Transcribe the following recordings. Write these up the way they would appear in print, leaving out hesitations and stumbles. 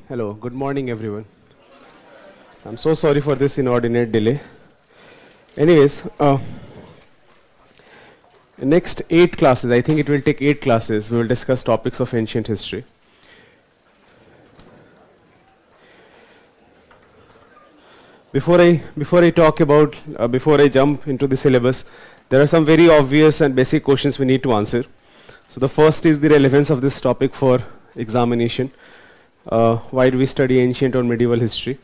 Hello. Good morning, everyone. I'm so sorry for this inordinate delay. Anyways, next 8 classes, I think it will take 8 classes, we will discuss topics of ancient history. Before I jump into the syllabus, there are some very obvious and basic questions we need to answer. So the first is the relevance of this topic for examination. Why do we study ancient or medieval history?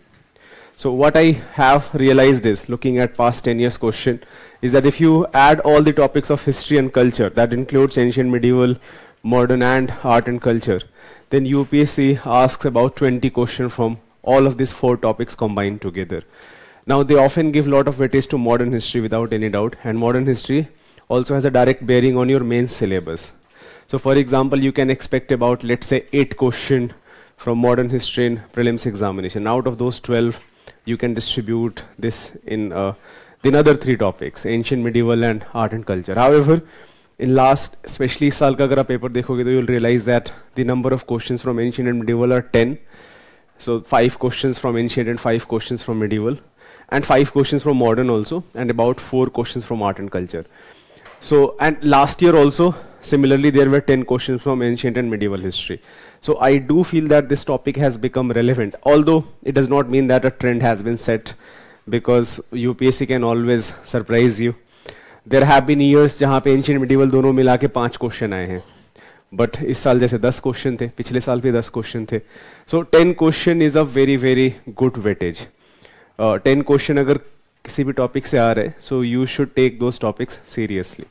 So what I have realized is, looking at past 10 years question, is that if you add all the topics of history and culture, that includes ancient, medieval, modern and art and culture, then UPSC asks about 20 questions from all of these 4 topics combined together. Now they often give a lot of weightage to modern history without any doubt, and modern history also has a direct bearing on your main syllabus. So for example, you can expect about, let's say, 8 questions from modern history in prelims examination. Out of those 12, you can distribute this in the other 3 topics, ancient, medieval and art and culture. However, in last, especially साल का अगर आप paper देखोगे तो you'll realize that the number of questions from ancient and medieval are 10. So 5 questions from ancient and 5 questions from medieval, and 5 questions from modern also, and about 4 questions from art and culture. So, and last year also, similarly, there were 10 questions from ancient and medieval history. So I do feel that this topic has become relevant, although it does not mean that a trend has been set, because UPSC can always surprise you. There have been years जहाँ पे ancient medieval दोनों मिला के 5 question आए हैं, but इस साल जैसे 10 क्वेश्चन थे, पिछले साल भी 10 क्वेश्चन थे. So 10 question is a very very good weightage. 10 question अगर किसी भी टॉपिक से आ रहे हैं, so you should take those topics seriously.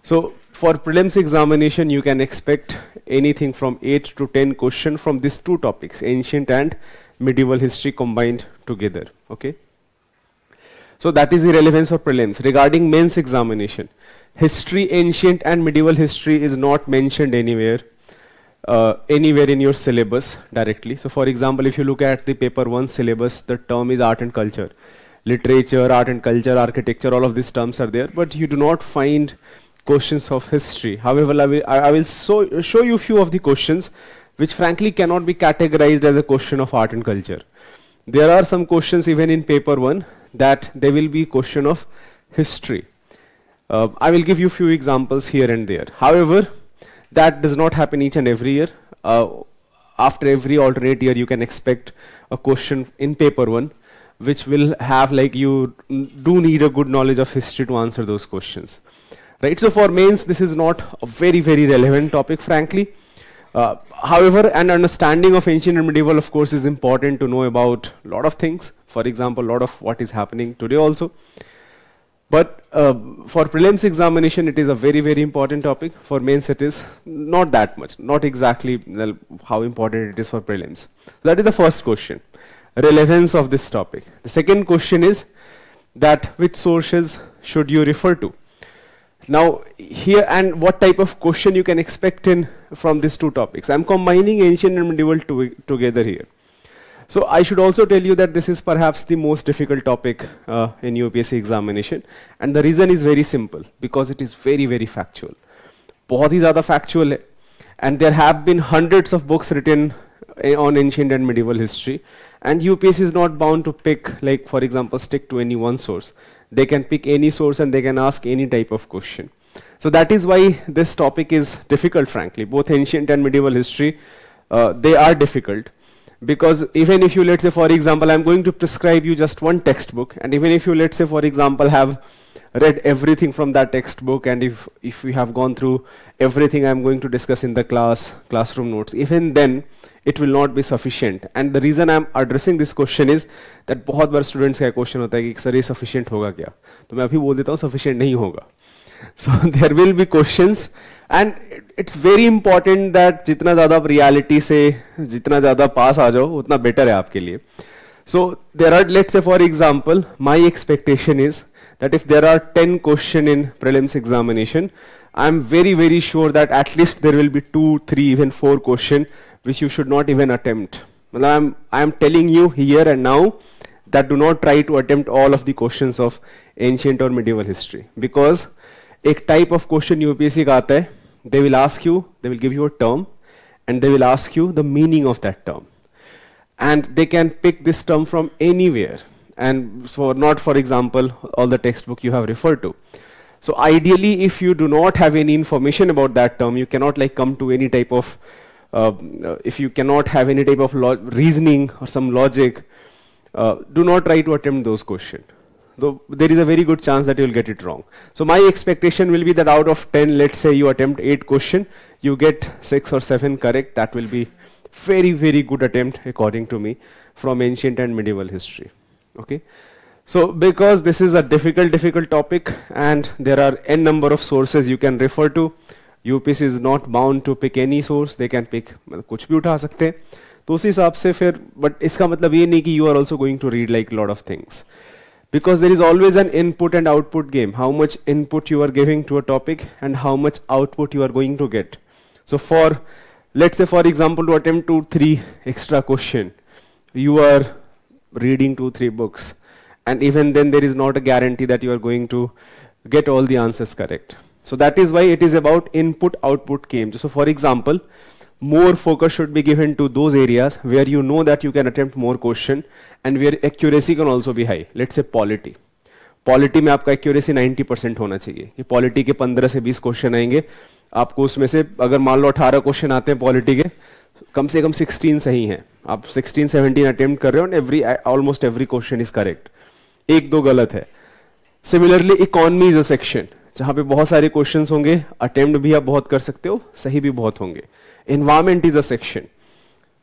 So for prelims examination, you can expect anything from 8 to 10 questions from these 2 topics, ancient and medieval history combined together. Okay. So that is the relevance of prelims. Regarding mains examination, history, ancient and medieval history is not mentioned anywhere in your syllabus directly. So for example, if you look at the paper 1 syllabus, the term is art and culture. Literature, art and culture, architecture, all of these terms are there, but you do not find questions of history. However, I will show you few of the questions which frankly cannot be categorized as a question of art and culture. There are some questions even in paper 1 that there will be question of history. I will give you few examples here and there. However, that does not happen each and every year. After every alternate year, you can expect a question in paper 1 which will have, like, you do need a good knowledge of history to answer those questions. Right, so for mains, this is not a very, very relevant topic, frankly. However, an understanding of ancient and medieval, of course, is important to know about a lot of things. For example, a lot of what is happening today also. But for prelims examination, it is a very, very important topic. For mains, it is not that much, not exactly how important it is for prelims. So that is the first question, relevance of this topic. The second question is that which sources should you refer to? Now here, and what type of question you can expect from these 2 topics. I'm combining ancient and medieval together here. So I should also tell you that this is perhaps the most difficult topic in UPSC examination, and the reason is very simple, because it is very, very factual. बहुत ही ज़्यादा factual है, and there have been hundreds of books written on ancient and medieval history, and UPSC is not bound to pick, like, for example, stick to any one source. They can pick any source and they can ask any type of question. So that is why this topic is difficult, frankly. Both ancient and medieval history, they are difficult. Because even if you, let's say, for example, I'm going to prescribe you just one textbook, and even if you, let's say, for example, have read everything from that textbook, and if you have gone through everything I'm going to discuss in the classroom notes, even then, it will not be sufficient. And the reason I'm addressing this question is that बहुत बार students का question होता है कि sir ये sufficient होगा क्या? तो मैं अभी बोल देता हूँ sufficient नहीं होगा. So there will be questions, and it's very important that जितना ज़्यादा आप reality से जितना ज़्यादा पास आ जाओ उतना better है आपके लिए. So there are, let's say, for example, my expectation is that if there are 10 questions in prelims examination, I'm very, very sure that at least there will be 2, 3, even 4 questions which you should not even attempt. Well, I'm telling you here and now that do not try to attempt all of the questions of ancient और medieval history, because एक type of question UPSC का आता है, they will ask you, they will give you a term and they will ask you the meaning of that term, and they can pick this term from anywhere, and so not, for example, all the textbook you have referred to. So ideally, if you do not have any information about that term, you cannot like come to any type of if you cannot have any type of reasoning or some logic, do not try to attempt those questions, though there is a very good chance that you will get it wrong. So my expectation will be that out of 10, let's say you attempt 8 questions, you get 6 or 7 correct. That will be very, very good attempt according to me from ancient and medieval history. Okay. So because this is a difficult topic and there are n number of sources you can refer to, UPSC is not bound to pick any source, they can pick कुछ भी उठा सकते हैं, तो उस हिसाब से फिर, but इसका मतलब ये नहीं कि you are also going to read like lot of things, because there is always an input and output game. How much input you are giving to a topic and how much output you are going to get. So for, let's say for example, to attempt 2-3 extra question, you are reading 2-3 books, and even then there is not a guarantee that you are going to get all the answers correct. So that is why it is about input output game. So for example, more focus should be given to those areas where you know that you can attempt more question and where accuracy can also be high. Let's say polity. Polity में आपका accuracy 90% होना चाहिए. ये polity के 15 से 20 question आएंगे, आपको उसमें से अगर मान लो 18 क्वेश्चन आते हैं पॉलिटी के, कम से कम 16 सही हैं, आप 16-17 अटेम्प्ट कर रहे हो, and almost every question is correct, एक दो गलत है. Similarly economy is a section जहां पे बहुत सारे क्वेश्चंस होंगे, अटेम्प्ट भी आप बहुत कर सकते हो, सही भी बहुत होंगे. Environment is a section.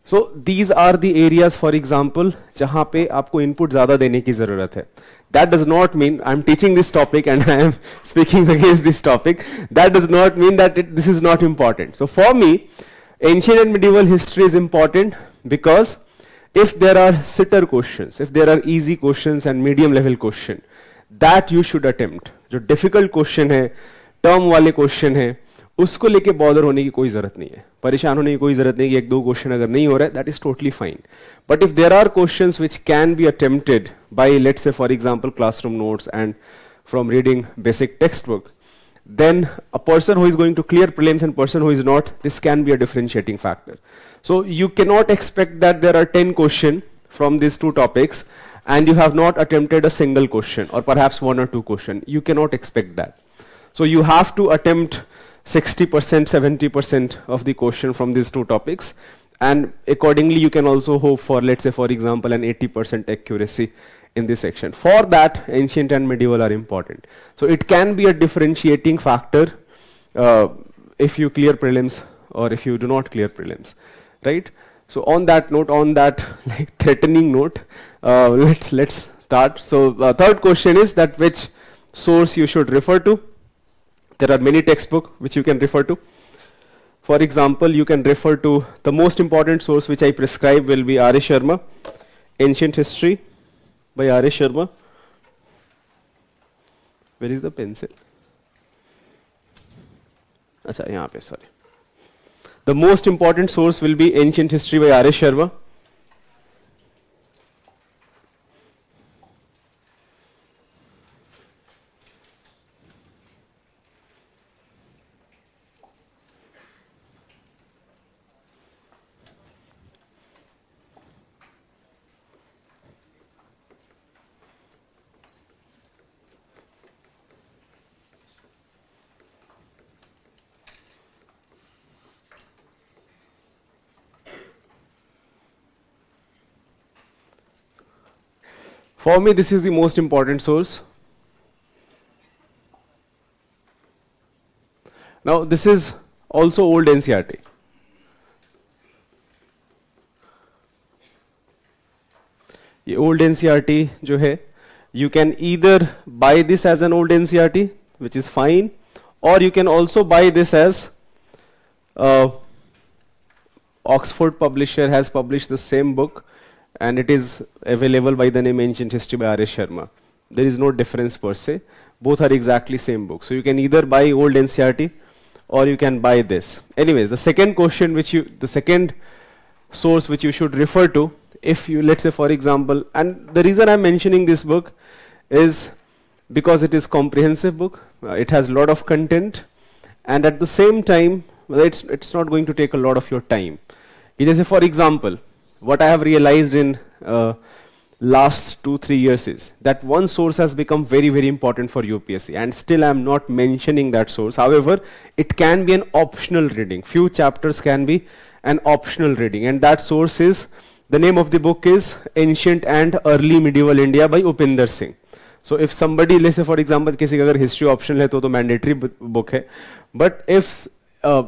So these are the areas for example जहां पे आपको इनपुट ज्यादा देने की जरूरत है. That does not mean I'm teaching this topic and I am speaking against this topic. That does not mean that this is not important. So for me, ancient and medieval history is important because if there are sitter questions, if there are easy questions and medium level question, that you should attempt. जो difficult question है, term वाले question है, उसको लेके bother होने की कोई जरूरत नहीं है, परेशान होने की कोई जरूरत नहीं कि एक दो क्वेश्चन अगर नहीं हो रहा है, that is totally fine. But if there are questions which can be attempted by, let's say for example classroom notes and from reading basic text book, then a person who is going to clear prelims and person who is not, this can be a differentiating factor. So you cannot expect that there are 10 questions from these two topics and you have not attempted a single question or perhaps 1 or 2 questions. You cannot expect that. So you have to attempt 60%, 70% of the question from these two topics, and accordingly you can also hope for, let's say for example, an 80% accuracy in this section. For that, ancient and medieval are important. So it can be a differentiating factor if you clear prelims or if you do not clear prelims, right? So on that note, on that like threatening note, let's start. So third question is that which source you should refer to. There are many textbooks which you can refer to. For example, you can refer to the most important source which I prescribe will be R.A. Sharma, Ancient History by R.A. Sharma. Where is the pencil? Acha, yahan pe, sorry. The most important source will be Ancient History by R.A. Sharma. For me, this is the most important source. Now, this is also old NCERT. ये old NCERT जो है, you can either buy this as an old NCERT, which is fine, or you can also buy this as Oxford publisher has published the same book, and it is available by the name Ancient History by R.A. Sharma. There is no difference per se. Both are exactly same book. So you can either buy old NCERT or you can buy this. Anyways, the second question the second source which you should refer to, if you, let's say for example, and the reason I'm mentioning this book is because it is comprehensive book, it has a lot of content, and at the same time, well, it's not going to take a lot of your time. It is, for example, what I have realized in last 2-3 years is that one source has become very, very important for UPSC, and still I'm not mentioning that source. However, it can be an optional reading. Few chapters can be an optional reading, and that source is, the name of the book is Ancient and Early Medieval India by Upinder Singh. So if somebody, let's say for example, किसी का अगर history optional है तो mandatory book है. But if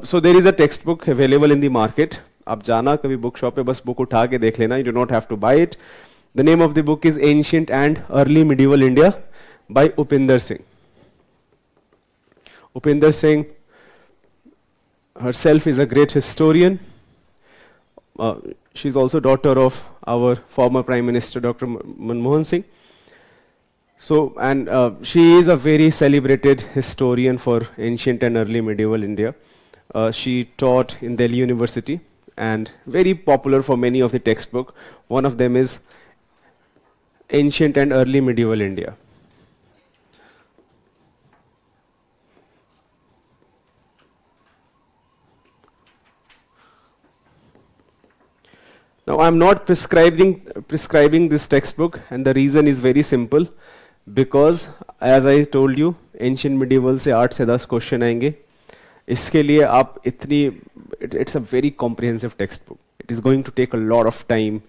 so there is a textbook available in the market. आप जाना कभी book shop पे बस book उठा के देख लेना. You do not have to buy it. The name of the book is Ancient and Early Medieval India by Upinder Singh. Upinder Singh herself is a great historian. She's also daughter of our former Prime Minister Dr. Manmohan Singh. So, and she is a very celebrated historian for ancient and early medieval India. She taught in Delhi University and very popular for many of the textbook. One of them is Ancient and Early Medieval India. Now, I am not prescribing this textbook, and the reason is very simple. Because as I told you, ancient medieval से 8 से 10 question आएंगे. इसके लिए आप इतनी, it's a very comprehensive textbook. It is going to take a lot of time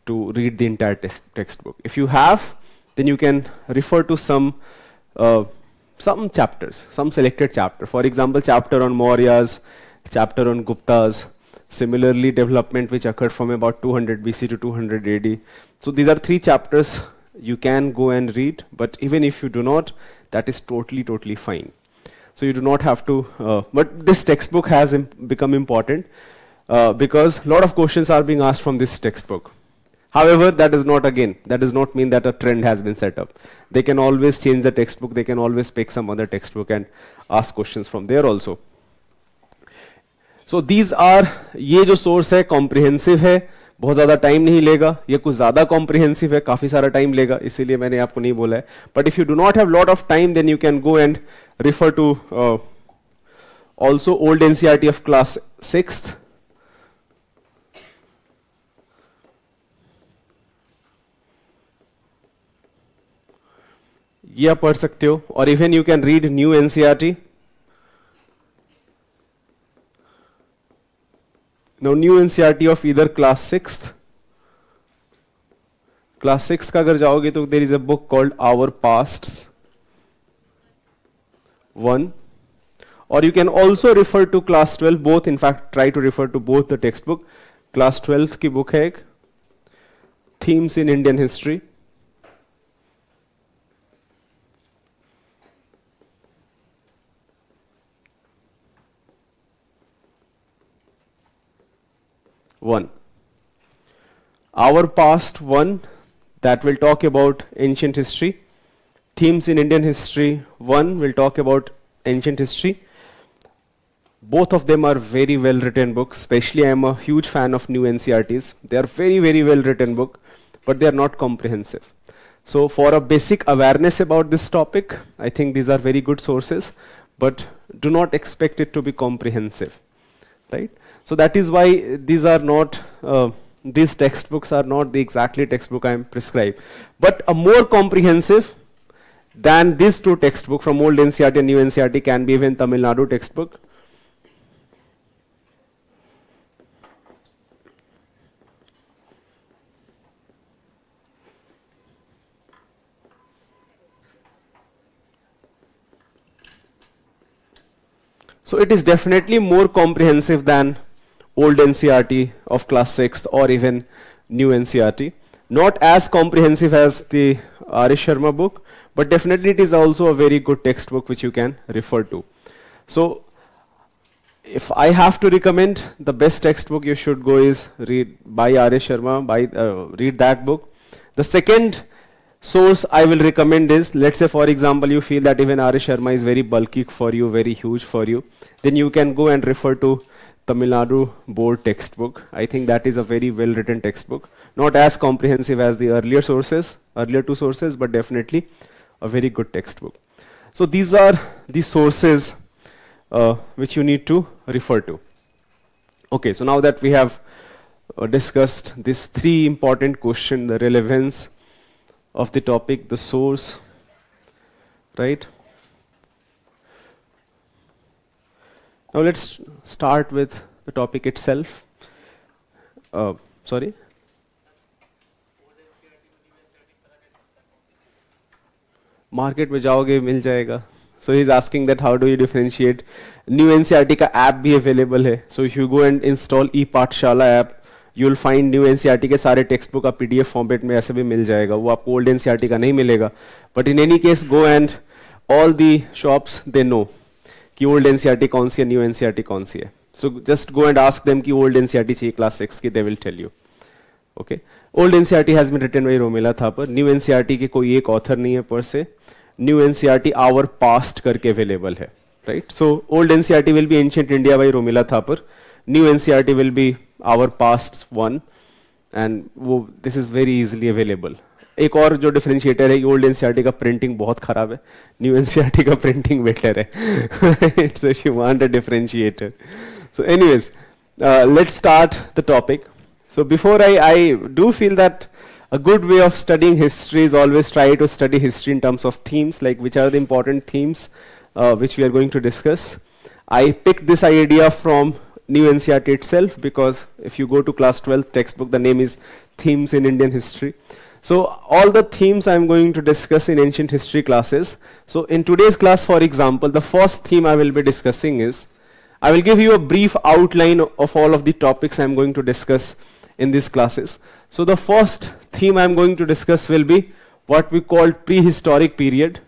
to read the entire textbook. If you have, then you can refer to some chapters, some selected chapter. For example, chapter on Mauryas, chapter on Guptas. Similarly, development which occurred from about 200 BC to 200 AD. So these are 3 chapters you can go and read, but even if you do not, that is totally fine. So you do not have to, but this textbook has become important because a lot of questions are being asked from this textbook. However, that does not mean that a trend has been set up. They can always change the textbook, they can always pick some other textbook and ask questions from there also. So these are, ये जो source है comprehensive है, बहुत ज़्यादा time नहीं लेगा. ये कुछ ज़्यादा कॉम्प्रिहेंसिव है, काफ़ी सारा टाइम लेगा, इसीलिए मैंने आपको नहीं बोला है. But if you do not have lot of time, then you can go and refer to also old NCERT of class 6th. ये आप पढ़ सकते हो, और even you can read new NCERT. Now new NCERT of either class 6th. Class 6th का अगर जाओगे तो there is a book called Our Pasts 1. Or you can also refer to class 12, both in fact try to refer to both the textbook. Class 12 की book है एक, Themes in Indian History. One. Our Past 1, that will talk about ancient history. Themes in Indian History 1 will talk about ancient history. Both of them are very well written books. Especially I am a huge fan of new NCERTs. They are very well written book, but they are not comprehensive. So for a basic awareness about this topic, I think these are very good sources, but do not expect it to be comprehensive, right? So that is why these are not, these textbooks are not the exactly textbook I am prescribed. But a more comprehensive than these 2 textbooks from old NCERT and new NCERT can be even Tamil Nadu textbook. So it is definitely more comprehensive than old NCERT of class 6th or even new NCERT. Not as comprehensive as the R.S. Sharma book, but definitely it is also a very good textbook which you can refer to. So if I have to recommend, the best textbook you should go is read by R.S. Sharma, read that book. The second source I will recommend is, let's say for example you feel that even R.S. Sharma is very bulky for you, very huge for you, then you can go and refer to Tamil Nadu board textbook. I think that is a very well written textbook. Not as comprehensive as the earlier 2 sources, but definitely a very good textbook. So these are the sources which you need to refer to. Okay, so now that we have discussed these three important questions, the relevance of the topic, the source, right? Now let's start with the topic itself. Sorry? Market में जाओगे मिल जाएगा. So he's asking that how do you differentiate. New NCERT का app भी available है. So if you go and install ePathshala app, you will find New NCERT के सारे textbook का PDF format में ऐसे भी मिल जाएगा. वो आपको old NCERT का नहीं मिलेगा. But in any case, go and all the shops they know कि old NCERT कौन सी है, new NCERT कौन सी है. So just go and ask them कि old NCERT चाहिए class 6 की, they will tell you. Okay. Old NCERT has been written by Romila Thapar. New NCERT के कोई एक author नहीं है per se. New NCERT our past करके available है. Right. So old NCERT will be Ancient India by Romila Thapar. New NCERT will be our past one. And वो this is very easily available. एक और जो differentiator है, old NCERT का printing बहुत खराब है, न्यू एनसीईआरटी का प्रिंटिंग बेटर है. So if you want a differentiator. So anyways, let's start the topic. So before I do feel that a good way of studying history is always try to study history in terms of themes, like which are the important themes which we are going to discuss. I picked this idea from New NCERT itself because if you go to class 12 textbook, the name is Themes in Indian History. So all the themes I'm going to discuss in ancient history classes. So in today's class, for example, the first theme I will be discussing is, I will give you a brief outline of all of the topics I'm going to discuss in these classes. So the first theme I'm going to discuss will be what we call prehistoric period.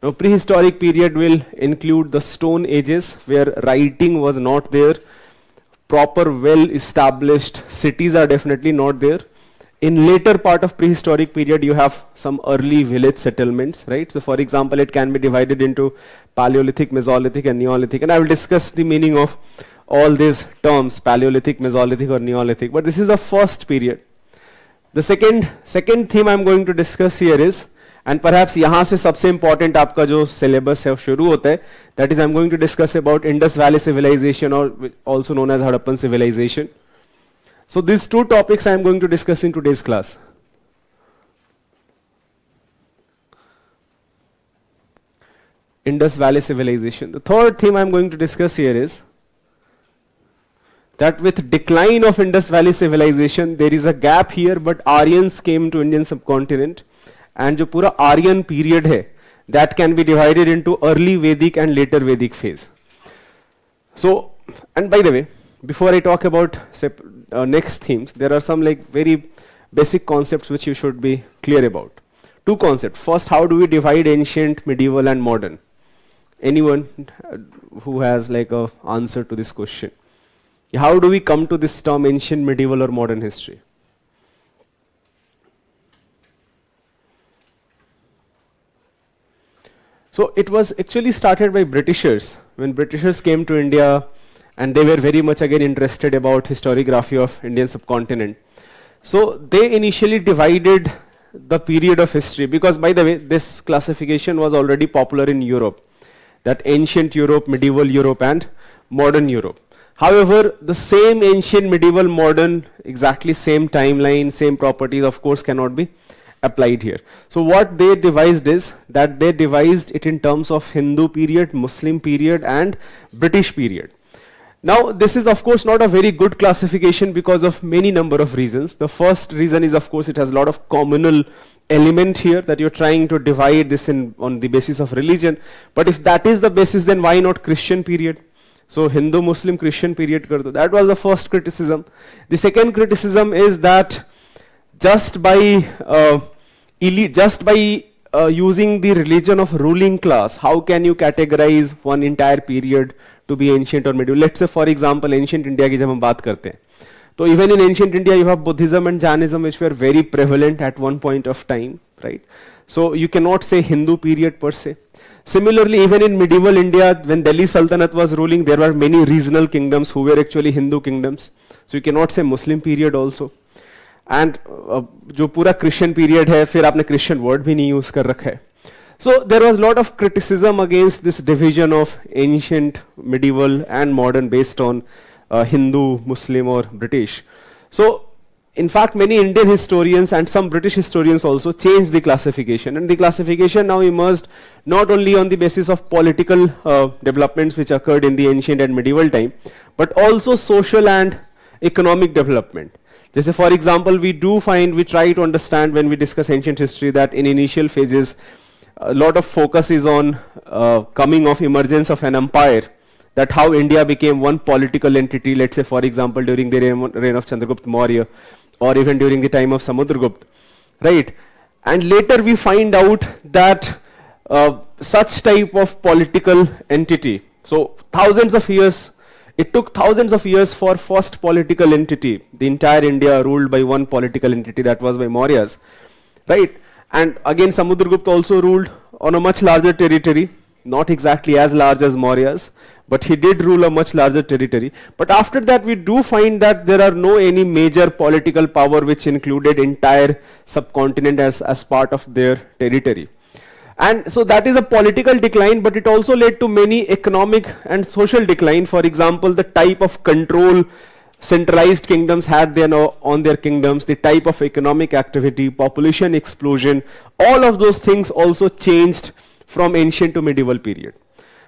Now prehistoric period will include the Stone Ages, where writing was not there. Proper well-established cities are definitely not there. In later part of prehistoric period, you have some early village settlements, right? So for example, it can be divided into Paleolithic, Mesolithic and Neolithic. And I will discuss the meaning of all these terms, Paleolithic, Mesolithic or Neolithic. But this is the first period. The second theme I'm going to discuss here is, and perhaps यहाँ से सबसे important आपका जो syllabus है शुरू होता है, that is I'm going to discuss about Indus Valley Civilization, or also known as Harappan Civilization. So these two topics I'm going to discuss in today's class. Indus Valley Civilization. The third theme I'm going to discuss here is that with decline of Indus Valley Civilization, there is a gap here, but Aryans came to Indian subcontinent. And जो पूरा Aryan period है, that can be divided into early Vedic and later Vedic phase. So, and by the way, before I talk about next themes, there are some like very basic concepts which you should be clear about. Two concepts. First, how do we divide ancient, medieval and modern? Anyone who has like a answer to this question? How do we come to this term ancient, medieval or modern history? So it was actually started by Britishers. When Britishers came to India, and they were very much again interested about historiography of Indian subcontinent. So they initially divided the period of history, because by the way, this classification was already popular in Europe, that ancient Europe, medieval Europe and modern Europe. However, the same ancient, medieval, modern, exactly same timeline, same properties of course cannot be applied here. So what they devised is that they devised it in terms of Hindu period, Muslim period and British period. Now this is of course not a very good classification because of many number of reasons. The first reason is of course it has a lot of communal element here, that you're trying to divide this on the basis of religion. But if that is the basis, then why not Christian period? So Hindu, Muslim, Christian period kar do. That was the first criticism. The second criticism is that just by using the religion of ruling class, how can you categorize one entire period to be ancient or medieval? Let's say for example ancient India की जब हम बात करते हैं, तो even in ancient India you have Buddhism and Jainism which were very prevalent at one point of time, right? So you cannot say Hindu period per se. Similarly, even in medieval India, when Delhi Sultanate was ruling, there were many regional kingdoms who were actually Hindu kingdoms. So you cannot say Muslim period also. And जो पूरा Christian period है, फिर आपने Christian word भी नहीं use कर रखा है. So there was a lot of criticism against this division of ancient, medieval and modern based on Hindu, Muslim or British. So in fact many Indian historians and some British historians also changed the classification, and the classification now emerged not only on the basis of political developments which occurred in the ancient and medieval time, but also social and economic development. Just for example, we try to understand when we discuss ancient history that in initial phases a lot of focus is on coming of emergence of an empire, that how India became one political entity, let's say for example during the reign of Chandragupta Maurya or even during the time of Samudragupta, right? And later we find out that such type of political entity, so it took thousands of years for first political entity, the entire India ruled by one political entity, that was by Mauryas, right? And again Samudragupta also ruled on a much larger territory, not exactly as large as Mauryas, but he did rule a much larger territory. But after that we do find that there are no any major political power which included entire subcontinent as part of their territory. And so that is a political decline, but it also led to many economic and social decline. For example, the type of control centralized kingdoms had then on their kingdoms, the type of economic activity, population explosion, all of those things also changed from ancient to medieval period.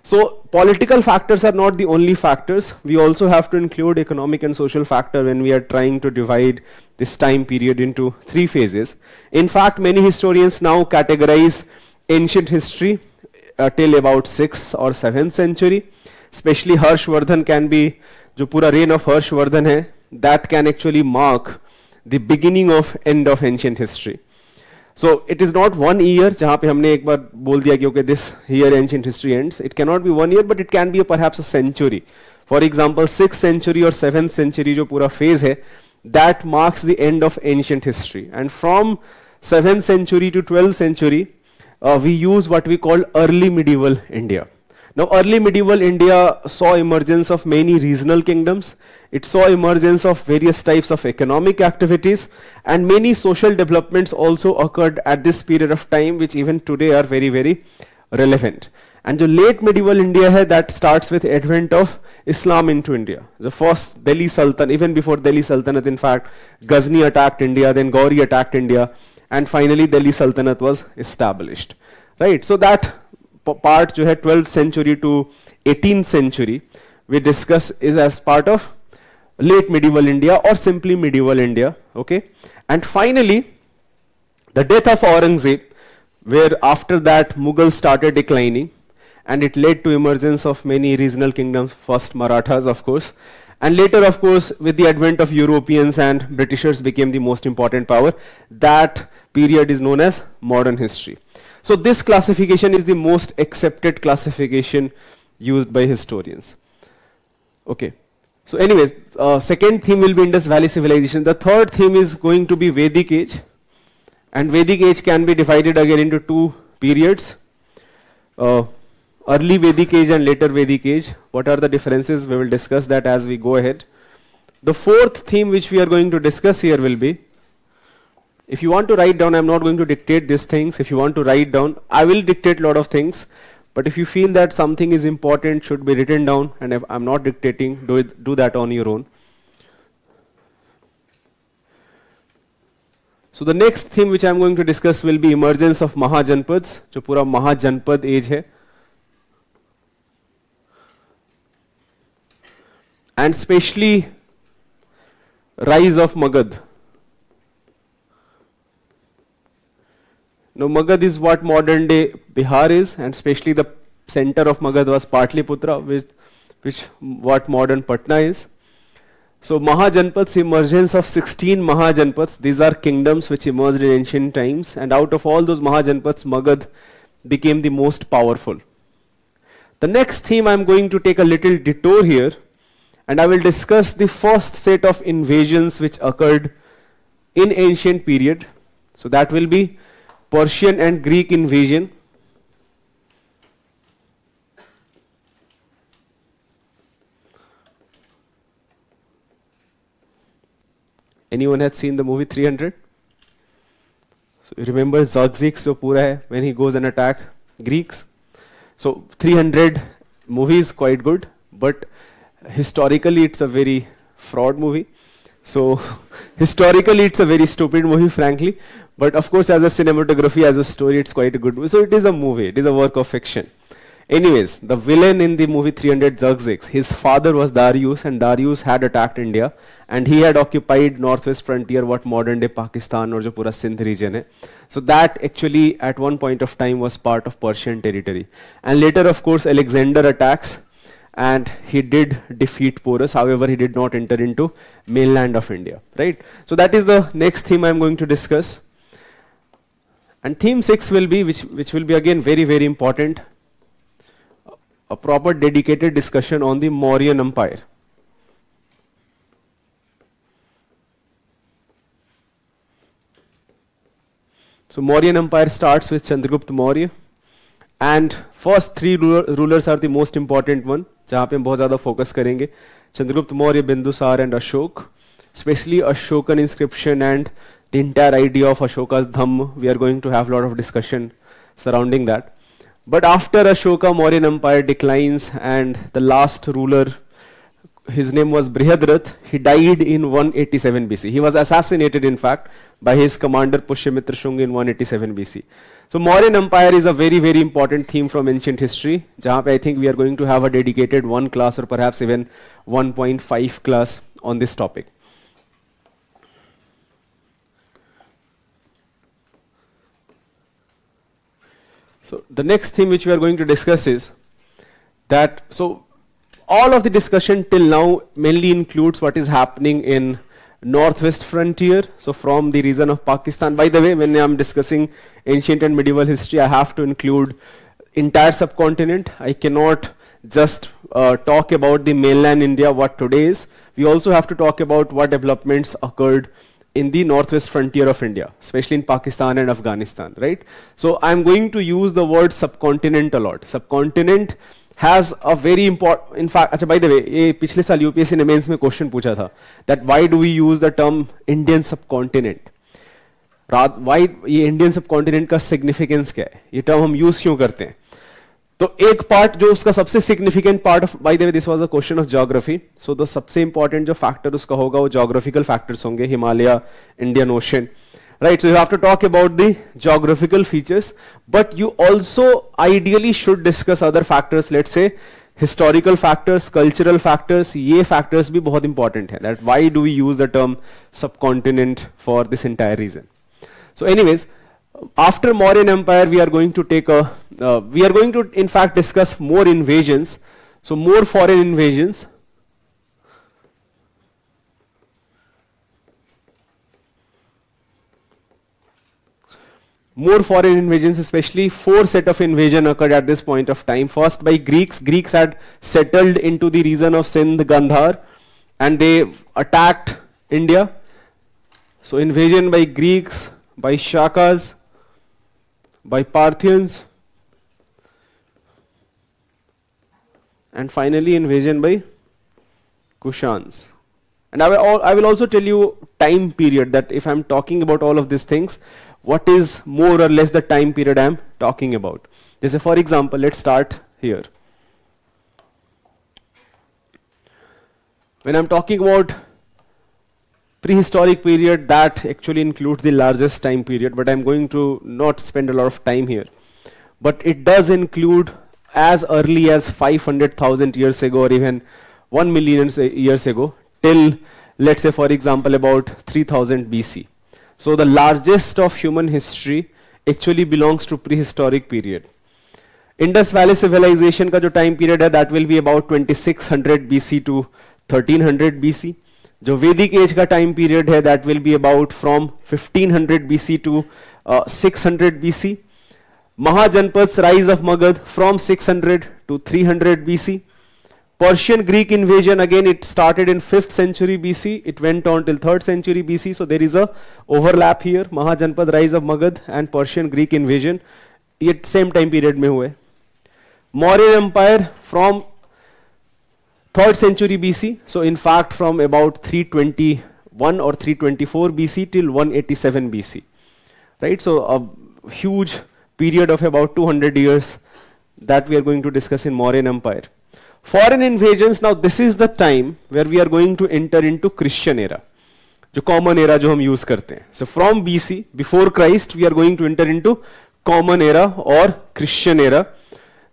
So political factors are not the only factors. We also have to include economic and social factor when we are trying to divide this time period into three phases. In fact, many historians now categorize ancient history till about 6th or 7th century. Especially Harshvardhan can be, जो पूरा reign of Harshvardhan है, that can actually mark the beginning of end of ancient history. So it is not 1 year जहाँ पे हमने एक बार बोल दिया कि okay this year ancient history ends. It cannot be 1 year, but it can be perhaps a century. For example, 6th century or 7th century जो पूरा phase है, that marks the end of ancient history. And from 7th century to 12th century, we use what we call early medieval India. Now early medieval India saw emergence of many regional kingdoms. It saw emergence of various types of economic activities, and many social developments also occurred at this period of time, which even today are very, very relevant. And the late medieval India hai, that starts with advent of Islam into India. The first Delhi Sultan, even before Delhi Sultanate, in fact, Ghazni attacked India, then Gauri attacked India, and finally Delhi Sultanate was established. Right? So that part जो है 12th century to 18th century we discuss is as part of late medieval India or simply medieval India. Okay, and finally the death of Aurangzeb, where after that Mughals started declining, and it led to emergence of many regional kingdoms, first Marathas of course, and later of course with the advent of Europeans and Britishers became the most important power. That period is known as modern history. So this classification is the most accepted classification used by historians. Okay. So anyways, second theme will be Indus Valley Civilization. The third theme is going to be Vedic Age. And Vedic Age can be divided again into two periods. Early Vedic Age and later Vedic Age. What are the differences? We will discuss that as we go ahead. The fourth theme which we are going to discuss here will be, if you want to write down, I'm not going to dictate these things. If you want to write down, I will dictate a lot of things. But if you feel that something is important, should be written down, and if I'm not dictating, do that on your own. So the next theme which I'm going to discuss will be emergence of Mahajanpads, जो पूरा Mahajanpad age है. And especially rise of Magad. Now Magad is what modern day Bihar is, and especially the center of Magad was Patliputra, which what modern Patna is. So Mahajanpads, emergence of 16 Mahajanpads, these are kingdoms which emerged in ancient times, and out of all those Mahajanpads, Magad became the most powerful. The next theme I'm going to take a little detour here, and I will discuss the first set of invasions which occurred in ancient period. So that will be Persian and Greek invasion. Anyone has seen the movie 300? So you remember Xerxes जो पूरा है when he goes and attack Greeks. So 300 movie is quite good, but historically it's a very fraud movie. So historically it's a very stupid movie, frankly. But of course, as a cinematography, as a story, it's quite a good movie. So it is a movie. It is a work of fiction. Anyways, the villain in the movie 300, Xerxes, his father was Darius, and Darius had attacked India, and he had occupied northwest frontier, what modern day Pakistan or jo pura Sindh region hai. So that actually at one point of time was part of Persian territory. And later, of course, Alexander attacks, and he did defeat Porus. However, he did not enter into mainland of India, right? So that is the next theme I'm going to discuss. And theme 6 will be, which will be again very, very important, a proper dedicated discussion on the Mauryan Empire. So Mauryan Empire starts with Chandragupta Maurya, and first three rulers are the most important one, जहाँ पे हम बहुत ज़्यादा focus करेंगे. Chandragupta Maurya, Bindusar and Ashok, especially Ashokan inscription and the entire idea of Ashoka's Dhamma. We are going to have a lot of discussion surrounding that. But after Ashoka, Mauryan Empire declines, and the last ruler, his name was Brihadrath. He died in 187 BC. He was assassinated, in fact, by his commander Pushyamitra Shunga in 187 BC. So Mauryan Empire is a very, very important theme from ancient history, jahan pe I think we are going to have a dedicated one class or perhaps even 1.5 class on this topic. So the next theme which we are going to discuss is that, so all of the discussion till now mainly includes what is happening in northwest frontier, so from the region of Pakistan. By the way, when I am discussing ancient and medieval history, I have to include entire subcontinent. I cannot just talk about the mainland India, what today is. We also have to talk about what developments occurred in the northwest frontier of India, especially in Pakistan and Afghanistan, right? So I'm going to use the word subcontinent a lot. Subcontinent has a very important, in fact, अच्छा, by the way, ये पिछले साल UPSC ने mains में question पूछा था, that why do we use the term Indian subcontinent? Why ये Indian subcontinent का significance क्या है? ये term हम use क्यों करते हैं? तो एक पार्ट जो उसका सबसे significant part of, bye the way this was a question of geography, so the सबसे इंपॉर्टेंट जो फैक्टर उसका होगा वो ज्योग्राफिकल फैक्टर्स होंगे, Himalaya, Indian ocean, right? So you have to talk about the geographical features, but you also ideally should discuss other factors, let's say historical factors, cultural factors. ये factors भी बहुत important हैं, that why do we use the term subcontinent for this entire reason. So anyways, after Mauryan Empire, we are going to take a, we are going to in fact discuss more invasions, so more foreign invasions. More foreign invasions, especially 4 set of invasion occurred at this point of time. First by Greeks. Greeks had settled into the region of Sindh, Gandhar, and they attacked India. So invasion by Greeks, by Shakas, by Parthians, and finally invasion by Kushans. And I will also tell you time period, that if I'm talking about all of these things, what is more or less the time period I'm talking about. Just for example, let's start here. When I'm talking about prehistoric period, that actually includes the largest time period, but I'm going to not spend a lot of time here. But it does include as early as 500,000 years ago, or even 1 million years ago, till, let's say for example, about 3000 BC. So the largest of human history actually belongs to prehistoric period. Indus Valley civilization का जो time period है, that will be about 2600 BC to 1300 BC. जो Vedic age का time period है, that will be about from 1500 BC to 600 BC. Mahajanpad's rise of Magad from 600 to 300 BC. Persian Greek invasion, again it started in 5th century BC, it went on till 3rd century BC, so there is a overlap here. Mahajanpad rise of Magad and Persian Greek invasion, it same time period में हुए. Mauryan Empire from 3rd century BC, so in fact from about 321 1 or 324 BC till 187 BC. Right? So a huge period of about 200 years that we are going to discuss in Mauryan Empire. Foreign invasions, now this is the time where we are going to enter into Christian era. जो common era जो हम use करते हैं. So from BC, before Christ, we are going to enter into common era or Christian era.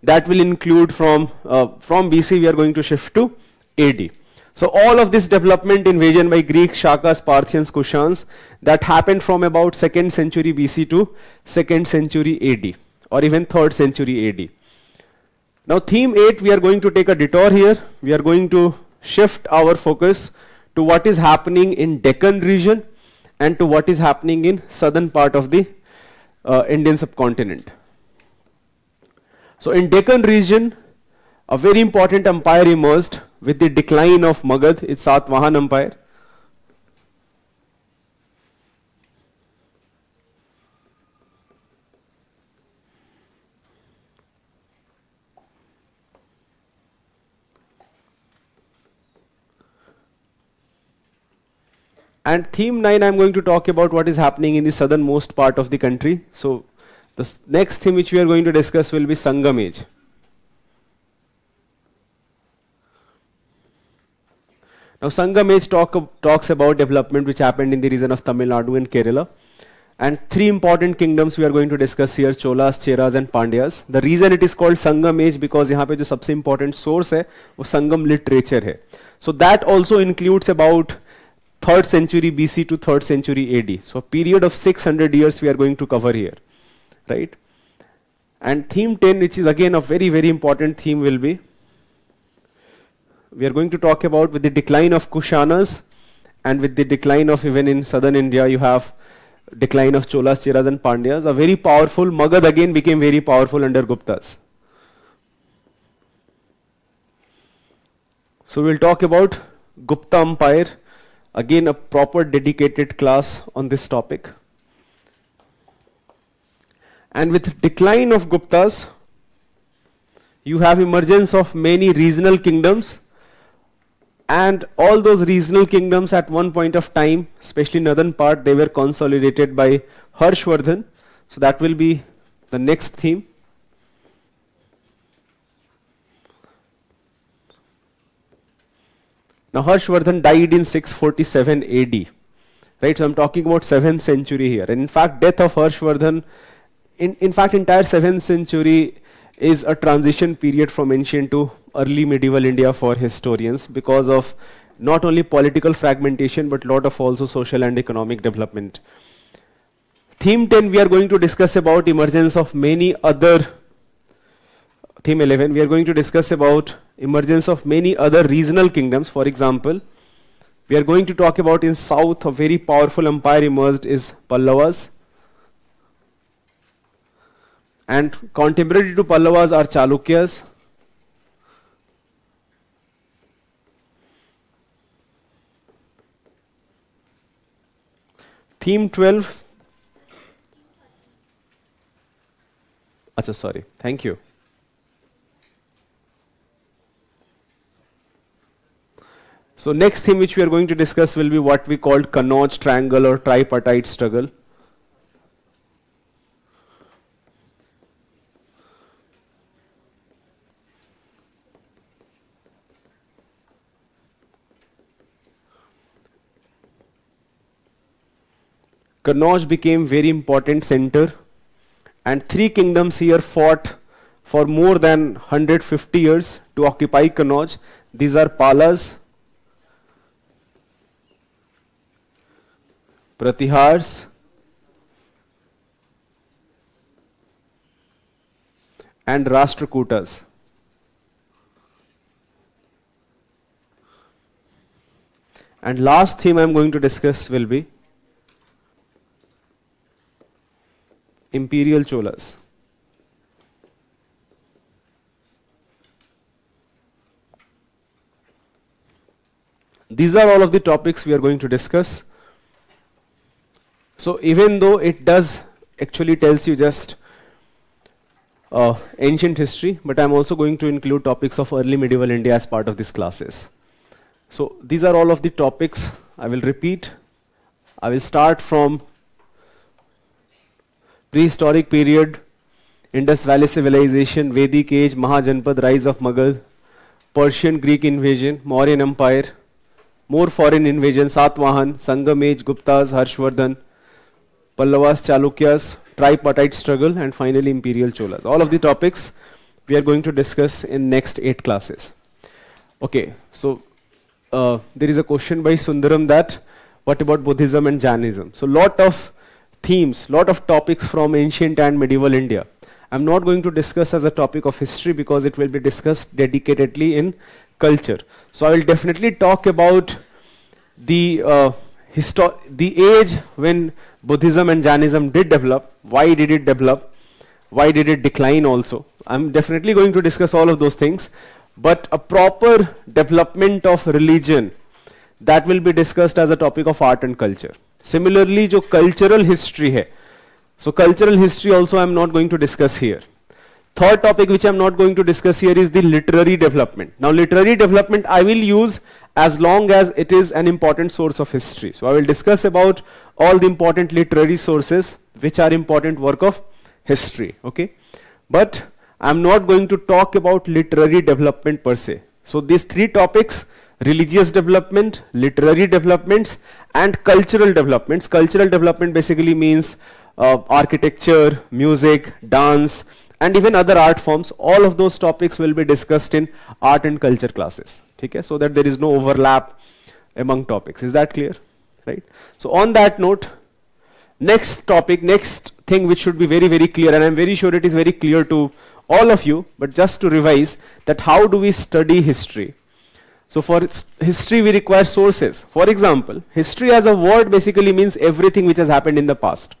That will include from BC we are going to shift to AD. So all of this development invasion by Greek, Shakas, Parthians, Kushans that happened from about 2nd century BC to 2nd century AD or even 3rd century AD. Now theme 8 we are going to take a detour here. We are going to shift our focus to what is happening in Deccan region and to what is happening in southern part of the Indian subcontinent. So in Deccan region, a very important empire emerged with the decline of Magad, its Satvahan Empire. And theme 9, I'm going to talk about what is happening in the southernmost part of the country. So the next theme which we are going to discuss will be Sangam Age. Now Sangam Age talks about development which happened in the region of Tamil Nadu and Kerala. And 3 important kingdoms we are going to discuss here, Cholas, Cheras and Pandyas. The reason it is called Sangam Age because यहाँ पे जो सबसे important source है वो Sangam literature है. So that also includes about 3rd century BC to 3rd century AD. So a period of 600 years we are going to cover here. Right? And theme 10, which is again a very, very important theme, will be we are going to talk about with the decline of Kushanas and with the decline of even in southern India you have decline of Cholas, Cheras and Pandyas. A very powerful, Magad again became very powerful under Guptas. So we'll talk about Gupta Empire, again a proper dedicated class on this topic. And with decline of Guptas, you have emergence of many regional kingdoms, and all those regional kingdoms at one point of time, especially northern part, they were consolidated by Harshvardhan. So that will be the next theme. Now Harshvardhan died in 647 AD. Right, so I'm talking about 7th century here. And in fact, death of Harshvardhan, in fact, entire 7th century is a transition period from ancient to early medieval India for historians because of not only political fragmentation but lot of also social and economic development. Theme 10 we are going to discuss about emergence of many other, theme 11 we are going to discuss about emergence of many other regional kingdoms. For example, we are going to talk about in south a very powerful empire emerged is Pallavas. And contemporary to Pallavas are Chalukyas. Theme 12. Acha, sorry. Thank you. So next theme which we are going to discuss will be what we called Kannauj triangle or tripartite struggle. Kannauj became very important center, and 3 kingdoms here fought for more than 150 years to occupy Kannauj. These are Palas, Pratihars, and Rashtrakutas. And last theme I am going to discuss will be Imperial Cholas. These are all of the topics we are going to discuss. So even though it does actually tells you just ancient history, but I'm also going to include topics of early medieval India as part of these classes. So these are all of the topics I will repeat. I will start from prehistoric period, Indus Valley civilization, Vedic age, Mahajanpad, rise of Mughal, Persian Greek invasion, Mauryan Empire, more foreign invasion, Satvahan, Sangam age, Guptas, Harshvardhan, Pallavas, Chalukyas, tripartite struggle, and finally imperial Cholas. All of the topics we are going to discuss in next 8 classes. Okay, so there is a question by Sundaram that what about Buddhism and Jainism? So lot of themes, lot of topics from ancient and medieval India. I'm not going to discuss as a topic of history because it will be discussed dedicatedly in culture. So I will definitely talk about the age when Buddhism and Jainism did develop, why did it develop, why did it decline also. I'm definitely going to discuss all of those things, but a proper development of religion, that will be discussed as a topic of art and culture. Similarly, जो cultural history है, so cultural history also I'm not going to discuss here. Third topic which I'm not going to discuss here is the literary development. Now literary development I will use as long as it is an important source of history. So I will discuss about all the important literary sources which are important work of history, okay? But I'm not going to talk about literary development per se. So these 3 topics, religious development, literary developments, and cultural developments. Cultural development basically means architecture, music, dance, and even other art forms. All of those topics will be discussed in art and culture classes, okay? So that there is no overlap among topics. Is that clear? Right? So on that note, next topic, next thing which should be very, very clear, and I'm very sure it is very clear to all of you, but just to revise, that how do we study history? So for history we require sources. For example, history as a word basically means everything which has happened in the past,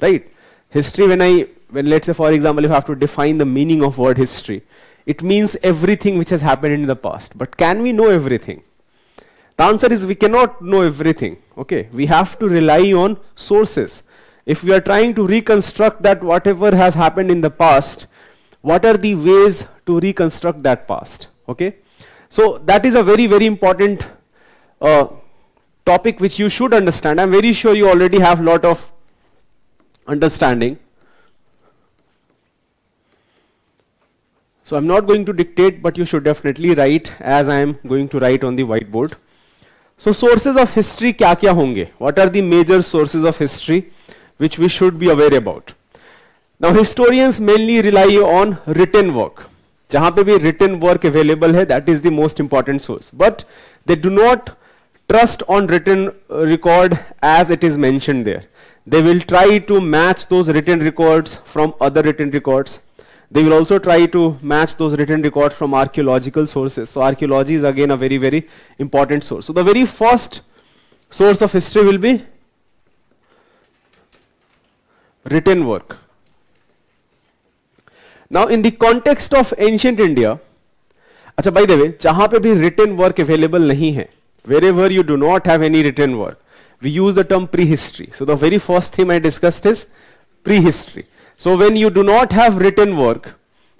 right? History, when let's say for example, if I have to define the meaning of word history, it means everything which has happened in the past. But can we know everything? The answer is we cannot know everything, okay? We have to rely on sources. If we are trying to reconstruct that whatever has happened in the past, what are the ways to reconstruct that past, okay? So that is a very, very important topic which you should understand. I'm very sure you already have a lot of understanding. So I'm not going to dictate, but you should definitely write as I am going to write on the whiteboard. So sources of history क्या क्या होंगे? What are the major sources of history which we should be aware about? Now historians mainly rely on written work. जहाँ पे भी written work available है, that is the most important source. But they do not trust on written record as it is mentioned there. They will try to match those written records from other written records. They will also try to match those written records from archaeological sources. So archaeology is again a very, very important source. So the very first source of history will be written work. Now in the context of ancient India, अच्छा by the way, जहाँ पे भी written work available नहीं है, wherever you do not have any written work, we use the term prehistory. So the very first thing I discussed is prehistory. So when you do not have written work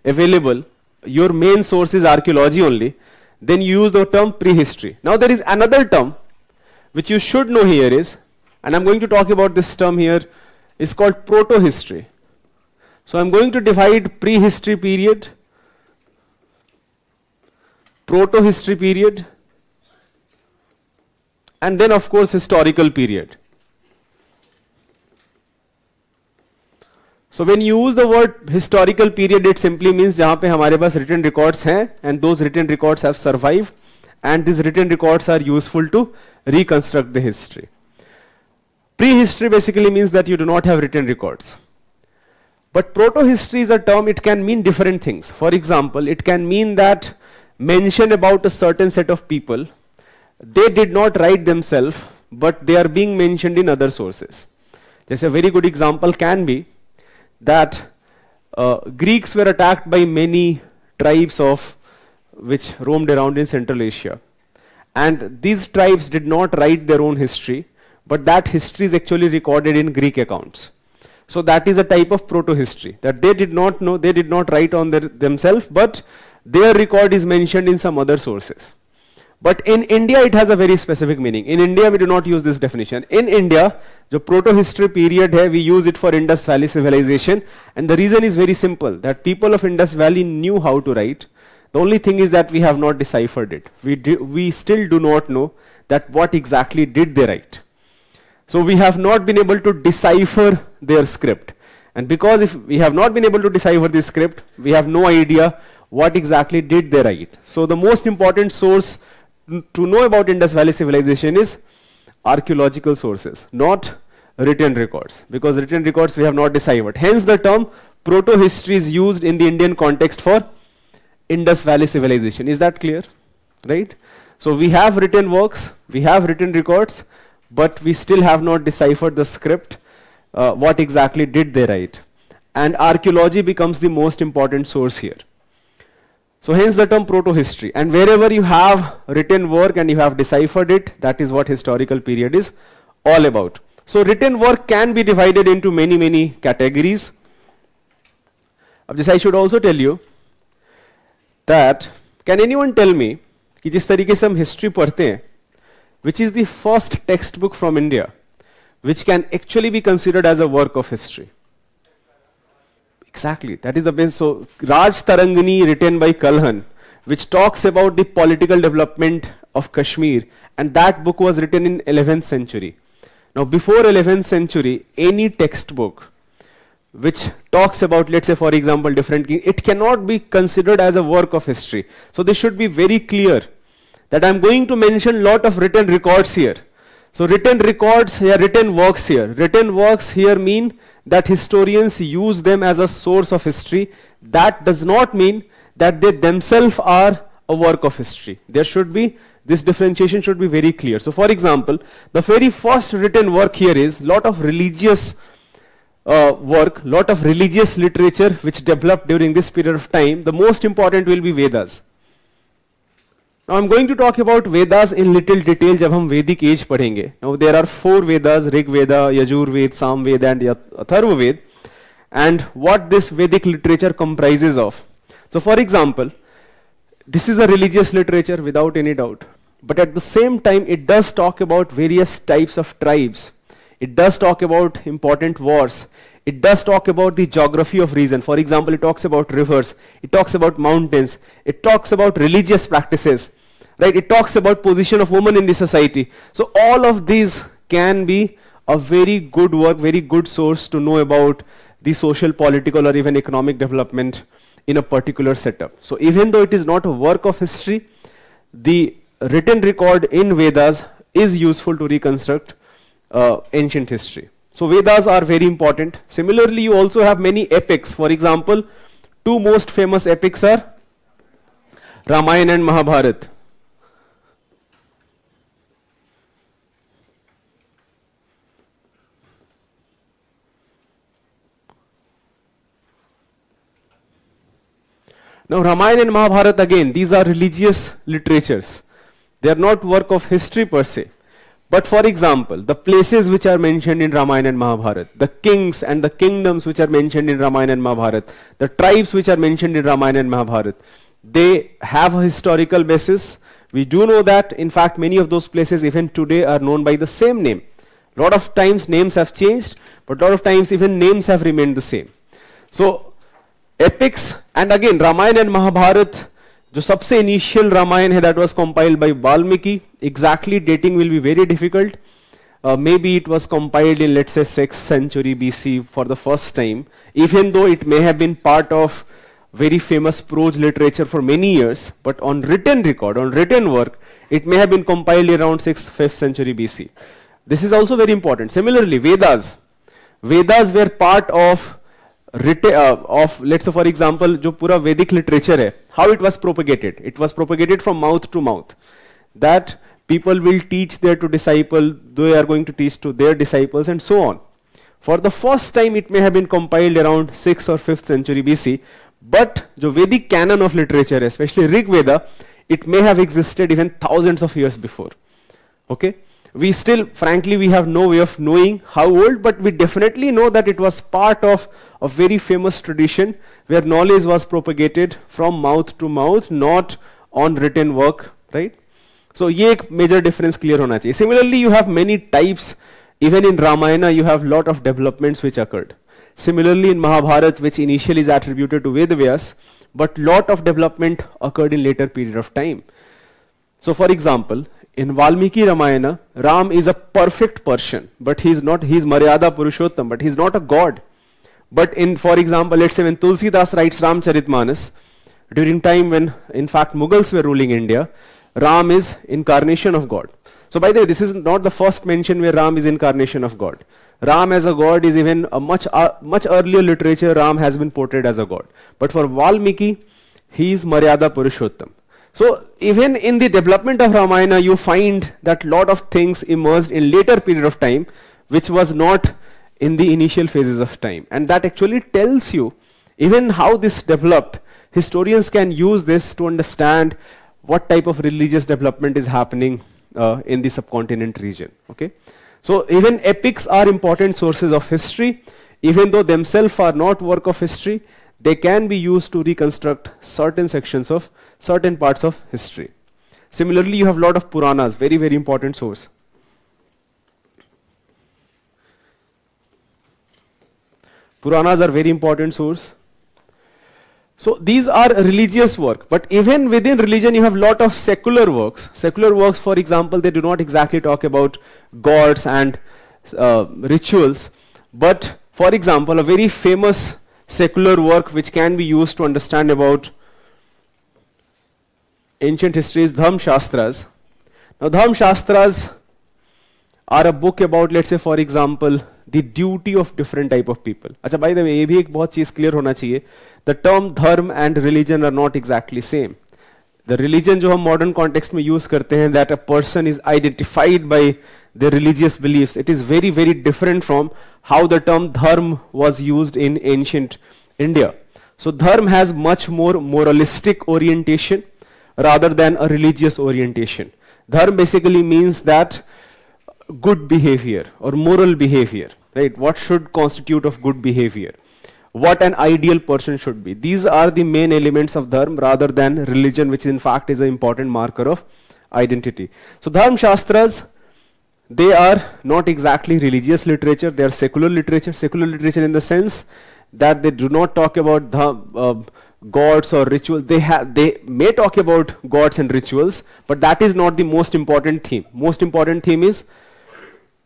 available, your main source is archaeology only, then you use the term prehistory. Now there is another term which you should know here is, and I'm going to talk about this term here, is called proto-history. So I'm going to divide prehistory period, proto-history period, and then of course historical period. So when you use the word historical period, it simply means जहाँ पे हमारे पास written records हैं, and those written records have survived, and these written records are useful to reconstruct the history. Prehistory basically means that you do not have written records. But proto-history is a term, it can mean different things. For example, it can mean that mention about a certain set of people, they did not write themselves, but they are being mentioned in other sources. Just a very good example can be that Greeks were attacked by many tribes of which roamed around in Central Asia. And these tribes did not write their own history, but that history is actually recorded in Greek accounts. So that is a type of proto-history, that they did not know, they did not write on themselves, but their record is mentioned in some other sources. But in India, it has a very specific meaning. In India, we do not use this definition. In India, the proto-history period hai, we use it for Indus Valley civilization. And the reason is very simple, that people of Indus Valley knew how to write. The only thing is that we have not deciphered it. We still do not know that what exactly did they write. So we have not been able to decipher their script. And because if we have not been able to decipher this script, we have no idea what exactly did they write. So the most important source to know about Indus Valley civilization is archaeological sources, not written records, because written records we have not deciphered. Hence the term proto-history is used in the Indian context for Indus Valley civilization. Is that clear? Right? So we have written works, we have written records, but we still have not deciphered the script, what exactly did they write. And archaeology becomes the most important source here. So hence the term proto-history. And wherever you have written work and you have deciphered it, that is what historical period is all about. So written work can be divided into many categories. Just I should also tell you that, can anyone tell me कि जिस तरीके से हम history पढ़ते हैं, which is the first textbook from India which can actually be considered as a work of history? Exactly, that is the best. So Raj Tarangani, written by Kalhan, which talks about the political development of Kashmir, and that book was written in 11th century. Now before 11th century, any textbook which talks about, let's say for example, different kings, it cannot be considered as a work of history. So this should be very clear that I'm going to mention lot of written records here. So written records here, written works here. Written works here mean that historians use them as a source of history. That does not mean that they themselves are a work of history. There should be, this differentiation should be very clear. So for example, the very first written work here is lot of religious work, lot of religious literature which developed during this period of time. The most important will be Vedas. Now I'm going to talk about Vedas in little detail जब हम Vedic age पढ़ेंगे. Now there are 4 Vedas, Rig Veda, Yajur Veda, Sam Veda and Atharva Veda, and what this Vedic literature comprises of. So for example, this is a religious literature without any doubt, but at the same time it does talk about various types of tribes. It does talk about important wars. It does talk about the geography of region. For example, it talks about rivers, it talks about mountains, it talks about religious practices, right? It talks about position of women in the society. So all of these can be a very good work, very good source to know about the social, political or even economic development in a particular setup. So even though it is not a work of history, the written record in Vedas is useful to reconstruct ancient history. So Vedas are very important. Similarly, you also have many epics. For example, 2 most famous epics are Ramayana and Mahabharata. Now Ramayana and Mahabharata, again, these are religious literatures. They are not work of history per se. But for example, the places which are mentioned in Ramayana and Mahabharata, the kings and the kingdoms which are mentioned in Ramayana and Mahabharata, the tribes which are mentioned in Ramayana and Mahabharata, they have a historical basis. We do know that, in fact, many of those places even today are known by the same name. A lot of times names have changed, but a lot of times even names have remained the same. So epics, and again Ramayana and Mahabharata, जो सबसे initial Ramayan है, that was compiled by Valmiki. Exactly dating will be very difficult. Maybe it was compiled in, let's say, 6th century BC for the first time, even though it may have been part of very famous prose literature for many years, but on written record, on written work, it may have been compiled around 6th, 5th century BC. This is also very important. Similarly, Vedas. Vedas were part of let's say for example, जो पूरा Vedic literature है, how it was propagated. It was propagated from mouth to mouth. That people will teach their to disciple, they are going to teach to their disciples and so on. For the first time it may have been compiled around 6th or 5th century BC, but जो Vedic canon of literature, especially Rig Veda, it may have existed even thousands of years before. Okay? We still, frankly, we have no way of knowing how old, but we definitely know that it was part of a very famous tradition where knowledge was propagated from mouth to mouth, not on written work, right? So ये एक major difference clear होना चाहिए. Similarly, you have many types. Even in Ramayana, you have lot of developments which occurred. Similarly, in Mahabharata, which initially is attributed to Vedavyas, but lot of development occurred in later period of time. So, for example, in Valmiki Ramayana, Ram is a perfect person, but he is Maryada Purushottam, but he is not a god. But in, for example, let's say when Tulsidas writes Ramcharitmanas, during time when, in fact, Mughals were ruling India, Ram is incarnation of God. So by the way, this is not the first mention where Ram is incarnation of God. Ram as a god is even a much earlier literature. Ram has been portrayed as a god. But for Valmiki, he is Maryada Purushottam. So even in the development of Ramayana, you find that lot of things emerged in later period of time, which was not in the initial phases of time. And that actually tells you even how this developed. Historians can use this to understand what type of religious development is happening in the subcontinent region. Okay, so even epics are important sources of history. Even though themselves are not work of history, they can be used to reconstruct certain sections of certain parts of history. Similarly, you have a lot of Puranas, very, very important source. Puranas are very important source. So these are religious work, but even within religion you have lot of secular works. Secular works, for example, they do not exactly talk about gods and rituals, but for example, a very famous secular work which can be used to understand about ancient history is Dharma Shastras. Now Dharma Shastras are a book about, let's say, for example, the duty of different type of people. अच्छा, by the way, ये भी एक बहुत चीज clear होना चाहिए. The term dharma and religion are not exactly same. The religion जो हम modern context में use करते हैं, that a person is identified by their religious beliefs, it is very, very different from how the term dharma was used in ancient India. So dharma has much more moralistic orientation rather than a religious orientation. Dharma basically means that good behavior or moral behavior, right? What should constitute of good behavior? What an ideal person should be. These are the main elements of dharma rather than religion, which in fact is an important marker of identity. So Dharma Shastras, they are not exactly religious literature, they are secular literature. Secular literature in the sense that they do not talk about gods or rituals. They may talk about gods and rituals, but that is not the most important theme. Most important theme is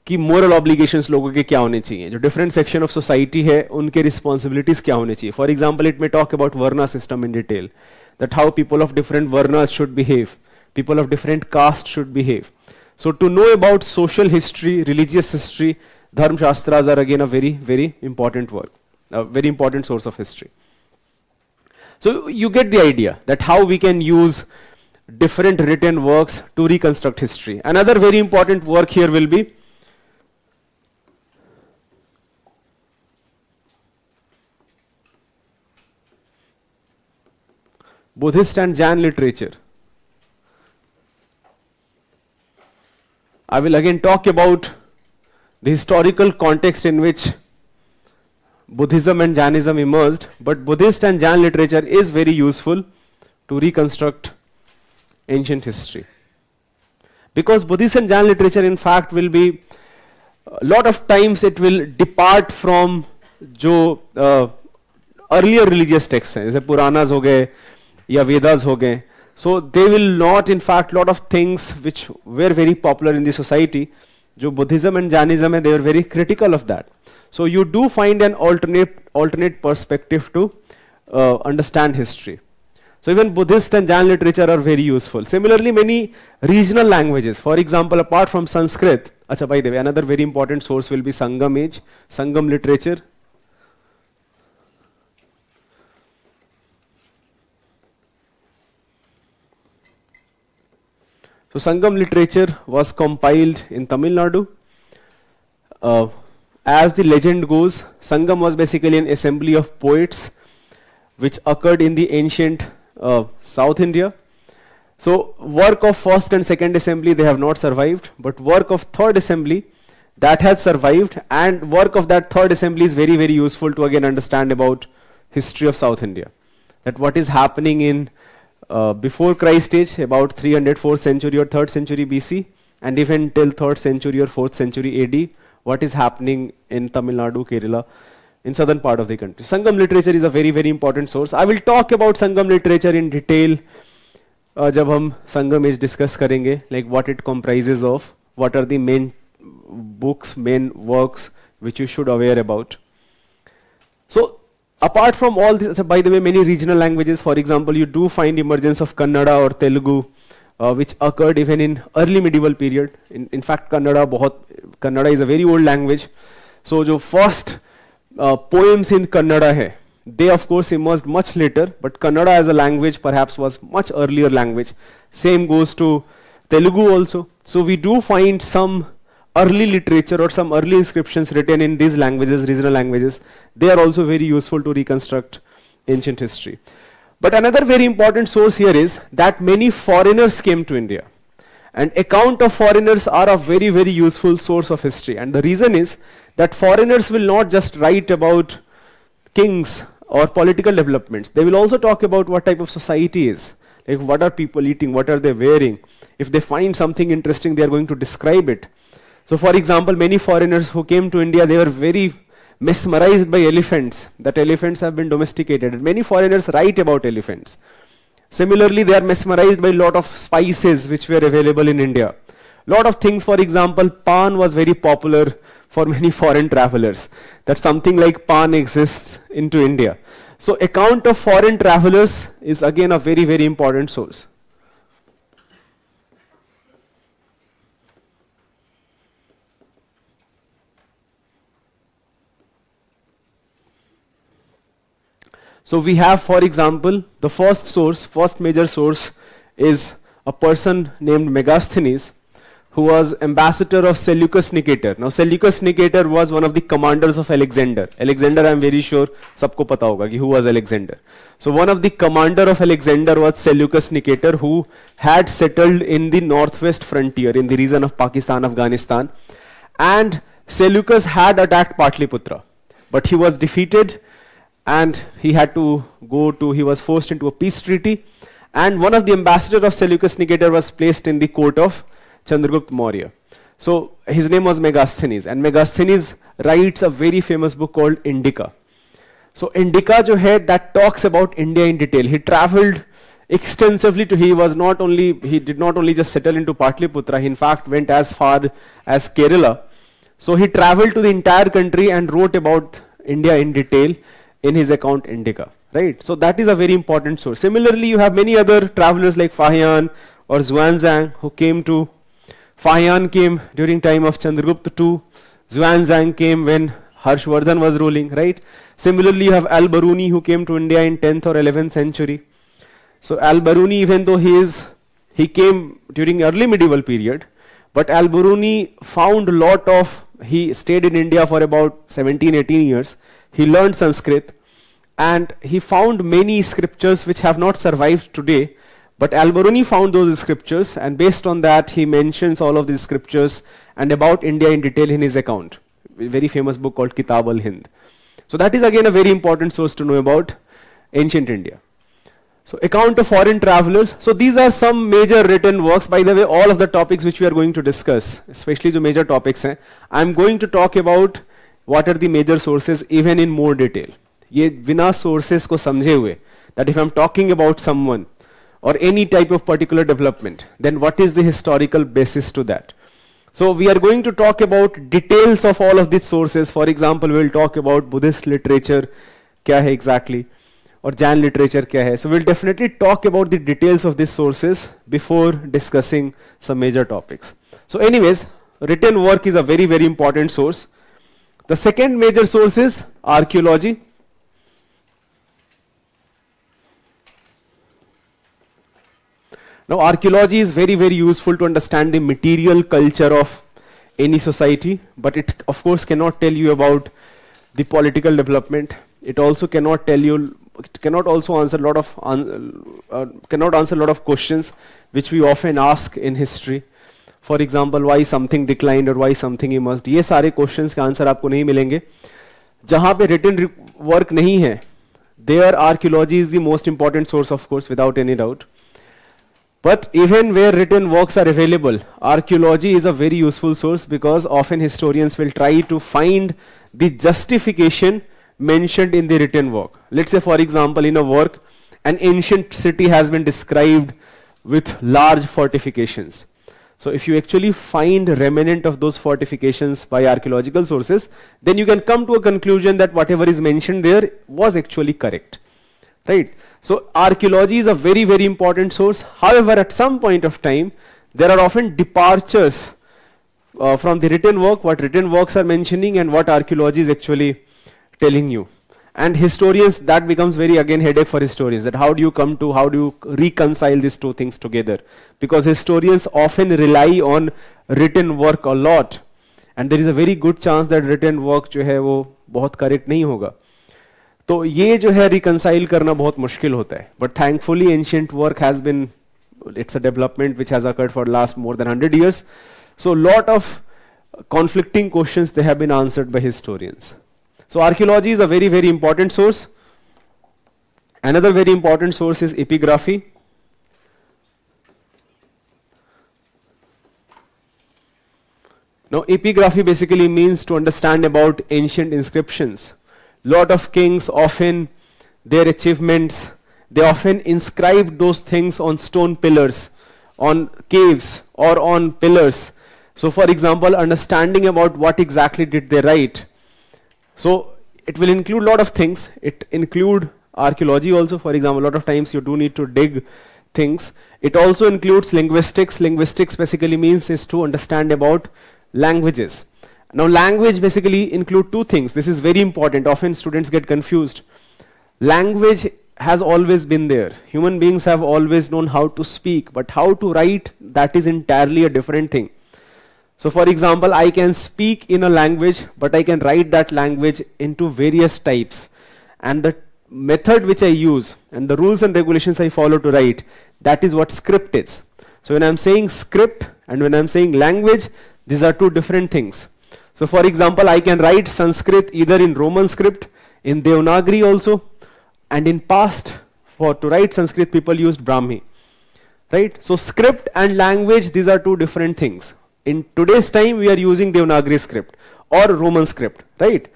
कि moral obligations लोगों के क्या होने चाहिए, जो different section of society है उनके responsibilities क्या होने चाहिए. For example, it may talk about varna system in detail, that how people of different varnas should behave, people of different caste should behave. So to know about social history, religious history, Dharma Shastras are again a very, very important work, a very important source of history. So you get the idea that how we can use different written works to reconstruct history. Another very important work here will be Buddhist and Jain literature. I will again talk about the historical context in which Buddhism and Jainism emerged, but Buddhist and Jain literature is very useful to reconstruct ancient history. Because Buddhist and Jain literature in fact will be, a lot of times it will depart from जो earlier religious texts हैं, जैसे पुराणास हो गए या वेदास हो गए. So they will not, in fact, lot of things which were very popular in the society, जो Buddhism and Jainism है, they were very critical of that. So you do find an alternate perspective to understand history. So even Buddhist and Jain literature are very useful. Similarly, many regional languages, for example, apart from Sanskrit, acha, by the way, another very important source will be Sangam age, Sangam literature. So Sangam literature was compiled in Tamil Nadu. As the legend goes, Sangam was basically an assembly of poets which occurred in the ancient South India. So work of first and second assembly, they have not survived, but work of third assembly, that has survived, and work of that third assembly is very, very useful to again understand about history of South India. That what is happening in before Christ age, about 304th century or 3rd century BC, and even till 3rd century or 4th century AD, what is happening in Tamil Nadu, Kerala, in southern part of the country. Sangam literature is a very, very important source. I will talk about Sangam literature in detail जब हम Sangam age discuss करेंगे, like what it comprises of, what are the main books, main works which you should aware about. So apart from all this, by the way, many regional languages, for example, you do find emergence of Kannada or Telugu, which occurred even in early medieval period. In fact, Kannada is a very old language. So जो first poems in Kannada hai, they of course emerged much later, but Kannada as a language perhaps was much earlier language. Same goes to Telugu also. So we do find some early literature or some early inscriptions written in these languages, regional languages. They are also very useful to reconstruct ancient history. But another very important source here is that many foreigners came to India. And account of foreigners are a very, very useful source of history. And the reason is that foreigners will not just write about kings or political developments. They will also talk about what type of society is. Like what are people eating, what are they wearing. If they find something interesting, they are going to describe it. So for example, many foreigners who came to India, they were very mesmerized by elephants, that elephants have been domesticated. And many foreigners write about elephants. Similarly, they are mesmerized by a lot of spices which were available in India. Lot of things, for example, pan was very popular for many foreign travelers. That something like pan exists into India. So account of foreign travelers is again a very, very important source. So we have, for example, the first major source is a person named Megasthenes, who was ambassador of Seleucus Nicator. Now Seleucus Nicator was one of the commanders of Alexander. Alexander, I am very sure, sabko pata hoga ki who was Alexander. So one of the commander of Alexander was Seleucus Nicator, who had settled in the northwest frontier, in the region of Pakistan, Afghanistan. And Seleucus had attacked Patliputra, but he was defeated, and he was forced into a peace treaty, and one of the ambassadors of Seleucus Nicator was placed in the court of Chandragupta Maurya. So his name was Megasthenes, and Megasthenes writes a very famous book called Indica. So Indica jo hai, that talks about India in detail. He traveled extensively he did not only just settle into Patliputra, he in fact went as far as Kerala. So he traveled to the entire country and wrote about India in detail in his account Indica, right? So that is a very important source. Similarly, you have many other travelers like Fahian or Xuanzang who came to, Fahian came during time of Chandragupta II, Xuanzang came when Harshvardhan was ruling, right? Similarly, you have Al-Biruni who came to India in 10th or 11th century. So Al-Biruni, even though he came during early medieval period, but Al-Biruni found he stayed in India for about 17, 18 years. He learned Sanskrit, and he found many scriptures which have not survived today. But Al-Biruni found those scriptures, and based on that, he mentions all of these scriptures and about India in detail in his account. A very famous book called Kitab al-Hind. So that is again a very important source to know about ancient India. So account of foreign travelers. So these are some major written works. By the way, all of the topics which we are going to discuss, especially the major topics, I am going to talk about what are the major sources even in more detail. ये बिना sources को समझे हुए, that if I am talking about someone or any type of particular development, then what is the historical basis to that? So we are going to talk about details of all of these sources. For example, we will talk about Buddhist literature, क्या है exactly, or Jain literature क्या है. So we will definitely talk about the details of these sources before discussing some major topics. So anyways, written work is a very, very important source. The second major source is archaeology. Now archaeology is very, very useful to understand the material culture of any society, but it of course cannot tell you about the political development. It also cannot tell you, it cannot also answer a lot of questions which we often ask in history. For example, why something declined or why something emerged. ये सारे questions के answer आपको नहीं मिलेंगे. जहाँ पे written work नहीं है, there archaeology is the most important source, of course, without any doubt. But even where written works are available, archaeology is a very useful source because often historians will try to find the justification mentioned in the written work. Let's say, for example, in a work, an ancient city has been described with large fortifications. So if you actually find remnant of those fortifications by archaeological sources, then you can come to a conclusion that whatever is mentioned there was actually correct. Right? So archaeology is a very, very important source. However, at some point of time, there are often departures from the written work, what written works are mentioning and what archaeology is actually telling you. And historians, that becomes very again headache for historians, that how do you reconcile these two things together? Because historians often rely on written work a lot. And there is a very good chance that written work जो है वो बहुत correct नहीं होगा. तो ये जो है reconcile करना बहुत मुश्किल होता है. But thankfully ancient work has been, it's a development which has occurred for last more than 100 years. So lot of conflicting questions, they have been answered by historians. So archaeology is a very, very important source. Another very important source is epigraphy. Now epigraphy basically means to understand about ancient inscriptions. Lot of kings often, their achievements, they often inscribed those things on stone pillars, on caves or on pillars. So for example, understanding about what exactly did they write. So it will include a lot of things. It include archaeology also. For example, a lot of times you do need to dig things. It also includes linguistics. Linguistics basically means is to understand about languages. Now language basically include two things. This is very important. Often students get confused. Language has always been there. Human beings have always known how to speak, but how to write, that is entirely a different thing. So for example, I can speak in a language, but I can write that language into various types. And the method which I use and the rules and regulations I follow to write, that is what script is. So when I'm saying script and when I'm saying language, these are two different things. So for example, I can write Sanskrit either in Roman script, in Devanagari also, and in past, to write Sanskrit, people used Brahmi. Right? So script and language, these are two different things. In today's time, we are using Devanagari script or Roman script, right?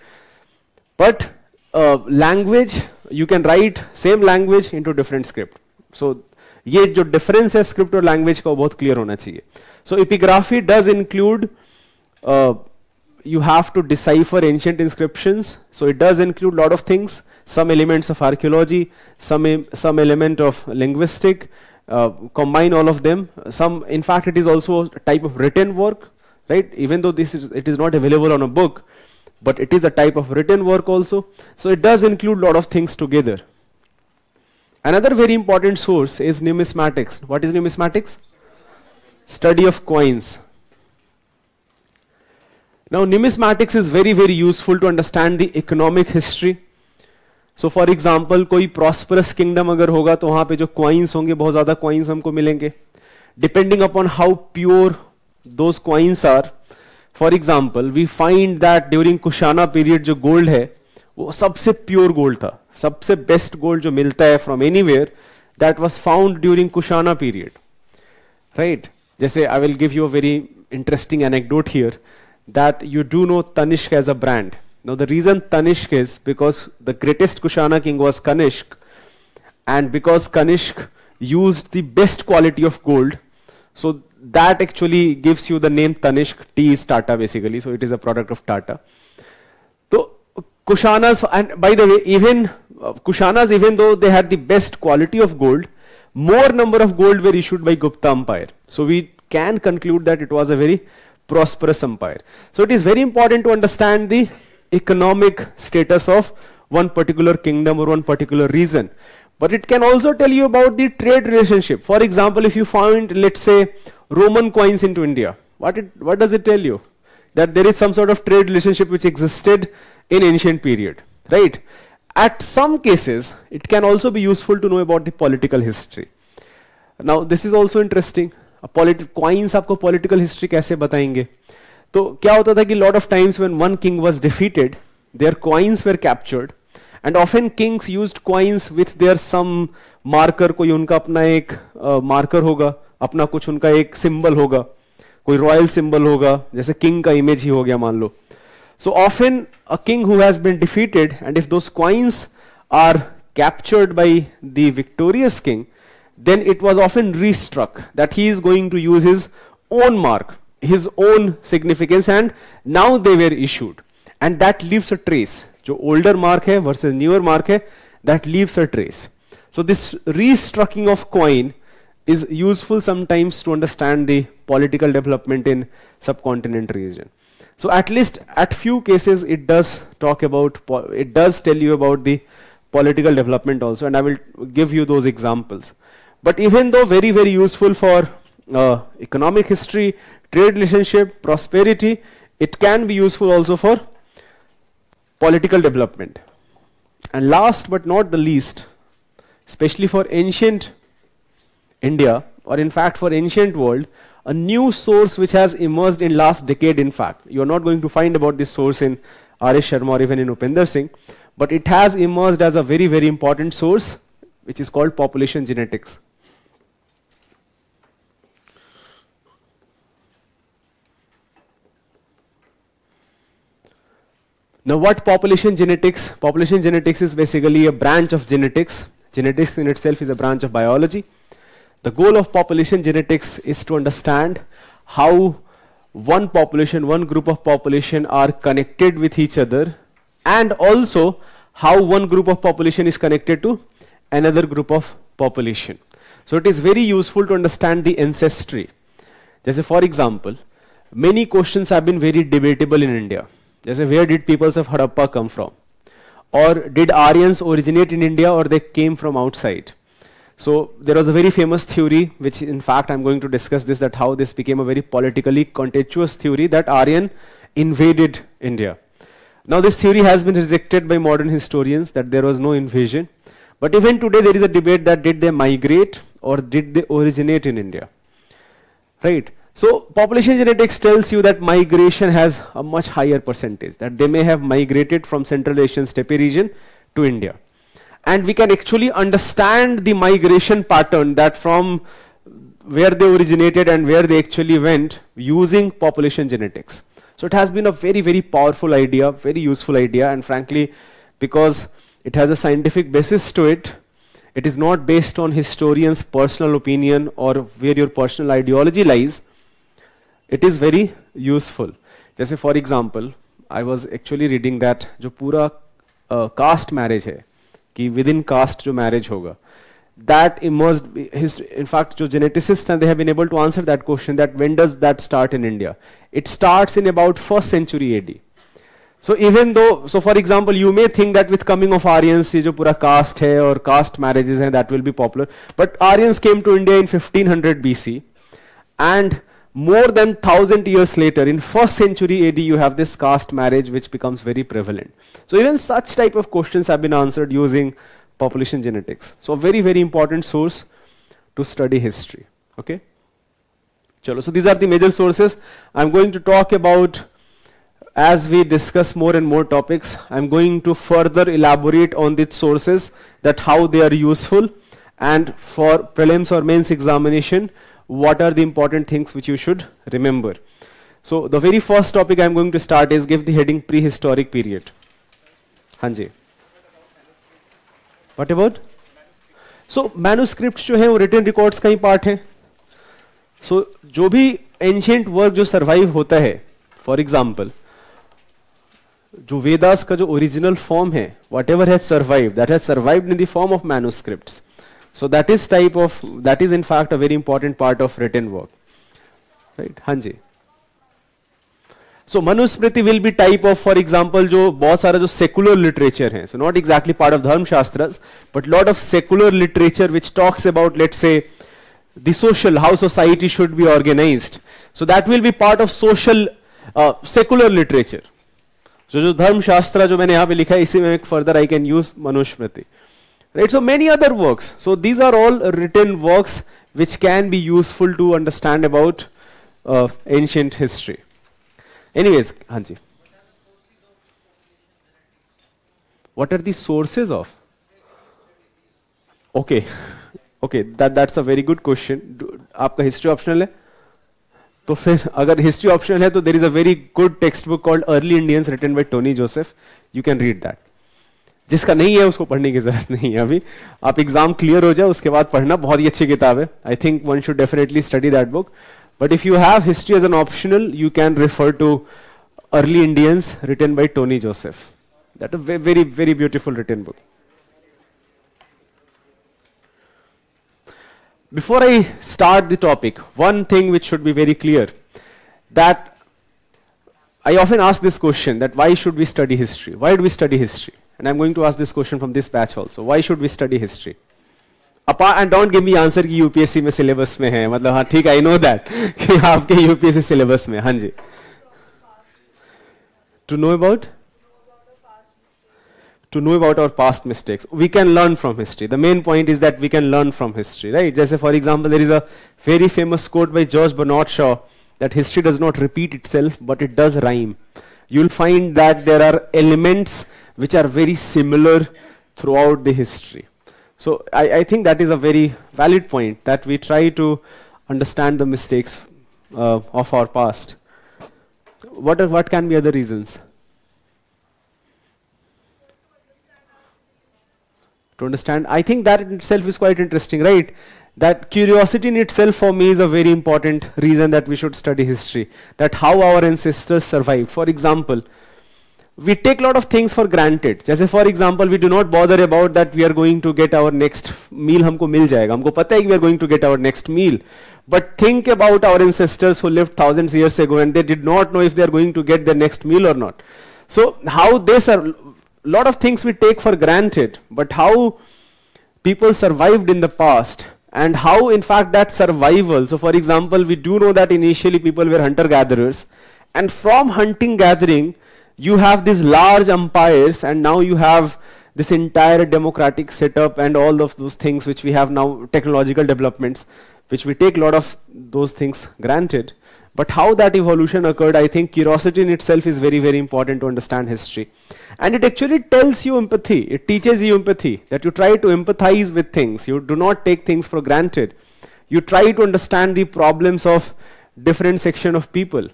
But language, you can write same language into different script. So ये जो difference है script और language का वो बहुत clear होना चाहिए. So epigraphy does include, you have to decipher ancient inscriptions. So it does include a lot of things, some elements of archaeology, some element of linguistic, combine all of them. Some, in fact, it is also a type of written work, right? Even though it is not available on a book, but it is a type of written work also. So it does include a lot of things together. Another very important source is numismatics. What is numismatics? Study of coins. Now numismatics is very, very useful to understand the economic history. So for example, कोई prosperous kingdom अगर होगा तो वहाँ पे जो coins होंगे, बहुत ज़्यादा coins हमको मिलेंगे. Depending upon how pure those coins are. For example, we find that during Kushana period जो gold है, वो सबसे pure gold था. सबसे best gold जो मिलता है from anywhere, that was found during Kushana period. Right? जैसे I will give you a very interesting anecdote here, that you do know Tanishq as a brand. Now the reason Tanishq is because the greatest Kushana king was Kanishk, and because Kanishk used the best quality of gold, so that actually gives you the name Tanishq. T is Tata basically, so it is a product of Tata. So Kushanas, and by the way, even Kushanas, even though they had the best quality of gold, more number of gold were issued by Gupta Empire. So we can conclude that it was a very prosperous empire. So it is very important to understand the economic status of one particular kingdom or one particular region. But it can also tell you about the trade relationship. For example, if you find, let's say, Roman coins into India, what does it tell you? That there is some sort of trade relationship which existed in ancient period, right? At some cases, it can also be useful to know about the political history. Now, this is also interesting. Coins आपको political history कैसे बताएंगे? तो क्या होता था कि lot of times when one king was defeated, their coins were captured, and often kings used coins with their some marker, कोई उनका अपना एक मार्कर होगा, अपना कुछ उनका एक सिंबल होगा, कोई रॉयल सिंबल होगा, जैसे किंग का इमेज ही हो गया मान लो. So often a king who has been defeated, and if those coins are captured by the victorious king, then it was often restruck that he is going to use his own mark, his own significance, and now they were issued. And that leaves a trace. जो older mark है versus newer mark है, that leaves a trace. So this restrucking of coin is useful sometimes to understand the political development in subcontinent region. So at least at few cases it does talk about, it does tell you about the political development also, and I will give you those examples. But even though very, very useful for economic history, trade relationship, prosperity, it can be useful also for political development. And last but not the least, especially for ancient India, or in fact for ancient world, a new source which has emerged in last decade. In fact, you are not going to find about this source in R.S. Sharma or even in Upinder Singh, but it has emerged as a very, very important source, which is called population genetics. Now what population genetics? Population genetics is basically a branch of genetics. Genetics in itself is a branch of biology. The goal of population genetics is to understand how one population, one group of population are connected with each other, and also how one group of population is connected to another group of population. So it is very useful to understand the ancestry. Just for example, many questions have been very debatable in India. Just where did peoples of Harappa come from? Or did Aryans originate in India, or they came from outside? So there was a very famous theory, which in fact I'm going to discuss this, that how this became a very politically contentious theory, that Aryan invaded India. Now this theory has been rejected by modern historians, that there was no invasion. But even today there is a debate that did they migrate or did they originate in India? Right? So population genetics tells you that migration has a much higher percentage, that they may have migrated from Central Asian steppe region to India. And we can actually understand the migration pattern, that from where they originated and where they actually went, using population genetics. So it has been a very, very powerful idea, very useful idea, and frankly, because it has a scientific basis to it, it is not based on historians' personal opinion or where your personal ideology lies. It is very useful. Just for example, I was actually reading that जो पूरा caste marriage है, कि within caste जो marriage होगा, that emerged, in fact जो geneticists हैं, they have been able to answer that question, that when does that start in India? It starts in about 1st century AD. So even though, so for example, you may think that with coming of Aryans, ये जो पूरा caste है और caste marriages हैं, that will be popular, but Aryans came to India in 1500 BC, and more than 1000 years later, in 1st century AD, you have this caste marriage which becomes very prevalent. So even such type of questions have been answered using population genetics. So a very, very important source to study history. Okay? Chalo, so these are the major sources. I'm going to talk about, as we discuss more and more topics, I'm going to further elaborate on these sources, that how they are useful, and for prelims or mains examination, what are the important things which you should remember. So the very first topic I'm going to start is, give the heading prehistoric period. Hanji. What about? So manuscripts जो है वो written records का ही part है. So जो भी ancient work जो survive होता है, for example, जो Vedas का जो original form है, whatever has survived, that has survived in the form of manuscripts. So that is in fact a very important part of written work. Right? Hanji. So Manusmriti will be type of, for example, जो बहुत सारा जो secular literature है, so not exactly part of Dharma Shastras, but lot of secular literature which talks about, let's say, the social, how society should be organized. So that will be part of social secular literature. So जो धर्म शास्त्र जो मैंने यहाँ पे लिखा है, इसी में further I can use Manusmriti. Right, so many other works. So these are all written works which can be useful to understand about ancient history. Anyways, Hanji. What are the sources of? Okay, okay, that's a very good question. आपका history optional है? तो फिर अगर history optional है तो there is a very good text book called Early Indians written by Tony Joseph. You can read that. जिसका नहीं है उसको पढ़ने की जरूरत नहीं है अभी. आप एग्जाम क्लियर हो जाए उसके बाद पढ़ना. बहुत ही अच्छी किताब है. I think one should definitely study that book. But if you have history as an optional you can refer to Early Indians written by Tony Joseph. That a very very beautiful written book. Before I start the topic, one thing which should be very clear, that I often ask this question, that why should we study history? Why do we study history? And I'm going to ask this question from this batch also. Why should we study history? And don't give me answer कि UPSC में syllabus में है. मतलब हाँ ठीक है, I know that कि आपके UPSC syllabus में. हाँ जी. To know about? To know about our past mistakes. We can learn from history. The main point is that we can learn from history, right? Just for example, there is a very famous quote by George Bernard Shaw that history does not repeat itself, but it does rhyme. You'll find that there are elements which are very similar throughout the history. So I think that is a very valid point, that we try to understand the mistakes of our past. What can be other reasons? To understand, I think that in itself is quite interesting, right? That curiosity in itself for me is a very important reason that we should study history. That how our ancestors survived. For example, we take a lot of things for granted. जैसे for example, we do not bother about that we are going to get our next meal. हमको मिल जाएगा. हमको पता है कि we are going to get our next meal. But think about our ancestors who lived thousands of years ago and they did not know if they are going to get their next meal or not. So how they lot of things we take for granted, but how people survived in the past and how in fact that survival. So for example, we do know that initially people were hunter-gatherers, and from hunting gathering you have these large empires, and now you have this entire democratic setup and all of those things which we have now, technological developments, which we take a lot of those things granted. But how that evolution occurred, I think curiosity in itself is very, very important to understand history. And it actually tells you empathy. It teaches you empathy, that you try to empathize with things. You do not take things for granted. You try to understand the problems of different section of people.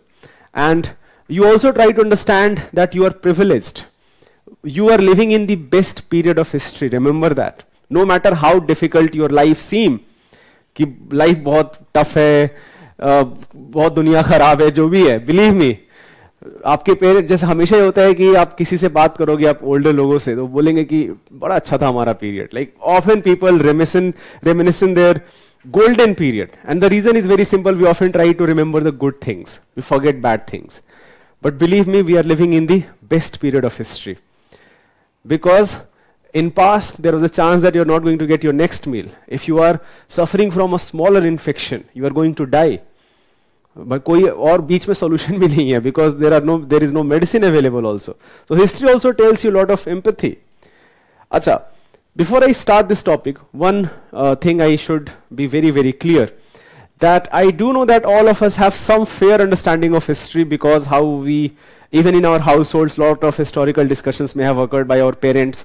And you also try to understand that you are privileged. You are living in the best period of history. Remember that. No matter how difficult your life seem, कि life बहुत tough है, बहुत दुनिया खराब है, जो भी है, बिलीव मी, आपके पेरेंट्स, जैसे हमेशा ही होता है कि आप किसी से बात करोगे, आप ओल्डर लोगों से, तो बोलेंगे कि बड़ा अच्छा था हमारा period. Like often people reminisce their golden period, and the reason is very simple. We often try to remember the good things, we forget bad things. But believe me, we are living in the best period of history, because in past there was a chance that you are not going to get your next meal. If you are suffering from a smaller infection, you are going to die. But कोई और बीच में solution भी नहीं है, because there is no medicine available also. So history also tells you a lot of empathy. अच्छा, before I start this topic, one thing I should be very, very clear, that I do know that all of us have some fair understanding of history, because how we, even in our households, lot of historical discussions may have occurred by our parents.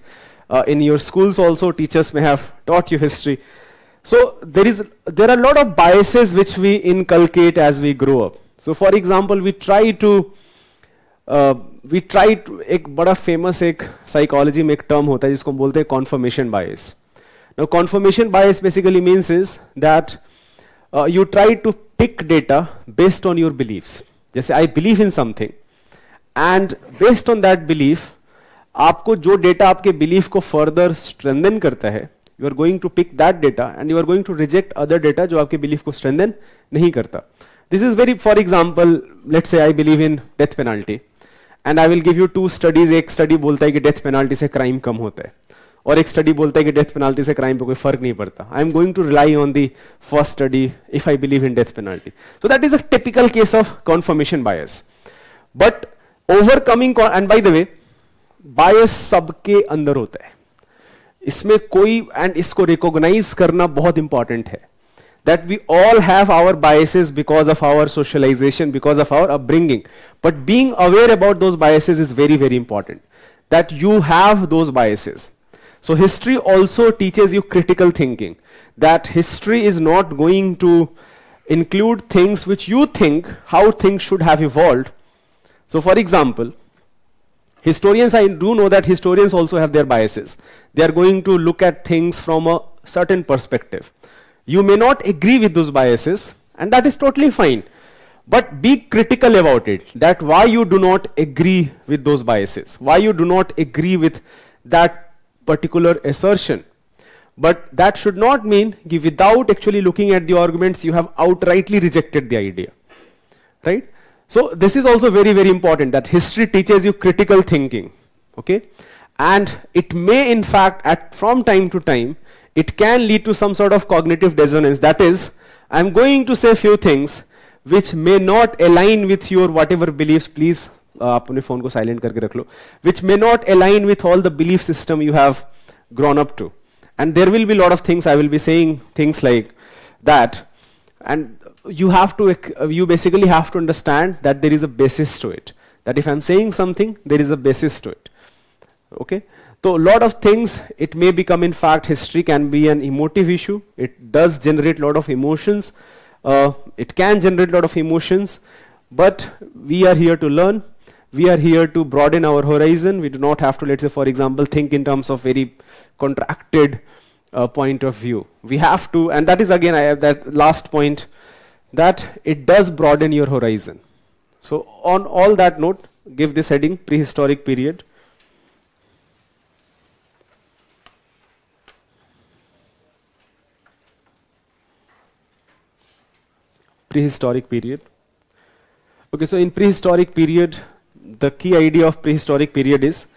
In your schools also, teachers may have taught you history. So there are a lot of biases which we inculcate as we grow up. So for example, we try to एक बड़ा famous एक psychology में एक term होता है जिसको हम बोलते हैं confirmation bias. Now confirmation bias basically means is that you try to pick data based on your beliefs. जैसे I believe in something, and based on that belief, आपको जो डेटा आपके बिलीफ को फर्दर स्ट्रेंथन करता है, you are going to pick that data and you are going to reject other data जो आपके belief को स्ट्रेंथन नहीं करता. This is very, for example, let's say I believe in death penalty and I will give you two studies. एक study बोलता है कि death penalty से क्राइम कम होता है, और एक स्टडी बोलता है कि डेथ पेनाल्टी से क्राइम पे कोई फर्क नहीं पड़ता. I am going to rely on the first study if I believe in death penalty. So that is a typical case of confirmation bias. But overcoming, and by the way, bias सबके अंदर होता है, इसमें कोई, and इसको recognise करना बहुत important है, that we all have our biases because of our socialization, because of our upbringing. But being aware about those biases is very, very important, that you have those biases. So history also teaches you critical thinking, that history is not going to include things which you think how things should have evolved. So for example, historians, I do know that historians also have their biases. They are going to look at things from a certain perspective. You may not agree with those biases, and that is totally fine. But be critical about it, that why you do not agree with those biases, why you do not agree with that particular assertion. But that should not mean that without actually looking at the arguments, you have outrightly rejected the idea, right? So this is also very, very important, that history teaches you critical thinking, okay? And it may, in fact, from time to time, it can lead to some sort of cognitive dissonance. That is, I'm going to say a few things which may not align with your whatever beliefs. Please, apne phone ko silent karke rakh lo. Which may not align with all the belief system you have grown up to. And there will be a lot of things, I will be saying things like that. And you basically have to understand that there is a basis to it. That if I'm saying something, there is a basis to it. Okay? So a lot of things, it may become, in fact, history can be an emotive issue. It does generate a lot of emotions. It can generate a lot of emotions, but we are here to learn. We are here to broaden our horizon. We do not have to, let's say, for example, think in terms of very contracted point of view. We have to, and that is again, I have that last point, that it does broaden your horizon. So on all that note, give this heading, prehistoric period. Prehistoric period. Okay, so in prehistoric period, the key idea of prehistoric period is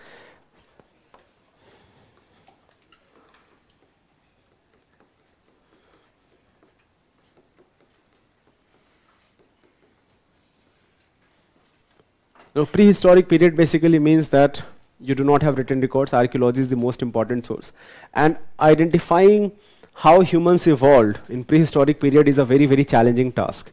prehistoric period basically means that you do not have written records. Archaeology is the most important source. And identifying how humans evolved in prehistoric period is a very, very challenging task.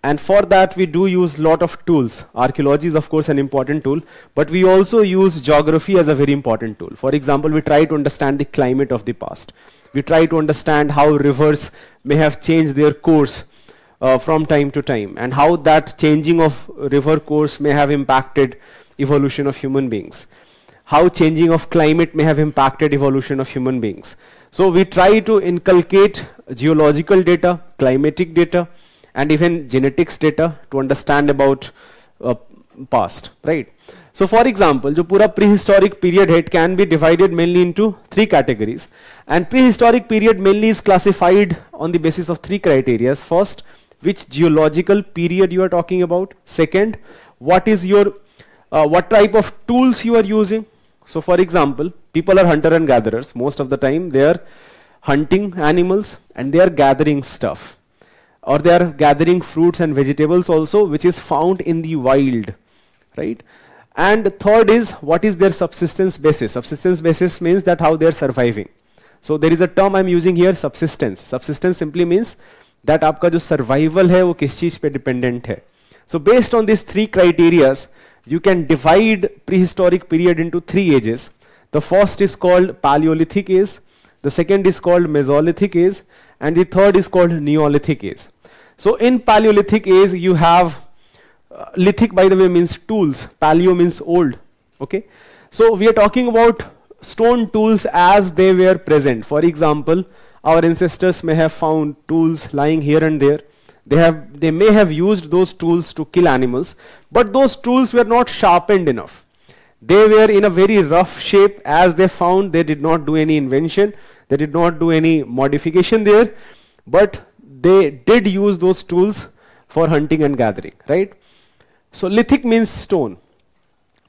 And for that, we do use a lot of tools. Archaeology is, of course, an important tool, but we also use geography as a very important tool. For example, we try to understand the climate of the past. We try to understand how rivers may have changed their course from time to time, and how that changing of river course may have impacted evolution of human beings. How changing of climate may have impacted evolution of human beings. So we try to inculcate geological data, climatic data, and even genetics data to understand about past, right? So for example, जो पूरा prehistoric period है, it can be divided mainly into 3 categories. And prehistoric period mainly is classified on the basis of 3 criteria. First, which geological period you are talking about. Second, what is your, what type of tools you are using. So for example, people are hunter and gatherers. Most of the time they are hunting animals and they are gathering stuff. Or they are gathering fruits and vegetables also, which is found in the wild, right? And third is, what is their subsistence basis? Subsistence basis means that how they are surviving. So there is a term I'm using here, subsistence. Subsistence simply means that आपका जो survival है वो किस चीज पे dependent है. So based on these 3 criterias, you can divide prehistoric period into 3 ages. The first is called Paleolithic age, the second is called Mesolithic age, and the third is called Neolithic age. So in Paleolithic age, you have lithic, by the way, means tools. Paleo means old. Okay, so we are talking about stone tools as they were present. For example, our ancestors may have found tools lying here and there. They may have used those tools to kill animals, but those tools were not sharpened enough. They were in a very rough shape as they found. They did not do any invention. They did not do any modification there, but they did use those tools for hunting and gathering, right? So lithic means stone.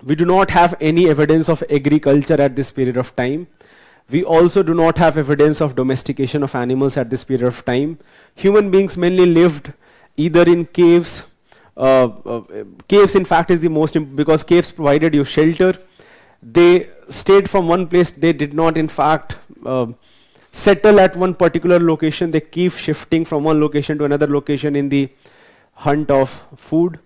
We do not have any evidence of agriculture at this period of time. We also do not have evidence of domestication of animals at this period of time. Human beings mainly lived either in caves. Caves, in fact, is the most because caves provided you shelter. They stayed from one place. They did not, in fact, settle at one particular location. They keep shifting from one location to another location in the hunt of food.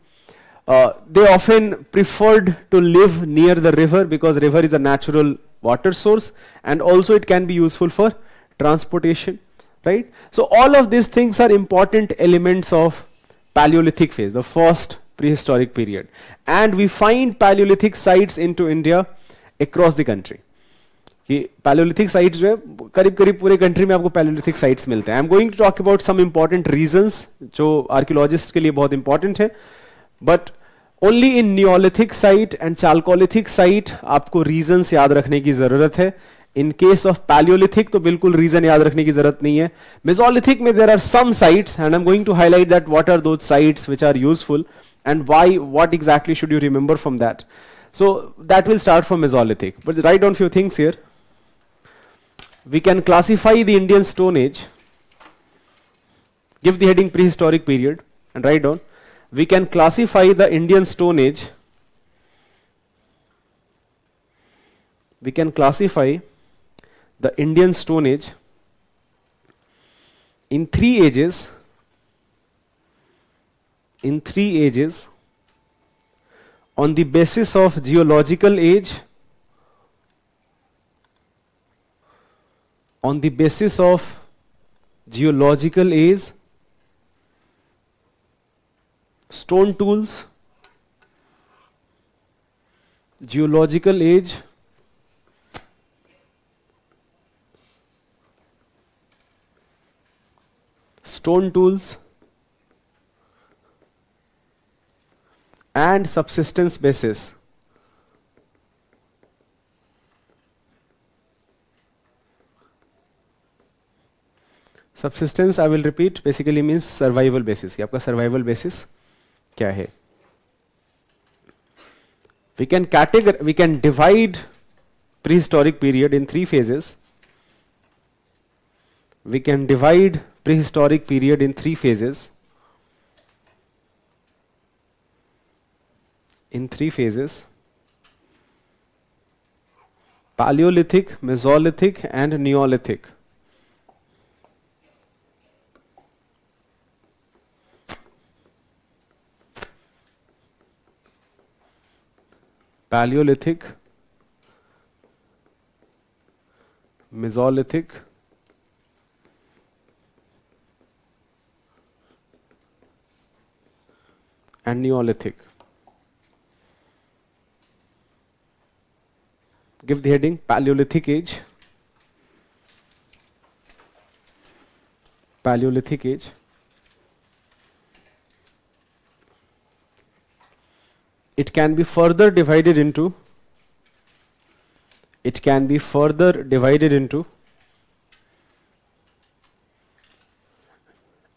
They often preferred to live near the river because river is a natural water source, and also it can be useful for transportation, right? So all of these things are important elements of Paleolithic phase, the first prehistoric period. And we find Paleolithic sites into India across the country. कि Palaeolithic sites जो है करीब करीब पूरे country में आपको Palaeolithic sites मिलते हैं. I am going to talk about some important reasons जो आर्कियोलॉजिस्ट के लिए बहुत इंपॉर्टेंट है, but only in neolithic site and chalcolithic site आपको रीजंस याद रखने की जरूरत है. इन केस ऑफ पैलियोलिथिक तो बिल्कुल रीजन याद रखने की जरूरत नहीं है. मेसोलिथिक में there are some sites and I am going to highlight that what are those sites which are useful and why, what exactly should you remember from that. So that will start from Mesolithic. But write down few things here. We can classify the Indian Stone Age. Give the heading prehistoric period and write down. We can classify the Indian Stone Age. We can classify the Indian Stone Age in three ages. In three ages. On the basis of geological age, on the basis of geological age, stone tools, geological age, stone tools, and subsistence basis. Subsistence, I will repeat, basically means survival basis. कि आपका survival basis क्या है? We can divide prehistoric period in three phases. We can divide prehistoric period in three phases. In three phases: Paleolithic, Mesolithic, and Neolithic. Paleolithic, Mesolithic, and Neolithic. Give the heading Paleolithic age. Paleolithic age. It can be further divided into. It can be further divided into.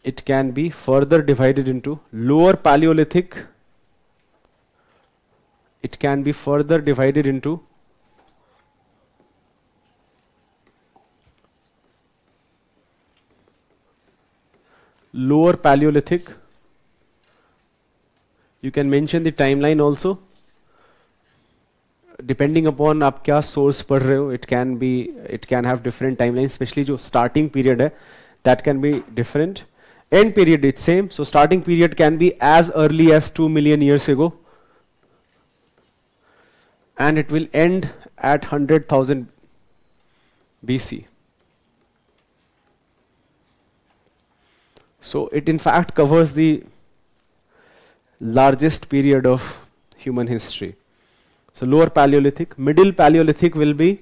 It can be further divided into Lower Paleolithic. It can be further divided into Lower Paleolithic. You can mention the timeline also. Depending upon आप क्या source पढ़ रहे हो, it can have different timelines, especially जो starting period है, that can be different. End period it's same. So starting period can be as early as 2 million years ago, and it will end at 100,000 BC. So it in fact covers the largest period of human history. So Lower Paleolithic. Middle Paleolithic will be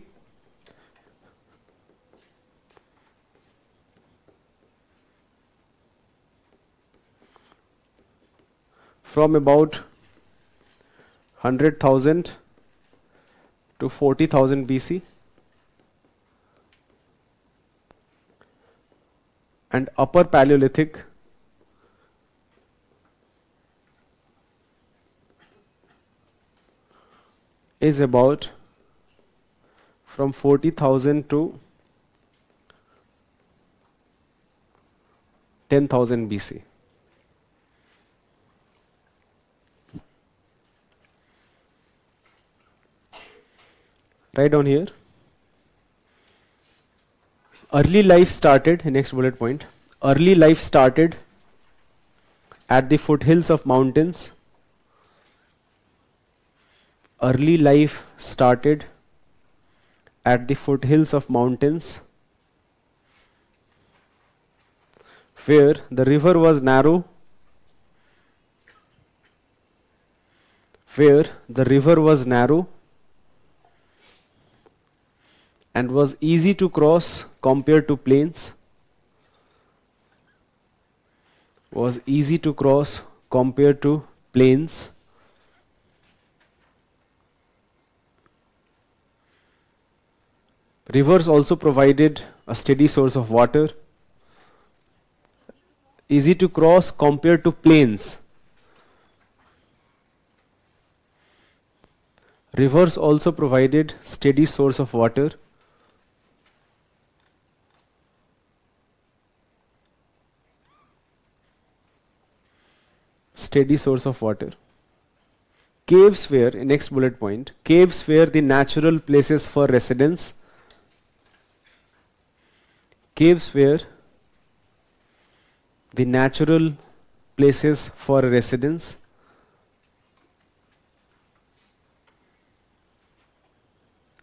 from about 100,000 to 40,000 BC. And Upper Paleolithic is about from 40,000 to 10,000 BC. Write down here. Early life started, next bullet point. Early life started at the foothills of mountains early life started at the foothills of mountains where the river was narrow, where the river was narrow and was easy to cross compared to plains, was easy to cross compared to plains. Rivers also provided a steady source of water, easy to cross compared to plains. Rivers also provided steady source of water, steady source of water. Caves were, next bullet point, caves were the natural places for residence. Caves were the natural places for residence.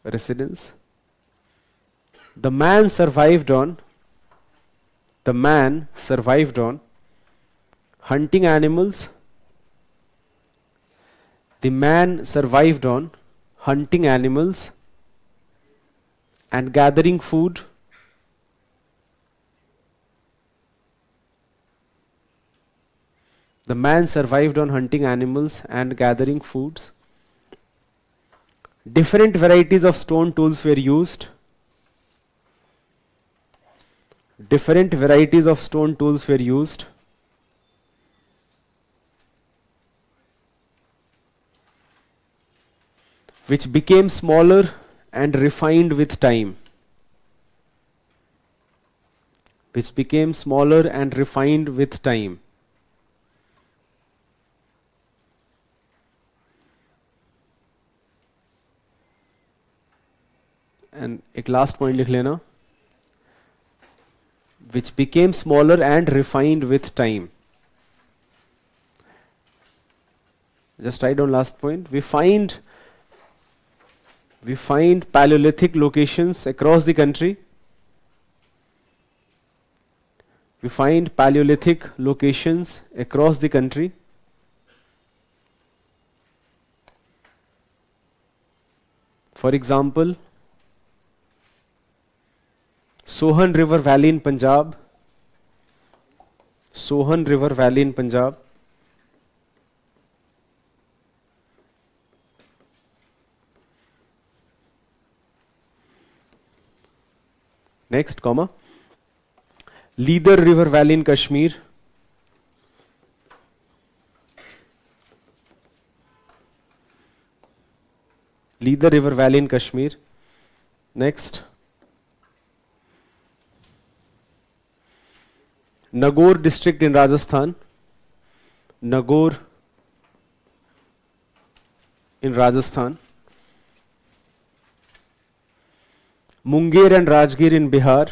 Residence. The man survived on hunting animals. The man survived on hunting animals and gathering food. The man survived on hunting animals and gathering foods. Different varieties of stone tools were used. Different varieties of stone tools were used. Which became smaller and refined with time. Which became smaller and refined with time. And एक last point लिख लेना. Which became smaller and refined with time. Just write down last point. We find Paleolithic locations across the country. We find Paleolithic locations across the country. For example, Sohan River Valley in Punjab. Sohan River Valley in Punjab. Next, comma. Leader River Valley in Kashmir. Leader River Valley in Kashmir. Next. Nagaur district in Rajasthan. Nagaur in Rajasthan. Munger and Rajgir in Bihar.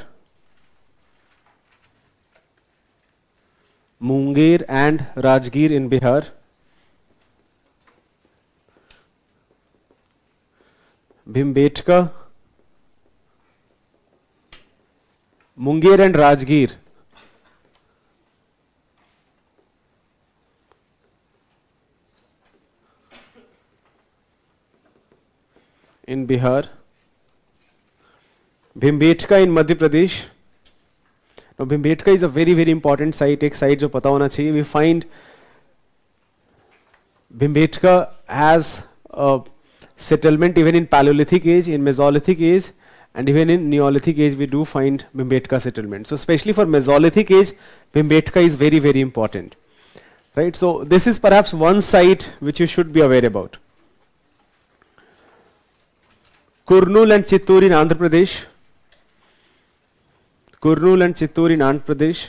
Munger and Rajgir in Bihar. Bhimbetka. Munger and Rajgir. In Bihar. Bhimbetka in Madhya Pradesh. Now Bhimbetka is a very very important site. एक site जो पता होना चाहिए. We find Bhimbetka has a settlement even in Paleolithic age, in Mesolithic age, and even in Neolithic age we do find Bhimbetka settlement. So especially for Mesolithic age, Bhimbetka is very very important. Right. So this is perhaps one site which you should be aware about. Kurnool and Chittoor in Andhra Pradesh. Kurnool and Chittoor in Andhra Pradesh.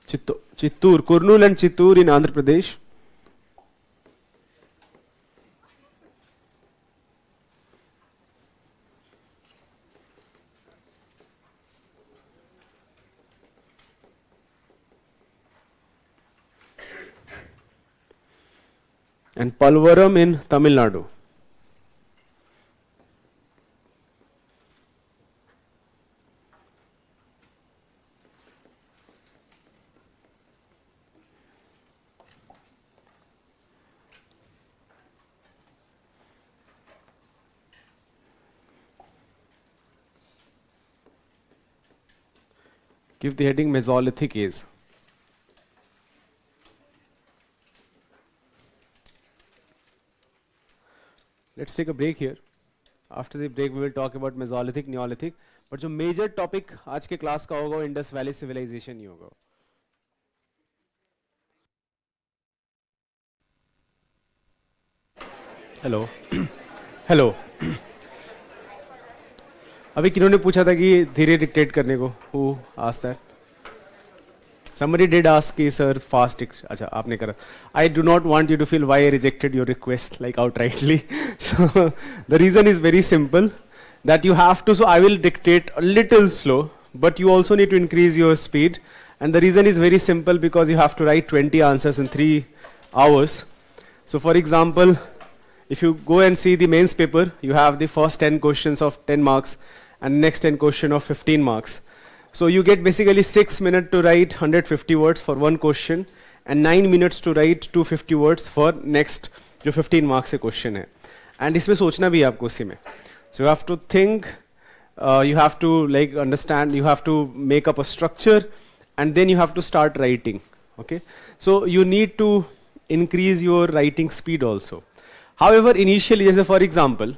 Chittoor, Kurnool and Chittoor in Andhra Pradesh. and Palvaram in Tamil Nadu. Give the heading Mesolithic Age. Let's take a break here. After the break, we will talk about Mesolithic, Neolithic. But जो major topic आज के class का होगा वो Indus Valley Civilization ही होगा. Hello. Hello. अभी किन्होंने पूछा था कि धीरे डिक्टेट करने को? Who asked that? Somebody did ask कि sir fast. अच्छा आपने करा. I do not want you to feel why I rejected your request like outrightly. So the reason is very simple that you have to. So I will dictate a little slow, but you also need to increase your speed. And the reason is very simple because you have to write 20 answers in 3 hours. So for example, if you go and see the mains paper, you have the first 10 questions of 10 marks and next 10 question of 15 marks. So you get basically 6 minutes to write 150 words for one question and 9 minutes to write 250 words for next जो 15 marks से question है. And इसमें सोचना भी है आपको उसी में. So you have to think, you have to like understand, you have to make up a structure and then you have to start writing. Okay. So you need to increase your writing speed also. However, initially, as for example,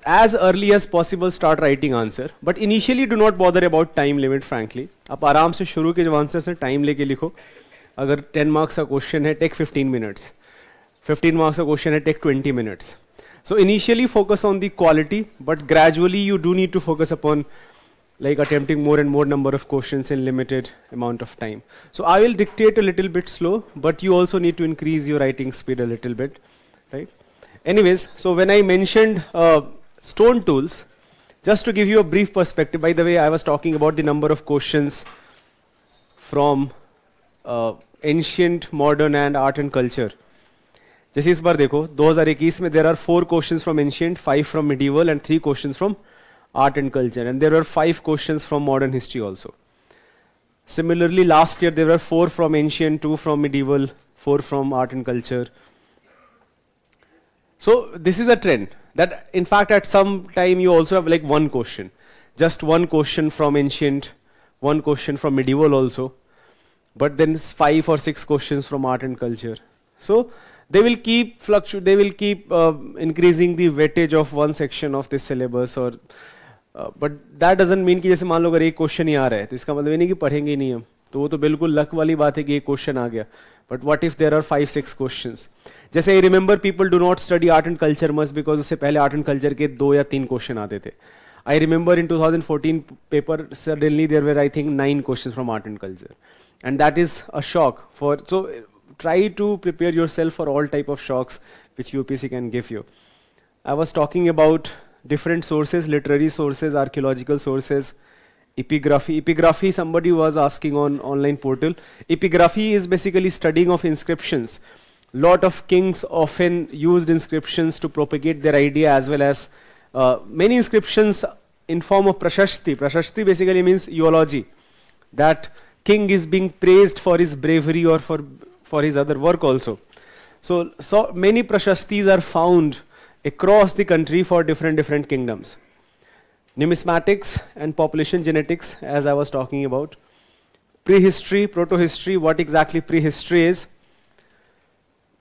as early as possible start writing answer, but initially do not bother about time limit frankly. आप आराम से शुरू के जो answer है time लेके लिखो. अगर 10 marks का क्वेश्चन है take 15 minutes, 15 marks का क्वेश्चन है take 20 minutes. So initially focus on the quality, but gradually you do need to focus upon like attempting more and more number of questions in limited amount of time. So I will dictate a little bit slow, but you also need to increase your writing speed a little bit, right? Anyways, so when I mentioned stone tools, just to give you a brief perspective, by the way, I was talking about the number of questions from ancient, modern and art and culture. जैसे इस बार देखो 2021 में there are 4 questions from ancient, 5 from medieval and 3 questions from art and culture, and there were 5 questions from modern history also. Similarly, last year there were 4 from ancient, 2 from medieval, 4 from art and culture. So this is a trend that in fact at some time you also have like one question, just one question from ancient, one question from medieval also, but then 5 or 6 questions from art and culture. So they will keep increasing the weightage of one section of this syllabus, or but that doesn't mean कि जैसे मान लो अगर एक question ही आ रहा है तो इसका मतलब ये नहीं कि पढ़ेंगे ही नहीं हम, तो वो तो बिल्कुल लक वाली बात है कि एक क्वेश्चन आ गया. But what if there are 5-6 questions? जैसे I remember people do not study art and culture much because उससे पहले art and culture के 2 या 3 क्वेश्चन आते थे. I remember in 2014 paper suddenly there were I think 9 questions from art and culture, and that is a shock for. So try to prepare yourself for all type of shocks which UPSC can give you. I was talking about different sources, literary sources, archaeological sources, epigraphy. Epigraphy, somebody was asking on online portal. Epigraphy is basically studying of inscriptions. Lot of kings often used inscriptions to propagate their idea, as well as many inscriptions in form of prashasti. Prashasti basically means eulogy. That king is being praised for his bravery or for his other work also. So many prashastis are found across the country for different kingdoms. Numismatics and population genetics, as I was talking about. Prehistory, protohistory, what exactly prehistory is?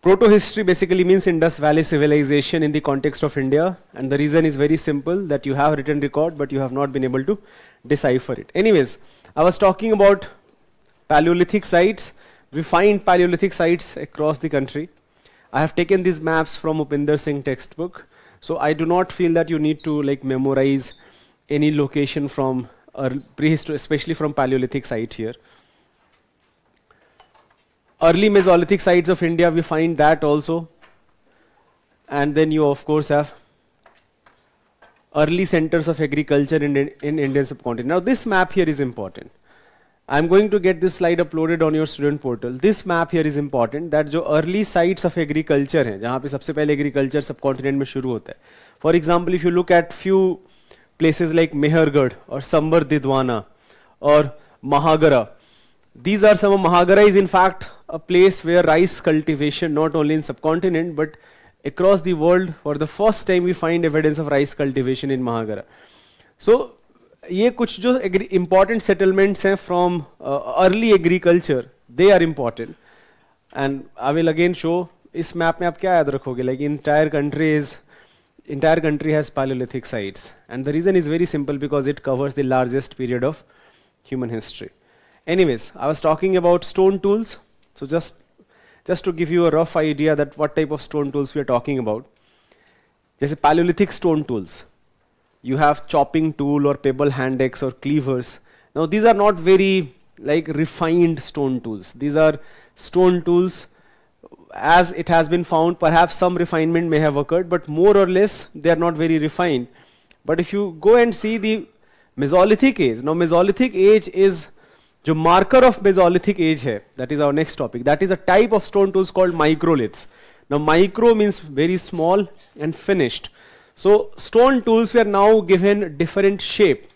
Protohistory basically means Indus Valley civilization in the context of India, and the reason is very simple, that you have written record but you have not been able to decipher it. Anyways, I was talking about Paleolithic sites. We find Paleolithic sites across the country. I have taken these maps from Upinder Singh textbook, so I do not feel that you need to like memorize any location from prehistory, especially from Paleolithic site here. Early Mesolithic sites of India, we find that also. And then you of course have early centers of agriculture in Indian subcontinent. Now this map here is important. I'm going to get this slide uploaded on your student portal. This map here is important, that जो early sites of agriculture हैं, जहाँ पे सबसे पहले agriculture subcontinent में शुरू होता है. For example, if you look at few places like Mehergarh or Sambar Didwana or Mahagara, these are some of Mahagara is in fact a place where rice cultivation, not only in subcontinent but across the world, for the first time we find evidence of rice cultivation in Mahagara. So ये कुछ जो important settlements हैं from early agriculture, they are important. And I will again show, इस map में आप क्या याद रखोगे, like entire country has Paleolithic sites. And the reason is very simple, because it covers the largest period of human history. Anyways, I was talking about stone tools. So just to give you a rough idea that what type of stone tools we are talking about. जैसे Paleolithic stone tools. You have chopping tool or pebble hand axe or cleavers. Now these are not very like refined stone tools. These are stone tools as it has been found. Perhaps some refinement may have occurred, but more or less they are not very refined. But if you go and see the Mesolithic age, now Mesolithic age is the marker of Mesolithic age hai, that is our next topic. That is a type of stone tools called microliths. Now micro means very small and finished. So stone tools were now given different shape.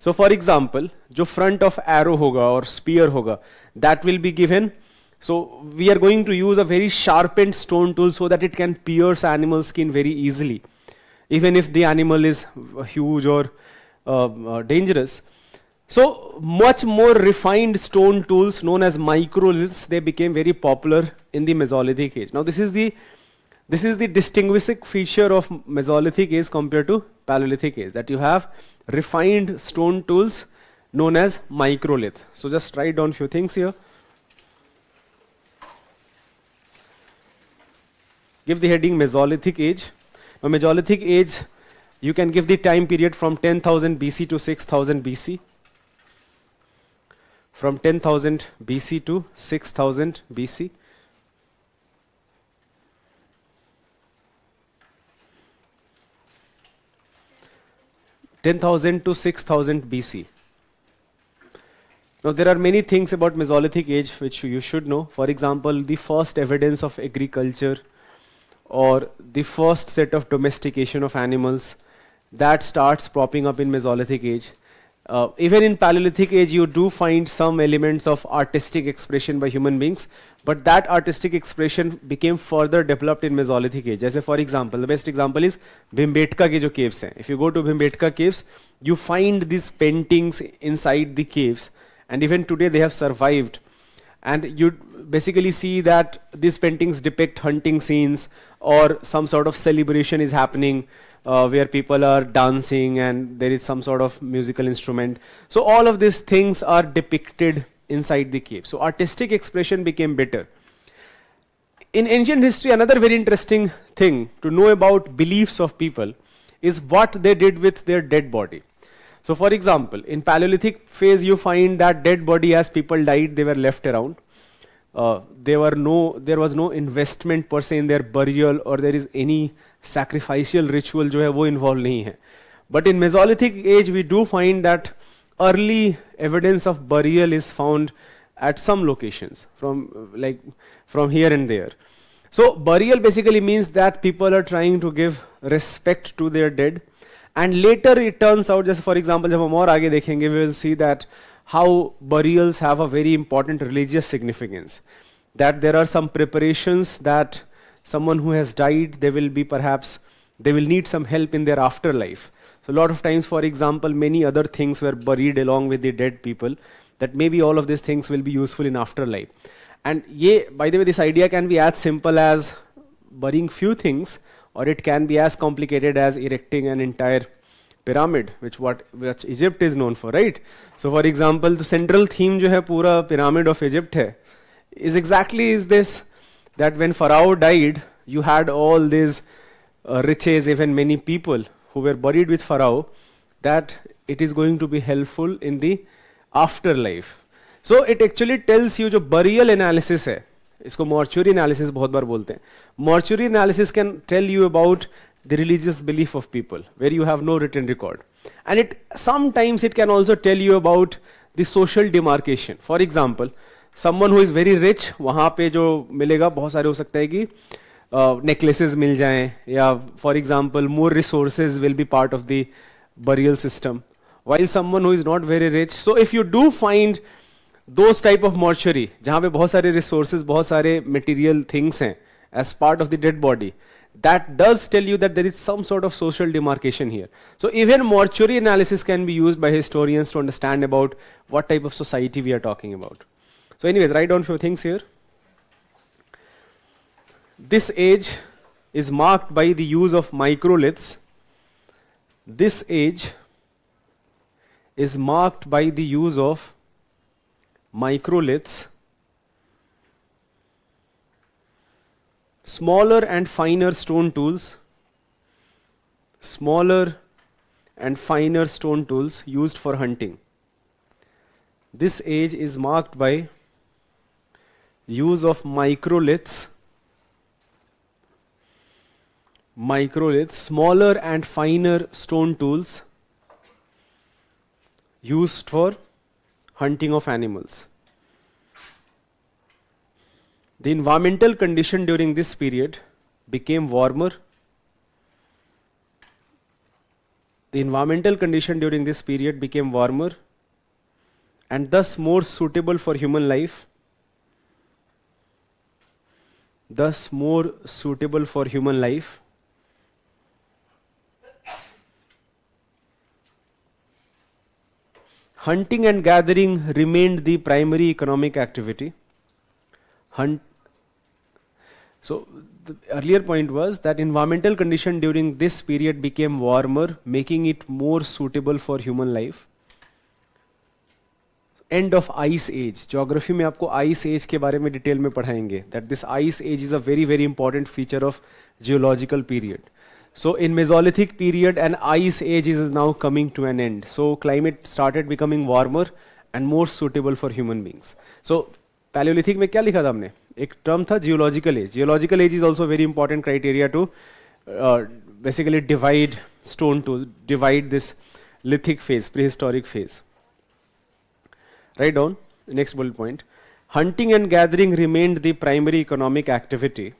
So for example, जो front of arrow होगा or spear होगा, that will be given. So we are going to use a very sharpened stone tool so that it can pierce animal skin very easily, even if the animal is huge or dangerous. So much more refined stone tools known as microliths, they became very popular in the Mesolithic age. Now this is the distinguishing feature of Mesolithic age compared to Paleolithic age, that you have refined stone tools known as microlith. So just write down few things here. Give the heading Mesolithic age. Now Mesolithic age, you can give the time period from 10,000 BC to 6,000 BC. From 10,000 BC to 6,000 BC. 10,000 to 6,000 BC. Now there are many things about Mesolithic age which you should know. For example, the first evidence of agriculture or the first set of domestication of animals, that starts popping up in Mesolithic age. Even in Paleolithic age, you do find some elements of artistic expression by human beings, but that artistic expression became further developed in Mesolithic age. As for example, the best example is Bhimbetka ke jo caves hain. If you go to Bhimbetka caves, you find these paintings inside the caves, and even today they have survived. And you basically see that these paintings depict hunting scenes or some sort of celebration is happening, where people are dancing and there is some sort of musical instrument. So all of these things are depicted inside the cave. So artistic expression became better. In ancient history, another very interesting thing to know about beliefs of people is what they did with their dead body. So for example, in Paleolithic phase, you find that dead body, as people died, they were left around. There was no investment per se in their burial, or there is any sacrificial ritual जो है वो involved नहीं है. But in Mesolithic age, we do find that early evidence of burial is found at some locations from here and there. So burial basically means that people are trying to give respect to their dead. And later it turns out, just for example, जब हम और आगे देखेंगे, we will see that how burials have a very important religious significance. That there are some preparations that someone who has died, they will need some help in their afterlife. So a lot of times, for example, many other things were buried along with the dead people, that maybe all of these things will be useful in afterlife. And by the way, this idea can be as simple as burying few things, or it can be as complicated as erecting an entire pyramid, which Egypt is known for, right? So for example, the central theme जो है पूरा pyramid of Egypt है, is this, that when Pharaoh died, you had all these riches, even many people who were buried with Pharaoh, that it is going to be helpful in the afterlife. So it actually tells you जो burial analysis है, इसको mortuary analysis बहुत बार बोलते हैं. Mortuary analysis can tell you about the religious belief of people, where you have no written record. And sometimes it can also tell you about the social demarcation. For example, someone who is very rich, वहाँ पे जो मिलेगा बहुत सारे हो सकता है कि necklaces मिल जाएं, या for example more resources will be part of the burial system, while someone who is not very rich. So if you do find those type of mortuary जहाँ पे बहुत सारे resources, बहुत सारे material things हैं as part of the dead body, that does tell you that there is some sort of social demarcation here. So even mortuary analysis can be used by historians to understand about what type of society we are talking about. So anyways, write down few things here. This age is marked by the use of microliths. This age is marked by the use of microliths, smaller and finer stone tools, smaller and finer stone tools used for hunting. This age is marked by use of microliths, smaller and finer stone tools used for hunting of animals. The environmental condition during this period became warmer. The environmental condition during this period became warmer and thus more suitable for human life. Thus more suitable for human life. Hunting and gathering remained the primary economic activity. So the earlier point was that environmental condition during this period became warmer, making it more suitable for human life. End of ice age. Geography में आपको ice age के बारे में detail में पढ़ाएंगे. That this ice age is a very very important feature of geological period. So in Mesolithic period, an ice age is now coming to an end. So climate started becoming warmer and more suitable for human beings. So Paleolithic में क्या लिखा था हमने? एक term था geological age. Geological age is also very important criteria to basically divide this lithic phase, prehistoric phase. Write down the next bullet point. Hunting and gathering remained the primary economic activity.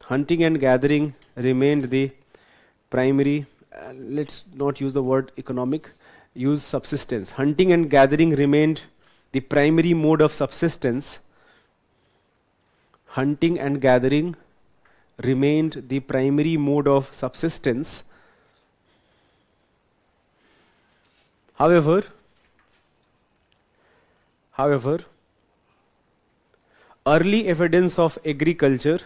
Hunting and gathering remained the primary, let's not use the word economic, use subsistence. Hunting and gathering remained the primary mode of subsistence. Hunting and gathering remained the primary mode of subsistence. However, early evidence of agriculture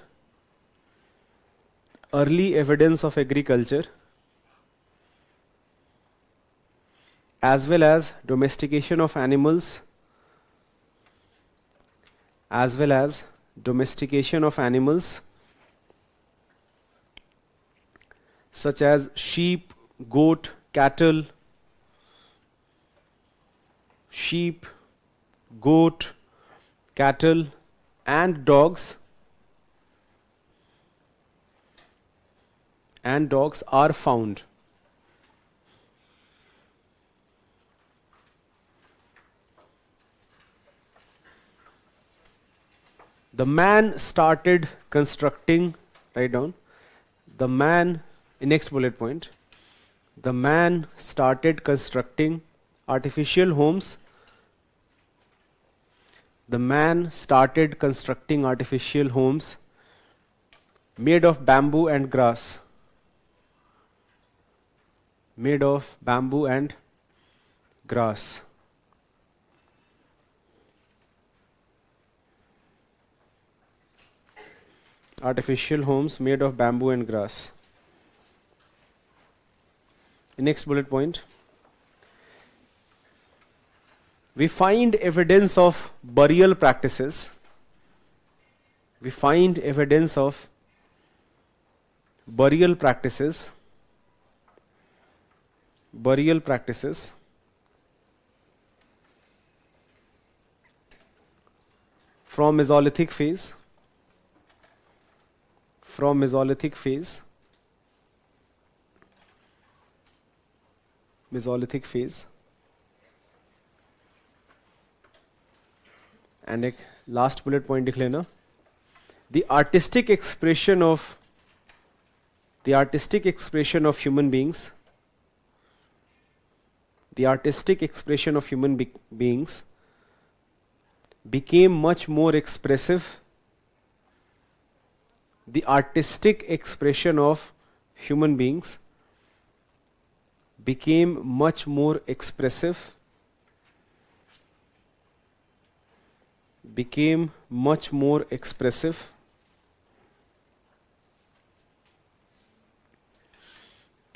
as well as domestication of animals such as sheep, goat, cattle, and dogs are found. The man started constructing, write down, next bullet point, the man started constructing artificial homes. The man started constructing artificial homes made of bamboo and grass. Made of bamboo and grass. Artificial homes made of bamboo and grass. Next bullet point. We find evidence of burial practices. Burial practices from Mesolithic phase. And एक last bullet point लिख लेना, the artistic expression of human beings, the artistic expression of human beings became much more expressive. The artistic expression of human beings became much more expressive, became much more expressive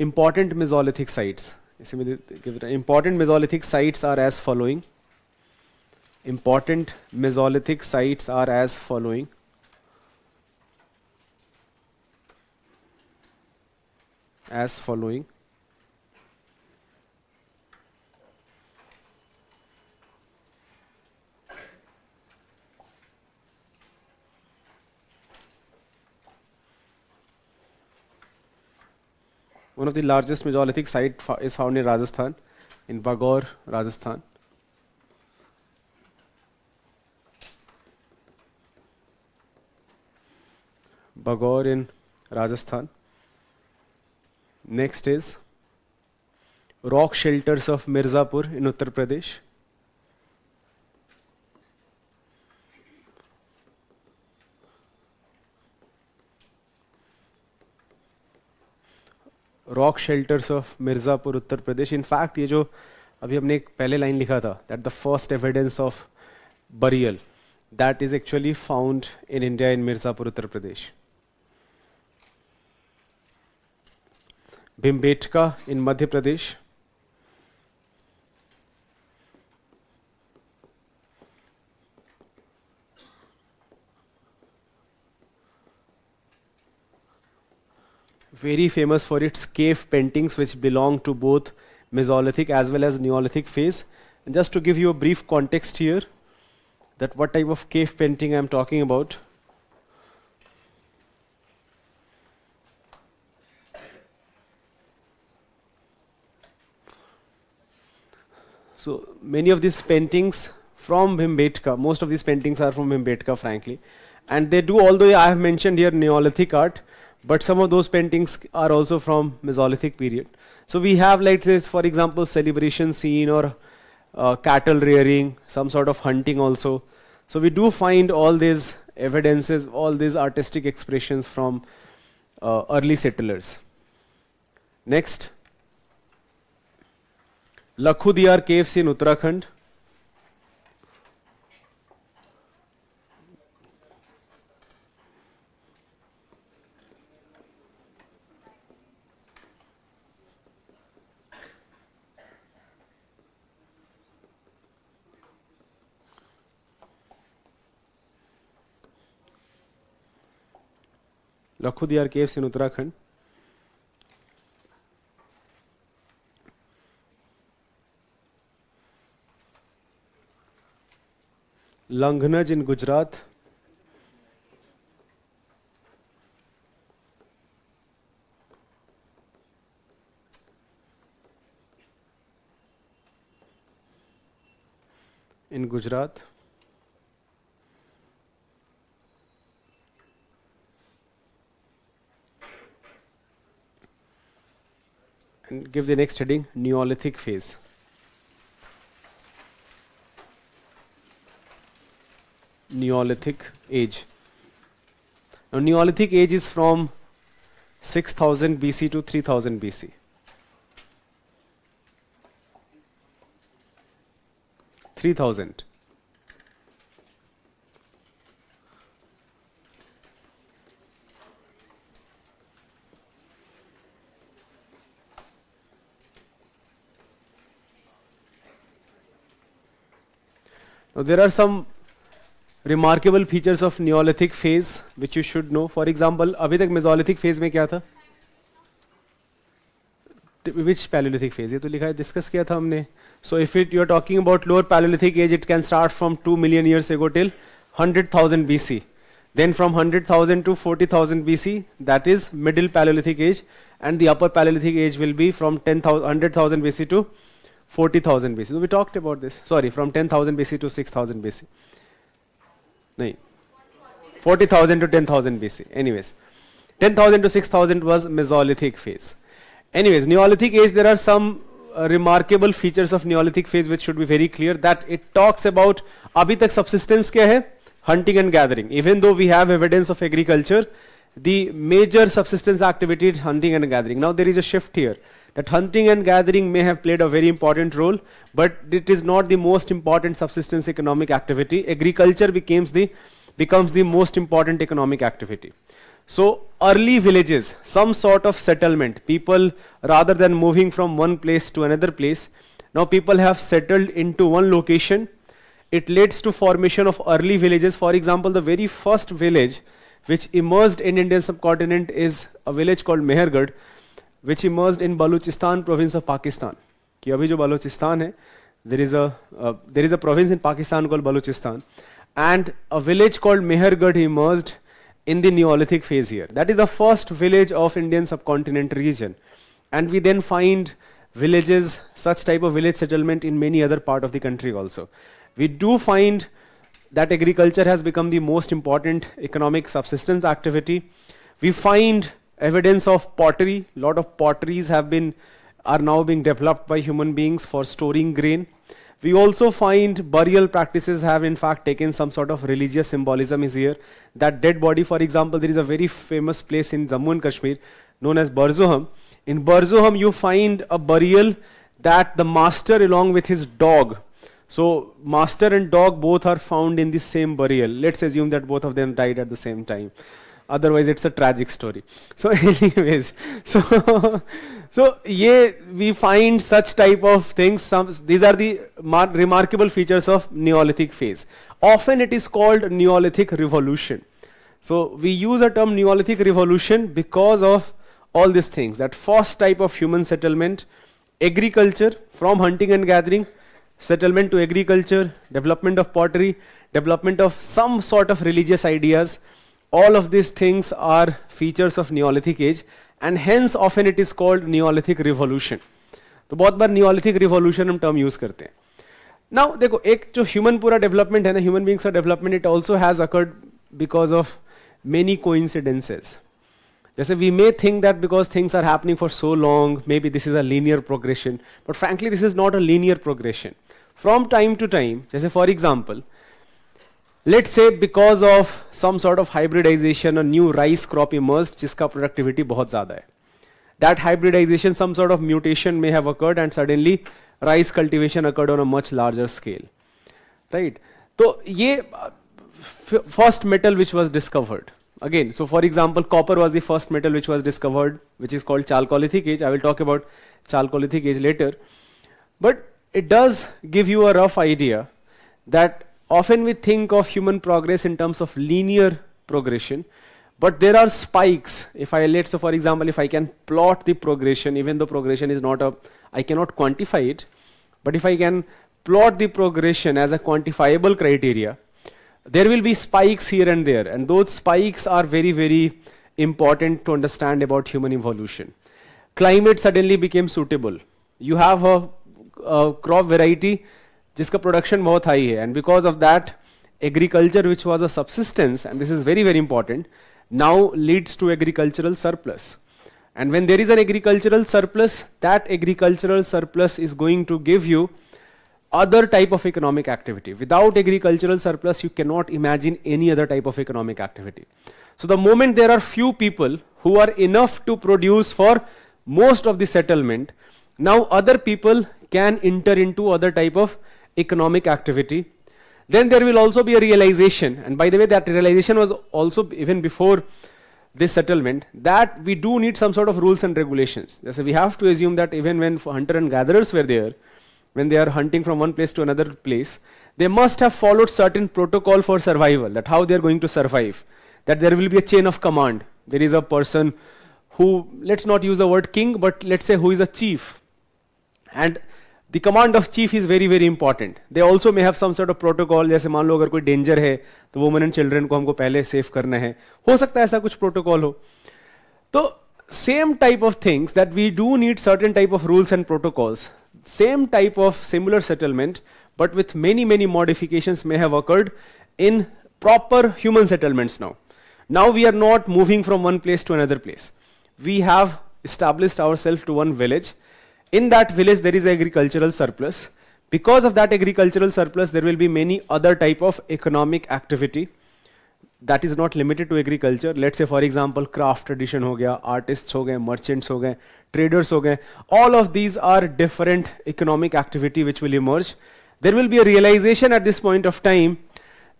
important Mesolithic sites. Important Mesolithic sites are as following. Important Mesolithic sites are as following. As following. One of the largest Mesolithic site is found in Rajasthan, in Bagaur, Rajasthan. Bagaur in Rajasthan. Next is rock shelters of Mirzapur in Uttar Pradesh. Rock shelters of Mirzapur Uttar Pradesh. In fact ये जो अभी हमने एक पहले line लिखा था, that the first evidence of burial, that is actually found in India in Mirzapur Uttar Pradesh. Bhimbetka in Madhya Pradesh. Very famous for its cave paintings which belong to both Mesolithic as well as Neolithic phase. And just to give you a brief context here, that what type of cave painting I am talking about. So many of these paintings from Bhimbetka, most of these paintings are from Bhimbetka frankly. And they do, although I have mentioned here Neolithic art, but some of those paintings are also from Mesolithic period. So we have, like this, for example, celebration scene or cattle rearing, some sort of hunting also. So we do find all these evidences, all these artistic expressions from early settlers. Next, Lakhudiyar caves in Uttarakhand. Lakhudiyar caves in Uttarakhand. Langhnaj in Gujarat. In Gujarat. And give the next heading, Neolithic phase. Neolithic age. Now Neolithic age is from 6000 BC to 3000 BC. 3000. Now there are some remarkable features of Neolithic phase which you should know. For example, अभी तक Mesolithic phase में क्या था? Which Paleolithic phase? ये तो लिखा है, discuss किया था हमने. So if you are talking about lower Paleolithic age, it can start from 2 million years ago till 100,000 BC. Then from 100,000 to 40,000 BC, that is middle Paleolithic age, and the upper Paleolithic age will be from 100,000 BC to 40,000 BC. So we talked about this. Sorry, from 10,000 BC to 6,000 BC. nahi, 40,000 to 10,000 BC. Anyways, 10,000 to 6,000 was Mesolithic phase. Anyways, Neolithic age, there are some remarkable features of Neolithic phase which should be very clear, that it talks about abhi tak subsistence kya hai? Hunting and gathering. Even though we have evidence of agriculture, the major subsistence activity is hunting and gathering. Now there is a shift here, that hunting and gathering may have played a very important role, but it is not the most important subsistence economic activity. Agriculture becomes the most important economic activity. So early villages, some sort of settlement, people rather than moving from one place to another place, now people have settled into one location. It leads to formation of early villages. For example, the very first village which emerged in Indian subcontinent is a village called Mehergarh, which emerged in Balochistan province of Pakistan. कि अभी जो Balochistan है, there is a province in Pakistan called Balochistan, and a village called Mehergarh emerged in the Neolithic phase here. That is the first village of Indian subcontinent region, and we then find villages, such type of village settlement in many other part of the country also. We do find that agriculture has become the most important economic subsistence activity. We find evidence of pottery. Lot of potteries are now being developed by human beings for storing grain. We also find burial practices have in fact taken some sort of religious symbolism is here. That dead body, for example, there is a very famous place in Jammu and Kashmir known as Barzoham. In Barzoham you find a burial that the master along with his dog, so master and dog both are found in the same burial. Let's assume that both of them died at the same time. Otherwise it's a tragic story. So anyways, so we find such type of things. These are the remarkable features of Neolithic phase. Often it is called Neolithic revolution. So we use a term Neolithic revolution because of all these things. That first type of human settlement, agriculture, from hunting and gathering, settlement to agriculture, development of pottery, development of some sort of religious ideas. All of these things are features of Neolithic age, and hence often it is called Neolithic revolution. तो बहुत बार Neolithic revolution हम term use करते हैं. Now देखो, एक जो human पूरा development है ना, human beings का development, it also has occurred because of many coincidences. जैसे we may think that because things are happening for so long, maybe this is a linear progression, but frankly this is not a linear progression. From time to time, जैसे for example, let's say because of some sort of hybridization, a new rice crop emerged जिसका productivity बहुत ज़्यादा है. That hybridization, some sort of mutation may have occurred, and suddenly rice cultivation occurred on a much larger scale. Right? So ये first metal which was discovered. Again, so for example, copper was the first metal which was discovered, which is called Chalcolithic age. I will talk about Chalcolithic age later. But it does give you a rough idea that often we think of human progress in terms of linear progression, but there are spikes. Let's say for example, if I can plot the progression, even though progression is I cannot quantify it, but if I can plot the progression as a quantifiable criteria, there will be spikes here and there, and those spikes are very, very important to understand about human evolution. Climate suddenly became suitable. You have a crop variety जिसका production बहुत high है, and because of that, agriculture which was a subsistence, and this is very, very important, now leads to agricultural surplus. And when there is an agricultural surplus, that agricultural surplus is going to give you other type of economic activity. Without agricultural surplus, you cannot imagine any other type of economic activity. So the moment there are few people who are enough to produce for most of the settlement, now other people can enter into other type of economic activity. Then there will also be a realization, and by the way, that realization was also even before this settlement, that we do need some sort of rules and regulations. So we have to assume that even when hunter and gatherers were there, when they are hunting from one place to another place, they must have followed certain protocol for survival, that how they are going to survive, that there will be a chain of command. There is a person who, let's not use the word king, but let's say who is a chief, and the command of chief is very, very important. They also may have some sort of protocol, जैसे मान लो अगर कोई danger है तो women and children को हमको पहले save करना है, हो सकता है ऐसा कुछ protocol हो. तो same type of things, that we do need certain type of rules and protocols. Same type of similar settlement, but with many, many modifications may have occurred in proper human settlements now. Now we are not moving from one place to another place. We have established ourselves to one village. In that village there is agricultural surplus. Because of that agricultural surplus, there will be many other type of economic activity that is not limited to agriculture. Let's say for example, craft tradition ho gaya, artists ho gaye, merchants ho gaye, traders ho gaye. All of these are different economic activity which will emerge. There will be a realization at this point of time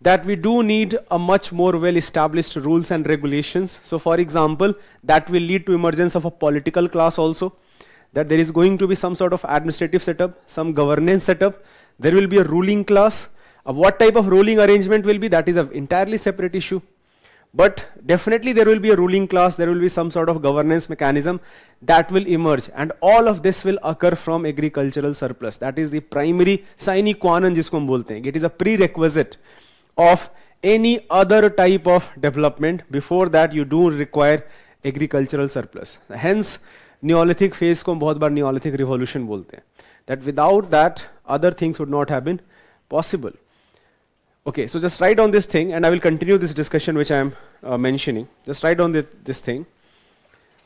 that we do need a much more well-established rules and regulations. So for example, that will lead to emergence of a political class also, that there is going to be some sort of administrative setup, some governance setup. There will be a ruling class. What type of ruling arrangement will be, that is an entirely separate issue. But definitely there will be a ruling class, there will be some sort of governance mechanism that will emerge, and all of this will occur from agricultural surplus. That is the primary sine qua non jisko hum bolte hain. It is a prerequisite of any other type of development. Before that you do require agricultural surplus. Hence Neolithic phase ko bahut baar Neolithic revolution bolte hain. That without that other things would not have been possible. Okay, so just write down this thing and I will continue this discussion which I am mentioning. Just write down this thing.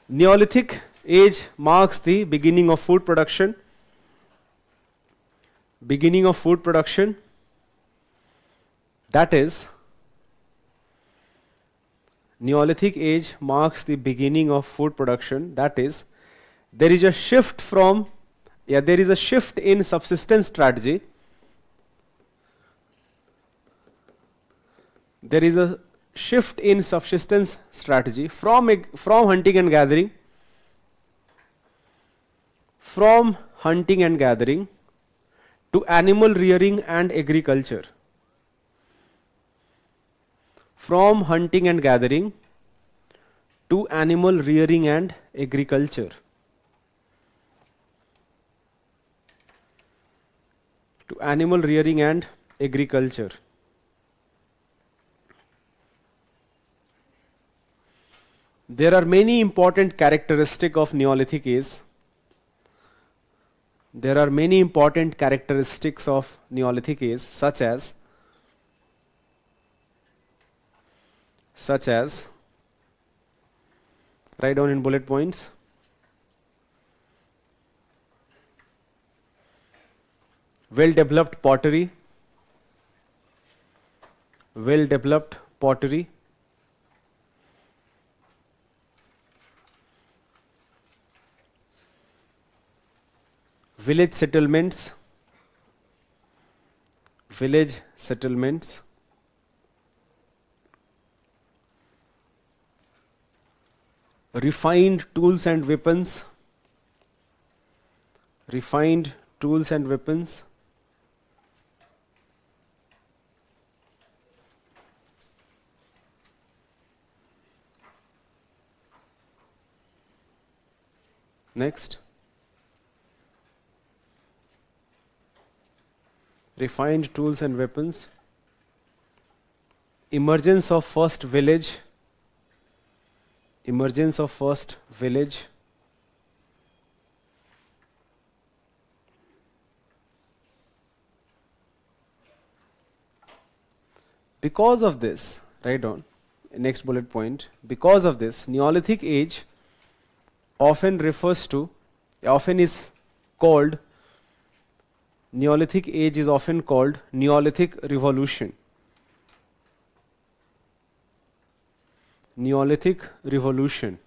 Neolithic age marks the beginning of food production. Beginning of food production. That is, Neolithic age marks the beginning of food production. That is, there is a shift from, there is a shift in subsistence strategy. There is a shift in subsistence strategy from hunting and gathering, to animal rearing and agriculture. From hunting and gathering to animal rearing and agriculture. To animal rearing and agriculture. There are many important characteristics of Neolithic age. There are many important characteristics of Neolithic age, such as write down in bullet points. Well-developed pottery. Well-developed pottery. Village settlements. Village settlements. Refined tools and weapons. Refined tools and weapons. Next. Refined tools and weapons. Emergence of first village. Emergence of first village. Because of this, write down, next bullet point, because of this, Neolithic age often is called, Neolithic age is often called Neolithic revolution. Neolithic revolution.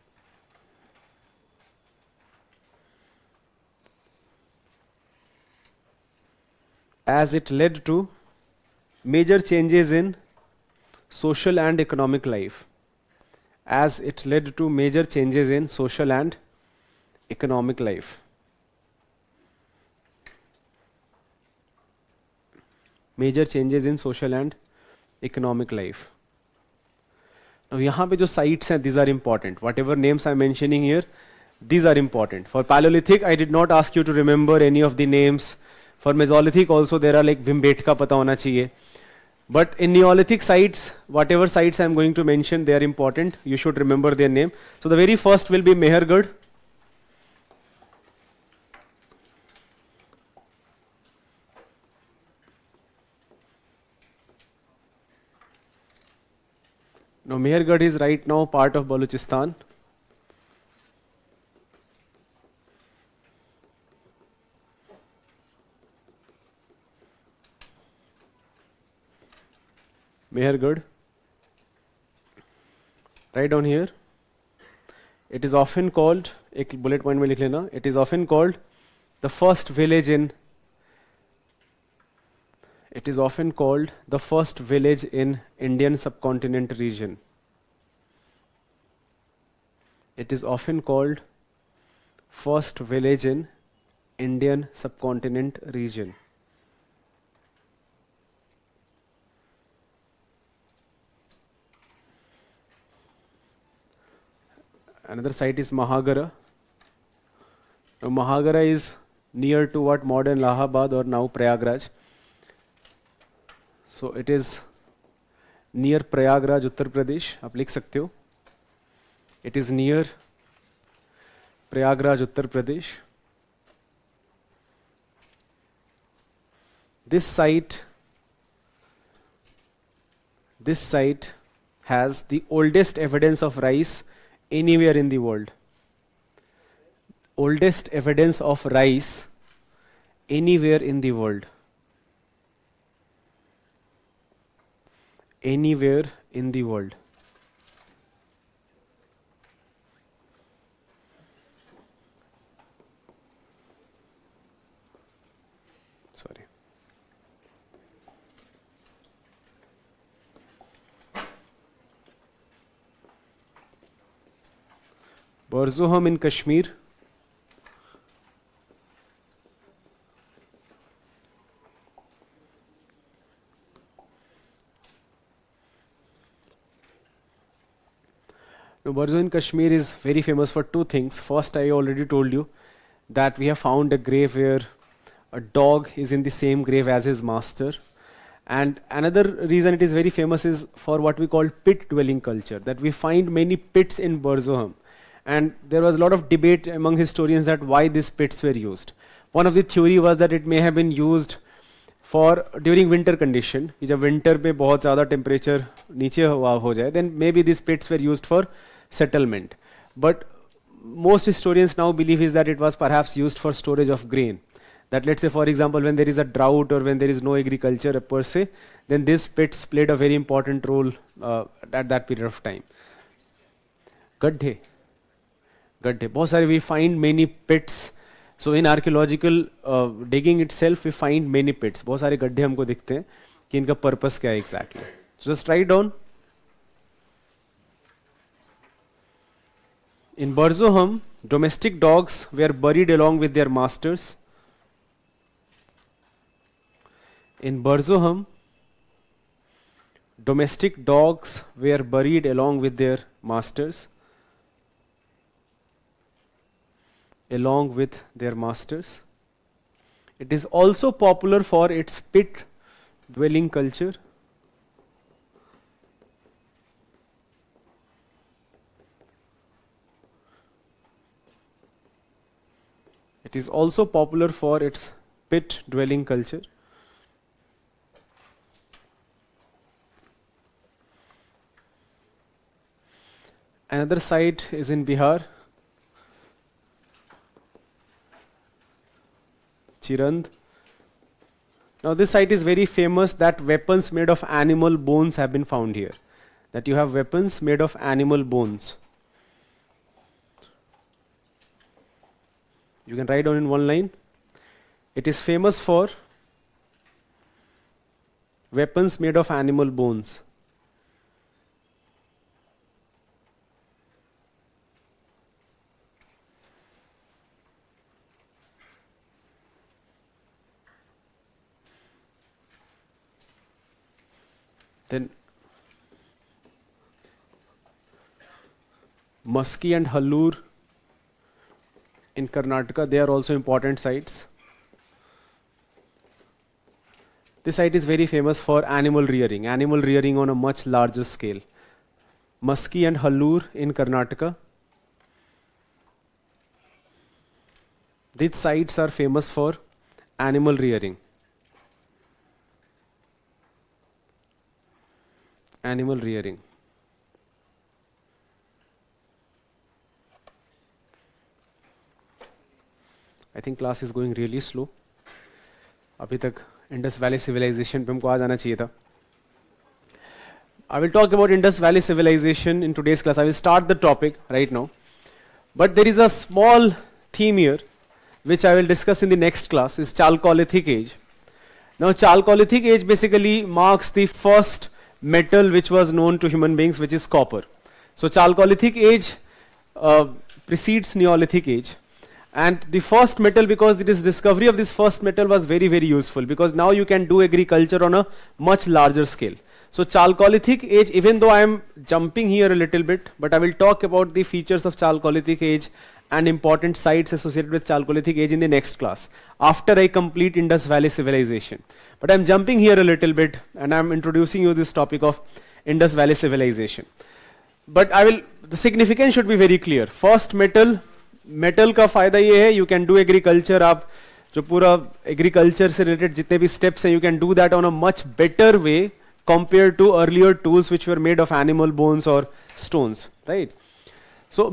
As it led to major changes in social and economic life. As it led to major changes in social and economic life. Major changes in social and economic life. Now, यहाँ पे जो sites हैं, these are important. Whatever names I'm mentioning here, these are important. For Paleolithic, I did not ask you to remember any of the names. For Mesolithic also, there are like Bhimbetka पता होना चाहिए. But in Neolithic sites, whatever sites I'm going to mention, they are important. You should remember their name. So the very first will be Mehergarh. Now, Mehergarh is right now part of Balochistan. Mehergarh. Right down here. It is often called, एक bullet point में लिख लेना, it is often called the first village in, it is often called the first village in Indian subcontinent region. It is often called first village in Indian subcontinent region. Another site is Mahagara. Now, Mahagara is near to what modern Allahabad or now Prayagraj. So it is near Prayagraj, Uttar Pradesh. आप लिख सकते हो. It is near Prayagraj, Uttar Pradesh. This site has the oldest evidence of rice anywhere in the world. Oldest evidence of rice anywhere in the world. Anywhere in the world. Sorry. Barzoham in Kashmir. Now, Barzo in Kashmir is very famous for two things. First, I already told you that we have found a grave where a dog is in the same grave as his master. And another reason it is very famous is for what we call pit dwelling culture, that we find many pits in Barzoham. And there was a lot of debate among historians that why these pits were used. One of the theory was that it may have been used for during winter condition. कि जब winter पे बहुत ज़्यादा temperature नीचे हो जाए, then maybe these pits were used for settlement. But most historians now believe is that it was perhaps used for storage of grain. That let's say, for example, when there is a drought or when there is no agriculture per se, then these pits played a very important role at that period of time. Gadhe. बहुत सारे we find many pits. So in archaeological digging itself, we find many pits. बहुत सारे गड्ढे हमको दिखते हैं कि इनका purpose क्या है exactly. So just write down. In Barzoham, domestic dogs were buried along with their masters. In Barzoham, domestic dogs were buried along with their masters. Along with their masters. It is also popular for its pit dwelling culture. It is also popular for its pit dwelling culture. Another site is in Bihar. Chirand. Now this site is very famous that weapons made of animal bones have been found here. That you have weapons made of animal bones. You can write down in one line. It is famous for weapons made of animal bones. Then Maski and Hallur in Karnataka, they are also important sites. This site is very famous for animal rearing on a much larger scale. Maski and Hallur in Karnataka. These sites are famous for animal rearing. Animal rearing. I think class is going really slow. अभी तक Indus Valley Civilization पे हमको आ जाना चाहिए था. I will talk about Indus Valley Civilization in today's class. I will start the topic right now. But there is a small theme here, which I will discuss in the next class, is Chalcolithic Age. Now, Chalcolithic Age basically marks the first metal which was known to human beings, which is copper. So, Chalcolithic Age precedes Neolithic Age. And the first metal, because this discovery of this first metal was very, very useful, because now you can do agriculture on a much larger scale. So Chalcolithic Age, even though I am jumping here a little bit, but I will talk about the features of Chalcolithic Age and important sites associated with Chalcolithic Age in the next class, after I complete Indus Valley Civilization. But I am jumping here a little bit, and I am introducing you this topic of Indus Valley Civilization. But the significance should be very clear. First metal का फायदा ये है, you can do agriculture, आप जो पूरा agriculture से related जितने भी steps हैं, you can do that on a much better way compared to earlier tools which were made of animal bones or stones, right? So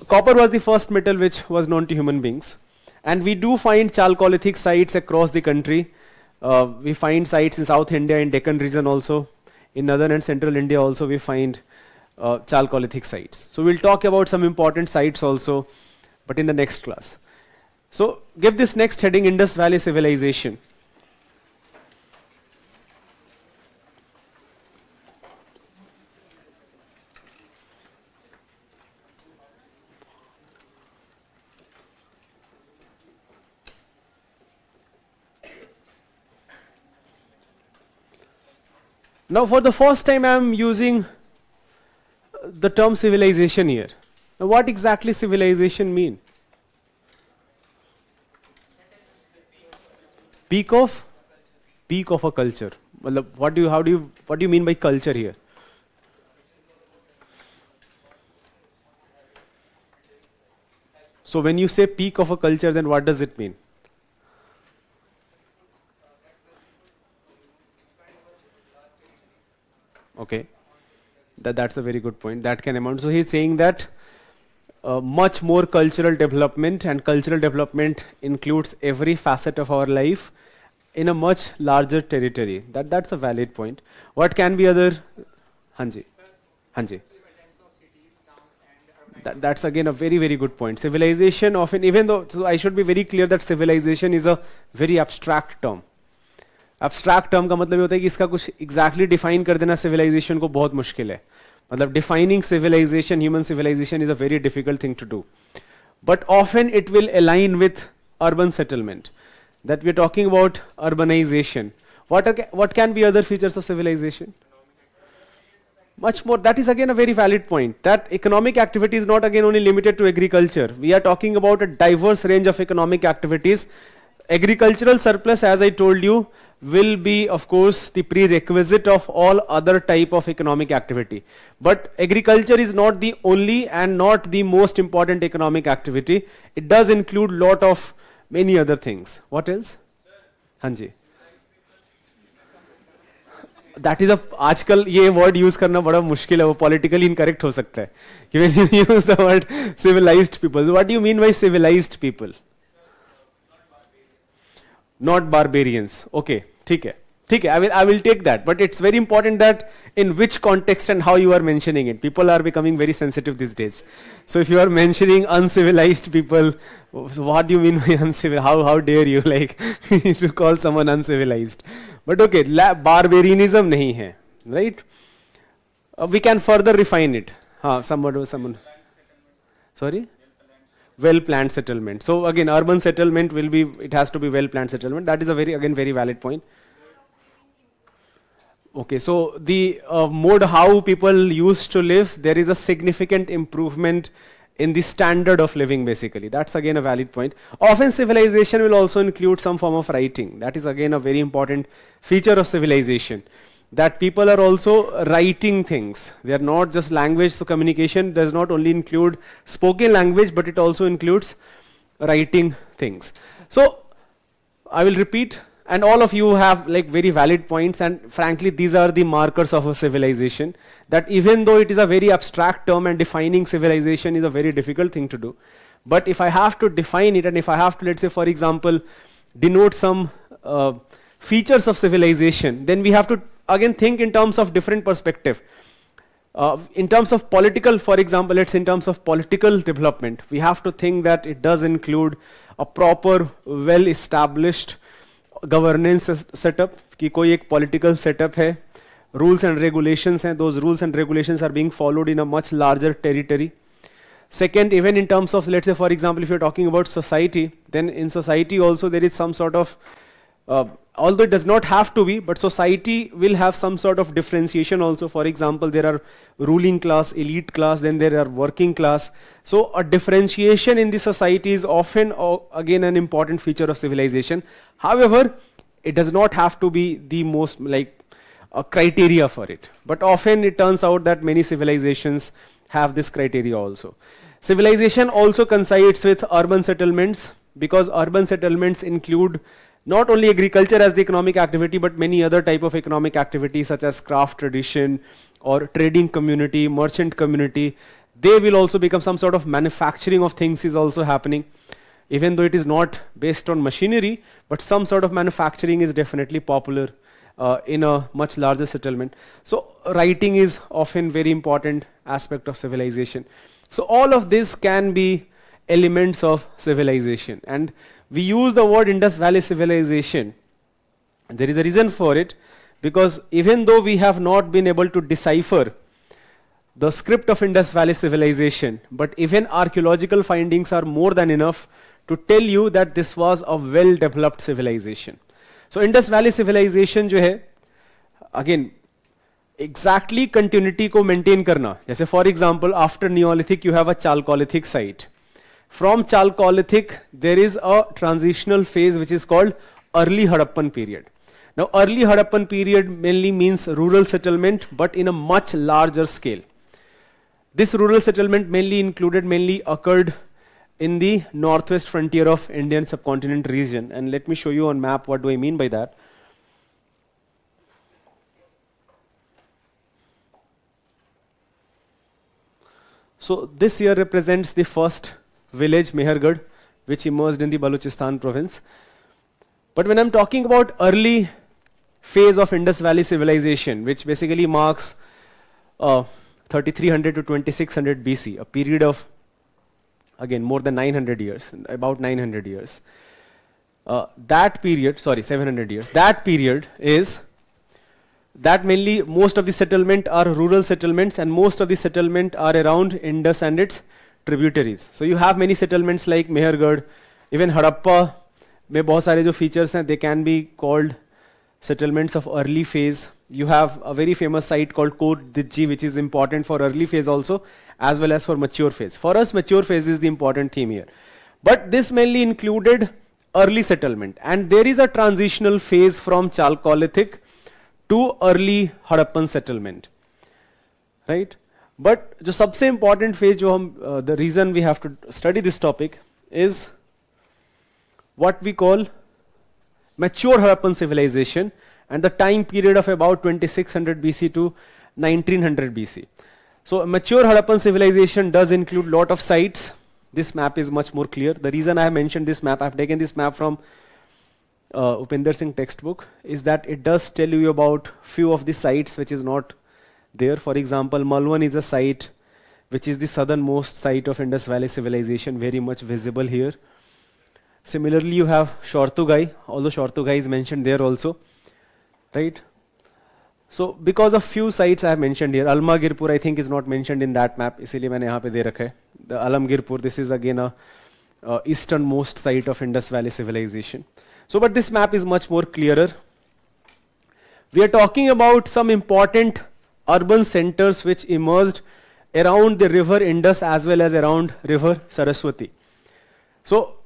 copper was the first metal which was known to human beings, and we do find Chalcolithic sites across the country. We find sites in South India, in Deccan region also, in northern and central India also we find Chalcolithic sites. So we'll talk about some important sites also, but in the next class. So give this next heading, Indus Valley Civilization. Now for the first time I am using the term civilization here. Now what exactly civilization mean? Peak of a culture. What do you mean by culture here? So when you say peak of a culture, then what does it mean? Okay, that's a very good point. That can amount. So he's saying that much more cultural development, and cultural development includes every facet of our life in a much larger territory. That's a valid point. What can be other? Hanji, Hanji. That's again a very, very good point. Civilization often, even though, so I should be very clear that civilization is a very abstract term. Abstract term का मतलब ये होता है कि इसका कुछ exactly define कर देना सिविलाइजेशन को बहुत मुश्किल है. मतलब defining civilisation, human civilisation is a very difficult thing to do. But often it will align with urban settlement, that we are talking about urbanisation. what can be other features of civilization? Much more. That is again a very valid point, that economic activity is not again only limited to agriculture. We are talking about a diverse range of economic activities. Agricultural surplus, as I told you, will be of course the prerequisite of all other type of economic activity. But agriculture is not the only and not the most important economic activity. It does include lot of many other things. What else? Hanji. That is a, आजकल ये word use करना बड़ा मुश्किल है, वो politically incorrect हो सकता है. When you use the word civilized people, what do you mean by civilized people? Not barbarians. Okay, ठीक है. I will take that, but it's very important that in which context and how you are mentioning it. People are becoming very sensitive these days. So if you are mentioning uncivilized people, so what do you mean by uncivilized? How dare you like to call someone uncivilized? But okay, barbarianism nahi hai, right? We can further refine it. Someone. Sorry? Well-planned settlement. So again, urban settlement will be, it has to be well-planned settlement. That is a very valid point. Okay, so the mode how people used to live, there is a significant improvement in the standard of living basically. That's again a valid point. Often civilization will also include some form of writing. That is again a very important feature of civilization, that people are also writing things. They are not just language. So communication does not only include spoken language, but it also includes writing things. So I will repeat, and all of you have like very valid points, and frankly these are the markers of a civilization, that even though it is a very abstract term and defining civilization is a very difficult thing to do, But if I have to define it, and if I have to, let's say, for example, denote some features of civilization, then we have to again think in terms of different perspective. In terms of political, for example, let's say in terms of political development, we have to think that it does include a proper, well-established governance setup, कि कोई एक political setup है, rules and regulations हैं, those rules and regulations are being followed in a much larger territory. Second, even in terms of, let's say, for example, if you're talking about society, then in society also there is some sort of, although it does not have to be, but society will have some sort of differentiation also. For example, there are ruling class, elite class, then there are working class. So a differentiation in the society is often, again, an important feature of civilization. However, it does not have to be the most, like, a criteria for it. But often it turns out that many civilizations have this criteria also. Civilization also coincides with urban settlements, because urban settlements include not only agriculture as the economic activity, but many other type of economic activities such as craft tradition or trading community, merchant community. They will also become some sort of manufacturing of things is also happening. Even though it is not based on machinery, but some sort of manufacturing is definitely popular in a much larger settlement. So writing is often very important aspect of civilization. So all of this can be elements of civilization. And we use the word Indus Valley civilization. There is a reason for it, because even though we have not been able to decipher the script of Indus Valley civilization, but even archaeological findings are more than enough to tell you that this was a well-developed civilization. So Indus Valley civilization जो है, again, exactly continuity को maintain करना. जैसे for example, after Neolithic you have a Chalcolithic site. From Chalcolithic, there is a transitional phase which is called early Harappan period. Now, early Harappan period mainly means rural settlement, but in a much larger scale. This rural settlement mainly occurred in the northwest frontier of Indian subcontinent region. And let me show you on map what do I mean by that. So this here represents the first village, Mehergarh, which emerged in the Balochistan province. But when I'm talking about early phase of Indus Valley civilization, which basically marks 3300 to 2600 BC, a period of, again, more than 900 years, about 900 years. That period, sorry, 700 years, that period is, that mainly most of the settlement are rural settlements, and most of the settlement are around Indus and its tributaries. So you have many settlements like Mehergarh, even Harappa, में बहुत सारे जो features हैं, they can be called settlements of early phase. You have a very famous site called Kot Diji, which is important for early phase also, as well as for mature phase. For us, mature phase is the important theme here. But this mainly included early settlement. And there is a transitional phase from Chalcolithic to early Harappan settlement. Right? But the सबसे important phase जो हम, the reason we have to study this topic is what we call mature Harappan civilization, and the time period of about 2600 BC to 1900 BC. So mature Harappan civilization does include lot of sites. This map is much more clear. The reason I have mentioned this map, I have taken this map from Upinder Singh textbook, is that it does tell you about few of the sites which is not there. For example, Malwan is a site which is the southernmost site of Indus Valley civilization, very much visible here. Similarly, you have Shortugai, although Shortugai is mentioned there also, right? So because of few sites I have mentioned here, Almagirpur I think is not mentioned in that map, इसलिए मैंने यहाँ पे दे रखा है. The Alamgirpur, this is again a easternmost site of Indus Valley civilization. So, but this map is much more clearer. We are talking about some important urban centers which emerged around the river Indus as well as around river Saraswati. So,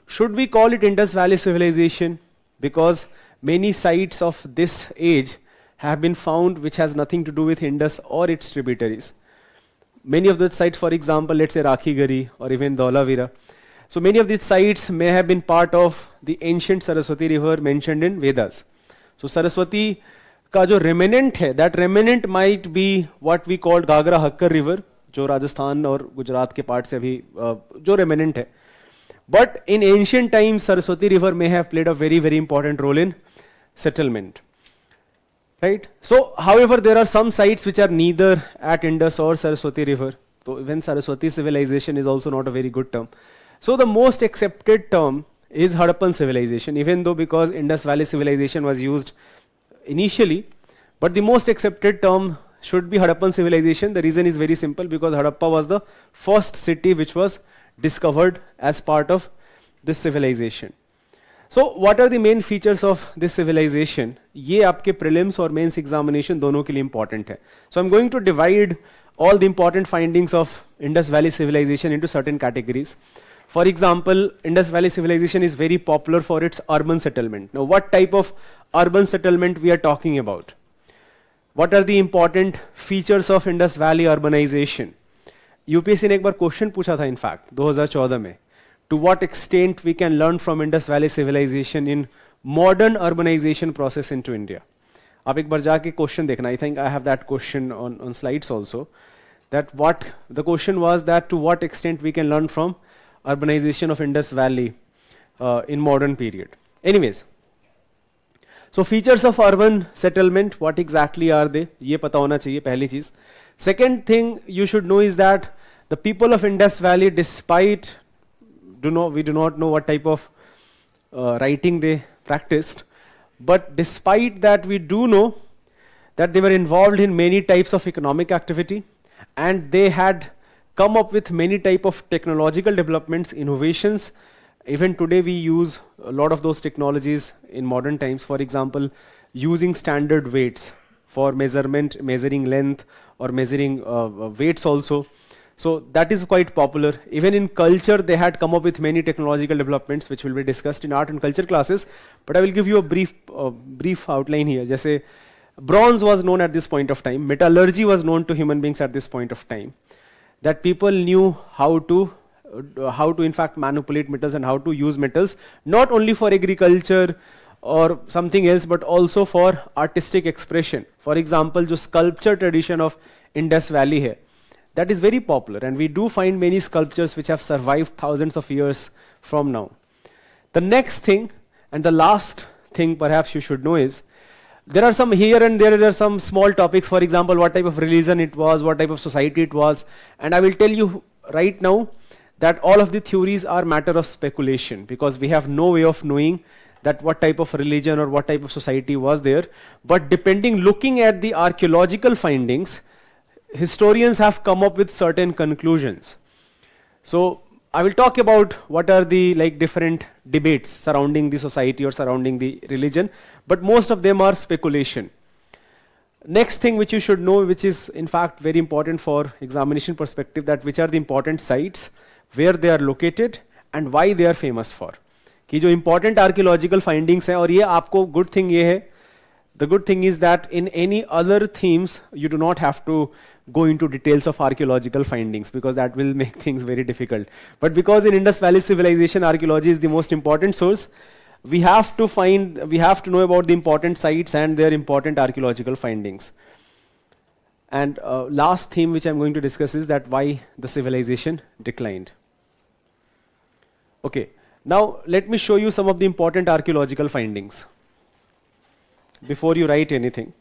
should we call it Indus Valley civilization? Because many sites of this age have been found which has nothing to do with Indus or its tributaries. Many of those sites, for example, let's say Rakhigari or even Dholavira. So many of these sites may have been part of the ancient Saraswati river mentioned in Vedas. So Saraswati का जो remnant है, that remnant might be what we called Gagra Hakkar river, जो राजस्थान और गुजरात के part से अभी जो remnant है. But in ancient times, Saraswati River may have played a very, very important role in settlement. Right? So, however, there are some sites which are neither at Indus or Saraswati River. So, even Saraswati civilization is also not a very good term. So, the most accepted term is Harappan civilization, even though because Indus Valley civilization was used initially, but the most accepted term should be Harappan civilization. The reason is very simple, because Harappa was the first city which was discovered as part of this civilization. So what are the main features of this civilization? ये आपके prelims और mains examination दोनों के लिए important है. So I'm going to divide all the important findings of Indus Valley civilization into certain categories. For example, Indus Valley civilization is very popular for its urban settlement. Now what type of urban settlement we are talking about? What are the important features of Indus Valley urbanization? UPSC ने एक बार question पूछा था in fact 2014 में, to what extent we can learn from Indus Valley civilisation in modern urbanisation process into India. आप एक बार जाके क्वेश्चन देखना. I think I have that question on slides also, that what the question was that to what extent we can learn from urbanisation of Indus Valley in modern period. Anyways, so features of urban settlement, what exactly are they, ये पता होना चाहिए पहली चीज. Second thing you should know is that the people of Indus Valley, despite we do not know what type of writing they practiced, but despite that we do know that they were involved in many types of economic activity, and they had come up with many type of technological developments, innovations. Even today we use a lot of those technologies in modern times. For example, using standard weights for measuring length, or measuring weights also. So that is quite popular. Even in culture, they had come up with many technological developments, which will be discussed in art and culture classes. But I will give you a brief outline here. Jaise bronze was known at this point of time. Metallurgy was known to human beings at this point of time. That people knew how to in fact manipulate metals and how to use metals, not only for agriculture or something else, but also for artistic expression. For example, जो sculpture tradition of Indus Valley है, that is very popular, and we do find many sculptures which have survived thousands of years from now. The next thing, and the last thing perhaps you should know, is there are some here and there are some small topics. For example, what type of religion it was, what type of society it was, and I will tell you right now that all of the theories are matter of speculation, because we have no way of knowing that what type of religion or what type of society was there. But looking at the archaeological findings, historians have come up with certain conclusions. So I will talk about what are the different debates surrounding the society or surrounding the religion, but most of them are speculation. Next thing which you should know, which is in fact very important for examination perspective, that which are the important sites, where they are located, and why they are famous for. कि जो important archaeological findings हैं, और ये आपको good thing ये है, the good thing is that in any other themes you do not have to go into details of archaeological findings, because that will make things very difficult. But because in Indus Valley civilization archaeology is the most important source, we have to know about the important sites and their important archaeological findings. And last theme which I'm going to discuss is that why the civilization declined. Okay. Now, let me show you some of the important archaeological findings before you write anything.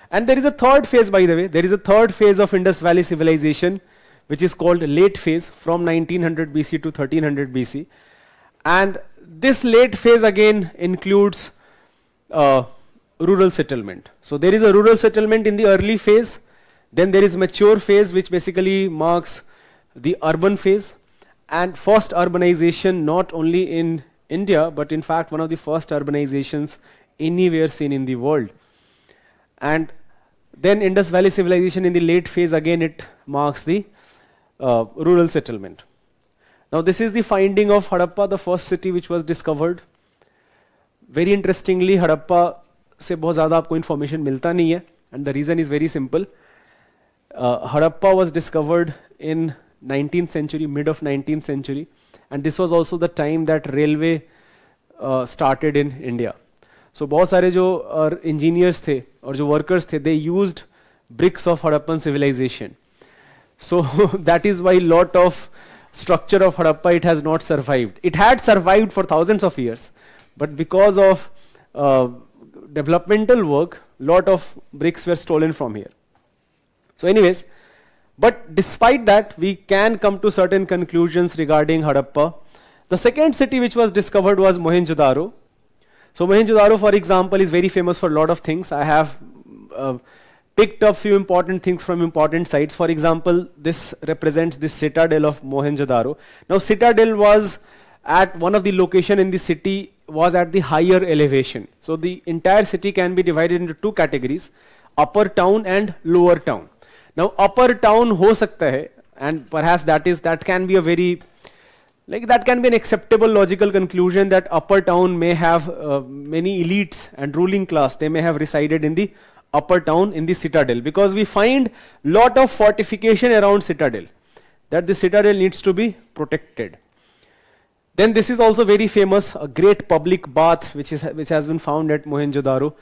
And there is a third phase, by the way. There is a third phase of Indus Valley civilization, which is called late phase, from 1900 BC to 1300 BC. And this late phase again includes rural settlement. So there is a rural settlement in the early phase. Then there is mature phase, which basically marks the urban phase. And first urbanization, not only in India, but in fact one of the first urbanizations anywhere seen in the world. And then Indus Valley civilization in the late phase, again it marks the rural settlement. Now this is the finding of Harappa, the first city which was discovered. Very interestingly, Harappa से बहुत ज़्यादा आपको information मिलता नहीं है, and the reason is very simple. Harappa was discovered in 19th century, mid of 19th century, and this was also the time that railway started in India. So बहुत सारे जो engineers थे और जो workers थे, they used bricks of Harappan civilization. So that is why lot of structure of Harappa, it has not survived. It had survived for thousands of years, but because of developmental work, lot of bricks were stolen from here. So anyways, but despite that, we can come to certain conclusions regarding Harappa. The second city which was discovered was Mohenjo-daro. So Mohenjo-daro, for example, is very famous for a lot of things. I have picked up few important things from important sites. For example, this represents the citadel of Mohenjo-daro. Now, citadel was at one of the location in the city, was at the higher elevation. So the entire city can be divided into two categories, upper town and lower town. Now, upper town ho sakta hai, and perhaps that can be a very, like that can be an acceptable logical conclusion that upper town may have many elites and ruling class, they may have resided in the upper town in the citadel, because we find lot of fortification around citadel, that the citadel needs to be protected. Then this is also very famous, a great public bath which has been found at Mohenjo-daro.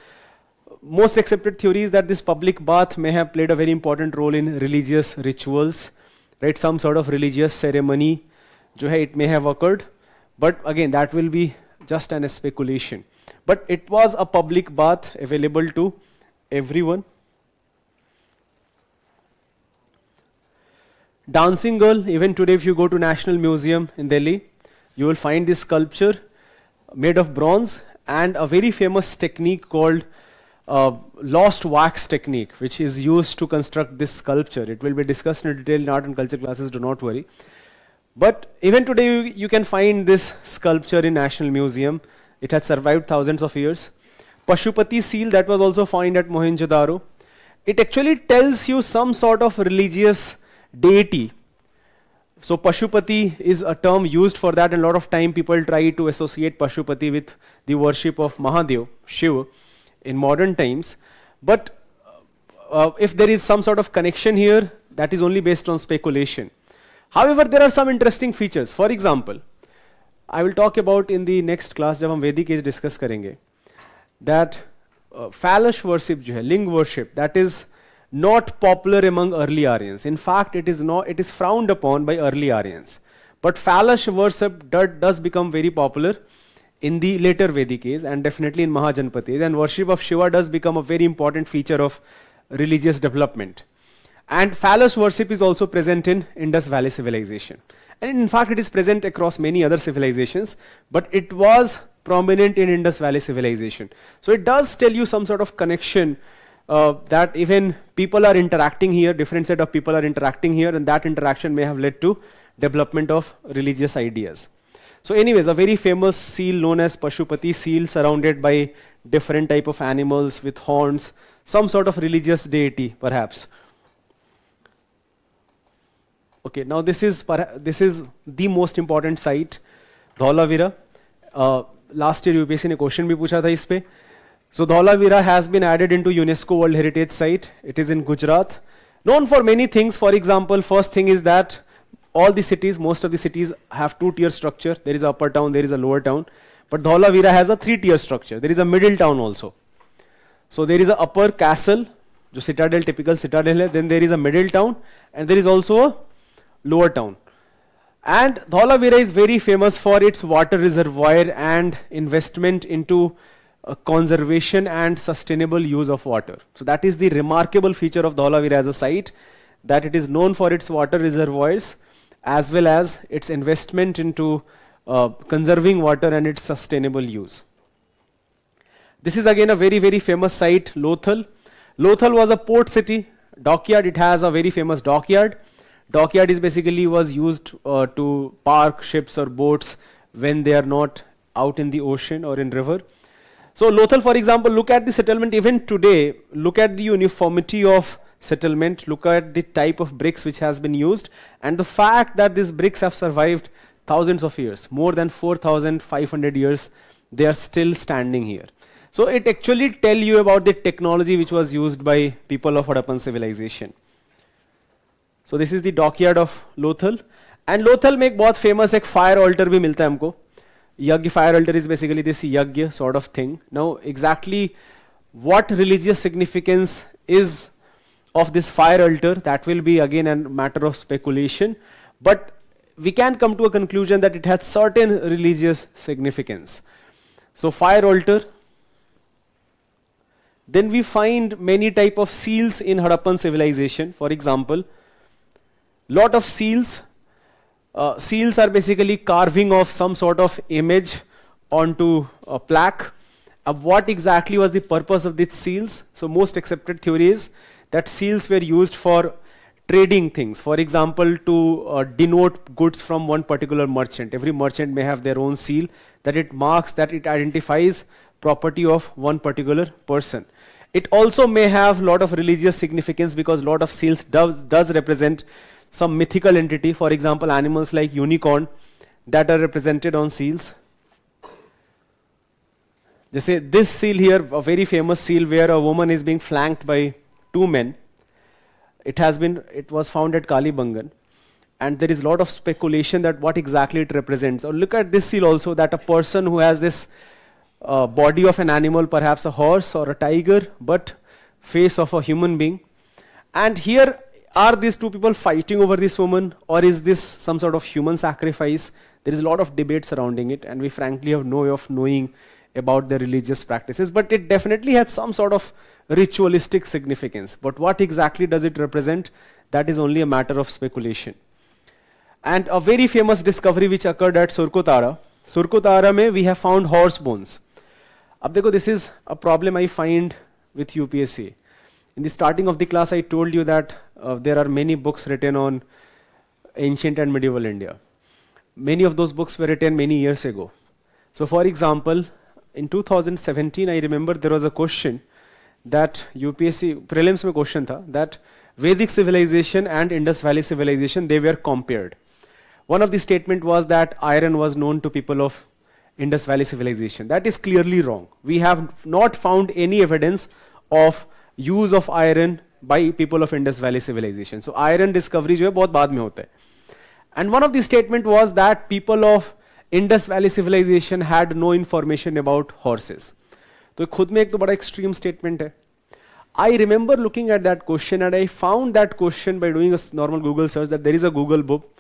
Most accepted theory is that this public bath may have played a very important role in religious rituals, right? Some sort of religious ceremony, it may have occurred, but again that will be just an speculation. But it was a public bath available to everyone. Dancing Girl, even today if you go to National Museum in Delhi, you will find this sculpture made of bronze, and a very famous technique called lost wax technique, which is used to construct this sculpture. It will be discussed in detail in art and culture classes, do not worry. But even today you can find this sculpture in National Museum. It has survived thousands of years. Pashupati seal, that was also found at Mohenjo-daro. It actually tells you some sort of religious deity. So Pashupati is a term used for that, and a lot of time people try to associate Pashupati with the worship of Mahadev, Shiva, in modern times. But if there is some sort of connection here, that is only based on speculation. However, there are some interesting features. For example, I will talk about in the next class, जब हम Vedic age discuss करेंगे, that phallus worship, ling worship, that is not popular among early Aryans. In fact, it is frowned upon by early Aryans. But phallus worship does become very popular in the later Vedic age, and definitely in Mahajanpat age, and worship of Shiva does become a very important feature of religious development. And phallus worship is also present in Indus Valley civilization. And in fact, it is present across many other civilizations, but it was prominent in Indus Valley civilization. So it does tell you some sort of connection that even people are interacting here, different set of people are interacting here, and that interaction may have led to development of religious ideas. So anyways, a very famous seal known as Pashupati seal, surrounded by different type of animals with horns, some sort of religious deity perhaps. Okay, now this is the most important site, Dhaulavira. Last year UPSC ने question भी पूछा था इस पे. So Dhaulavira has been added into UNESCO World Heritage Site. It is in Gujarat. Known for many things. For example, first thing is that all the cities, most of the cities have two-tier structure. There is a upper town, there is a lower town. But Dhaulavira has a three-tier structure. There is a middle town also. So there is a upper castle, जो citadel, typical citadel है. Then there is a middle town, and there is also a lower town. And Dhaulavira is very famous for its water reservoir and investment into conservation and sustainable use of water. So that is the remarkable feature of Dhaulavira as a site, that it is known for its water reservoirs as well as its investment into conserving water and its sustainable use. This is again a very, very famous site, Lothal. Lothal was a port city, dockyard. It has a very famous dockyard. Dockyard is basically was used to park ships or boats when they are not out in the ocean or in river. So Lothal, for example, look at the settlement even today, look at the uniformity of settlement, look at the type of bricks which has been used, and the fact that these bricks have survived thousands of years, more than 4,500 years, they are still standing here. So it actually tell you about the technology which was used by people of Harappan civilization. So this is the dockyard of Lothal, and Lothal में एक बहुत famous एक fire altar भी मिलता है हमको. Yagya fire altar is basically this yagya sort of thing. Now exactly what religious significance is of this fire altar, that will be again a matter of speculation. But we can come to a conclusion that it has certain religious significance. So fire altar. Then we find many type of seals in Harappan civilization. For example, lot of seals. Seals are basically carving of some sort of image onto a plaque. What exactly was the purpose of these seals? So most accepted theory is that seals were used for trading things. For example, to denote goods from one particular merchant. Every merchant may have their own seal, that it marks, that it identifies property of one particular person. It also may have lot of religious significance, because lot of seals does represent some mythical entity. For example, animals like unicorn that are represented on seals. They say this seal here, a very famous seal where a woman is being flanked by two men. It was found at Kalibangan, and there is a lot of speculation that what exactly it represents. Or look at this seal also, that a person who has this body of an animal, perhaps a horse or a tiger, but face of a human being. And here, are these two people fighting over this woman, or is this some sort of human sacrifice? There is a lot of debate surrounding it, and we frankly have no way of knowing about the religious practices, but it definitely has some sort of ritualistic significance. But what exactly does it represent? That is only a matter of speculation. And a very famous discovery which occurred at Surkutara. Surkutara mein we have found horse bones. Ab dekho, this is a problem I find with UPSC. In the starting of the class, I told you that there are many books written on ancient and medieval India. Many of those books were written many years ago. So for example, in 2017, I remember there was a question that UPSC prelims mein question tha, that Vedic civilization and Indus Valley civilization, they were compared. One of the statement was that iron was known to people of Indus Valley civilization. That is clearly wrong. We have not found any evidence of use of iron by people of Indus Valley civilization. So iron discovery jo hai bahut baad mein hota hai. And one of the statement was that people of Indus Valley civilization had no information about horses. तो खुद में एक तो बड़ा extreme statement है. I remember looking at that question, and I found that question by doing a normal Google search, that there is a Google book.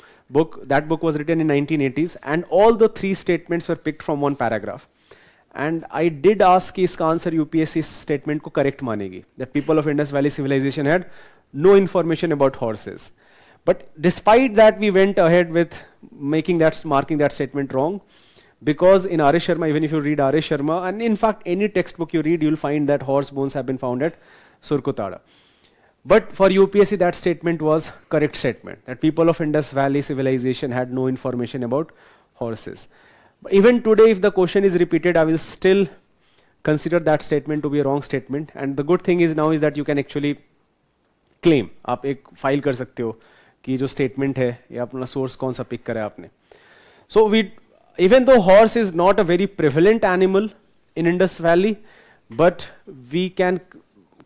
That book was written in 1980s, and all the three statements were picked from one paragraph. And I did ask कि इसका answer UPSC statement को correct मानेगी, that people of Indus Valley civilization had no information about horses. But despite that, we went ahead with marking that statement wrong, because in R.S. Sharma, even if you read R.S. Sharma, and in fact any textbook you read, you'll find that horse bones have been found at Surkutara. But for UPSC, that statement was correct statement, that people of Indus Valley civilization had no information about horses. But even today, if the question is repeated, I will still consider that statement to be a wrong statement. And the good thing is now is that you can actually claim. आप एक file कर सकते हो कि जो statement है या अपना source कौन सा pick करा है आपने. So even though horse is not a very prevalent animal in Indus Valley, but we can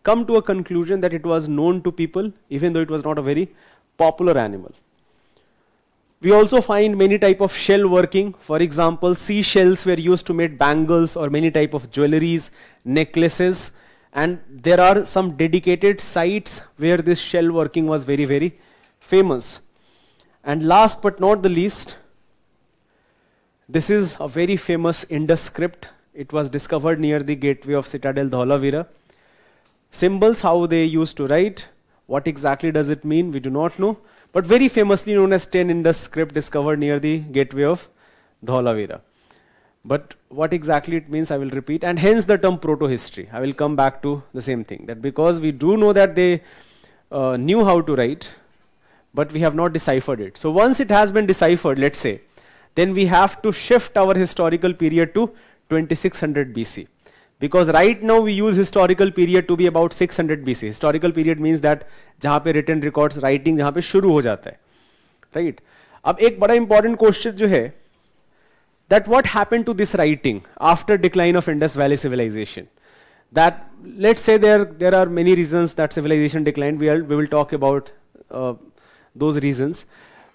come to a conclusion that it was known to people, even though it was not a very popular animal. We also find many type of shell working. For example, seashells were used to make bangles or many type of jewelries, necklaces, and there are some dedicated sites where this shell working was very, very famous. And last but not the least, this is a very famous Indus script. It was discovered near the gateway of Citadel Dhaulavira. Symbols, how they used to write, what exactly does it mean, we do not know. But very famously known as 10 Indus script discovered near the gateway of Dhaulavira. But what exactly it means, I will repeat. And hence the term proto-history. I will come back to the same thing. That because we do know that they knew how to write, but we have not deciphered it. So once it has been deciphered, let's say, then we have to shift our historical period to 2600 BC. Because right now we use historical period to be about 600 BC. Historical period means that जहाँ पे written records, writing जहाँ पे शुरू हो जाता है, right? अब एक बड़ा important question जो है, that what happened to this writing after decline of Indus Valley civilization? That let's say there are many reasons that civilization declined. We will talk about those reasons.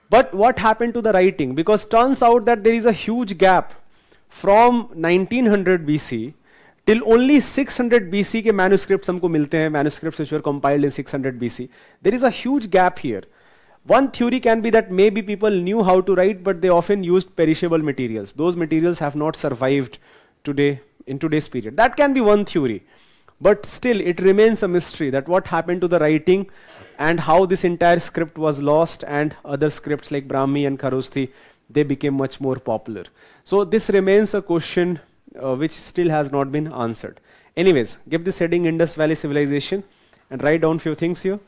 But what happened to the writing? Because turns out that there is a huge gap from 1900 BC till only 600 BC के manuscripts हमको मिलते हैं, manuscripts which were compiled in 600 BC. There is a huge gap here. One theory can be that maybe people knew how to write, but they often used perishable materials. Those materials have not survived today, in today's period. That can be one theory. But still, it remains a mystery that what happened to the writing and how this entire script was lost, and other scripts like Brahmi and Kharosthi, they became much more popular. So this remains a question which still has not been answered. Anyways, give this heading Indus Valley Civilization and write down few things here.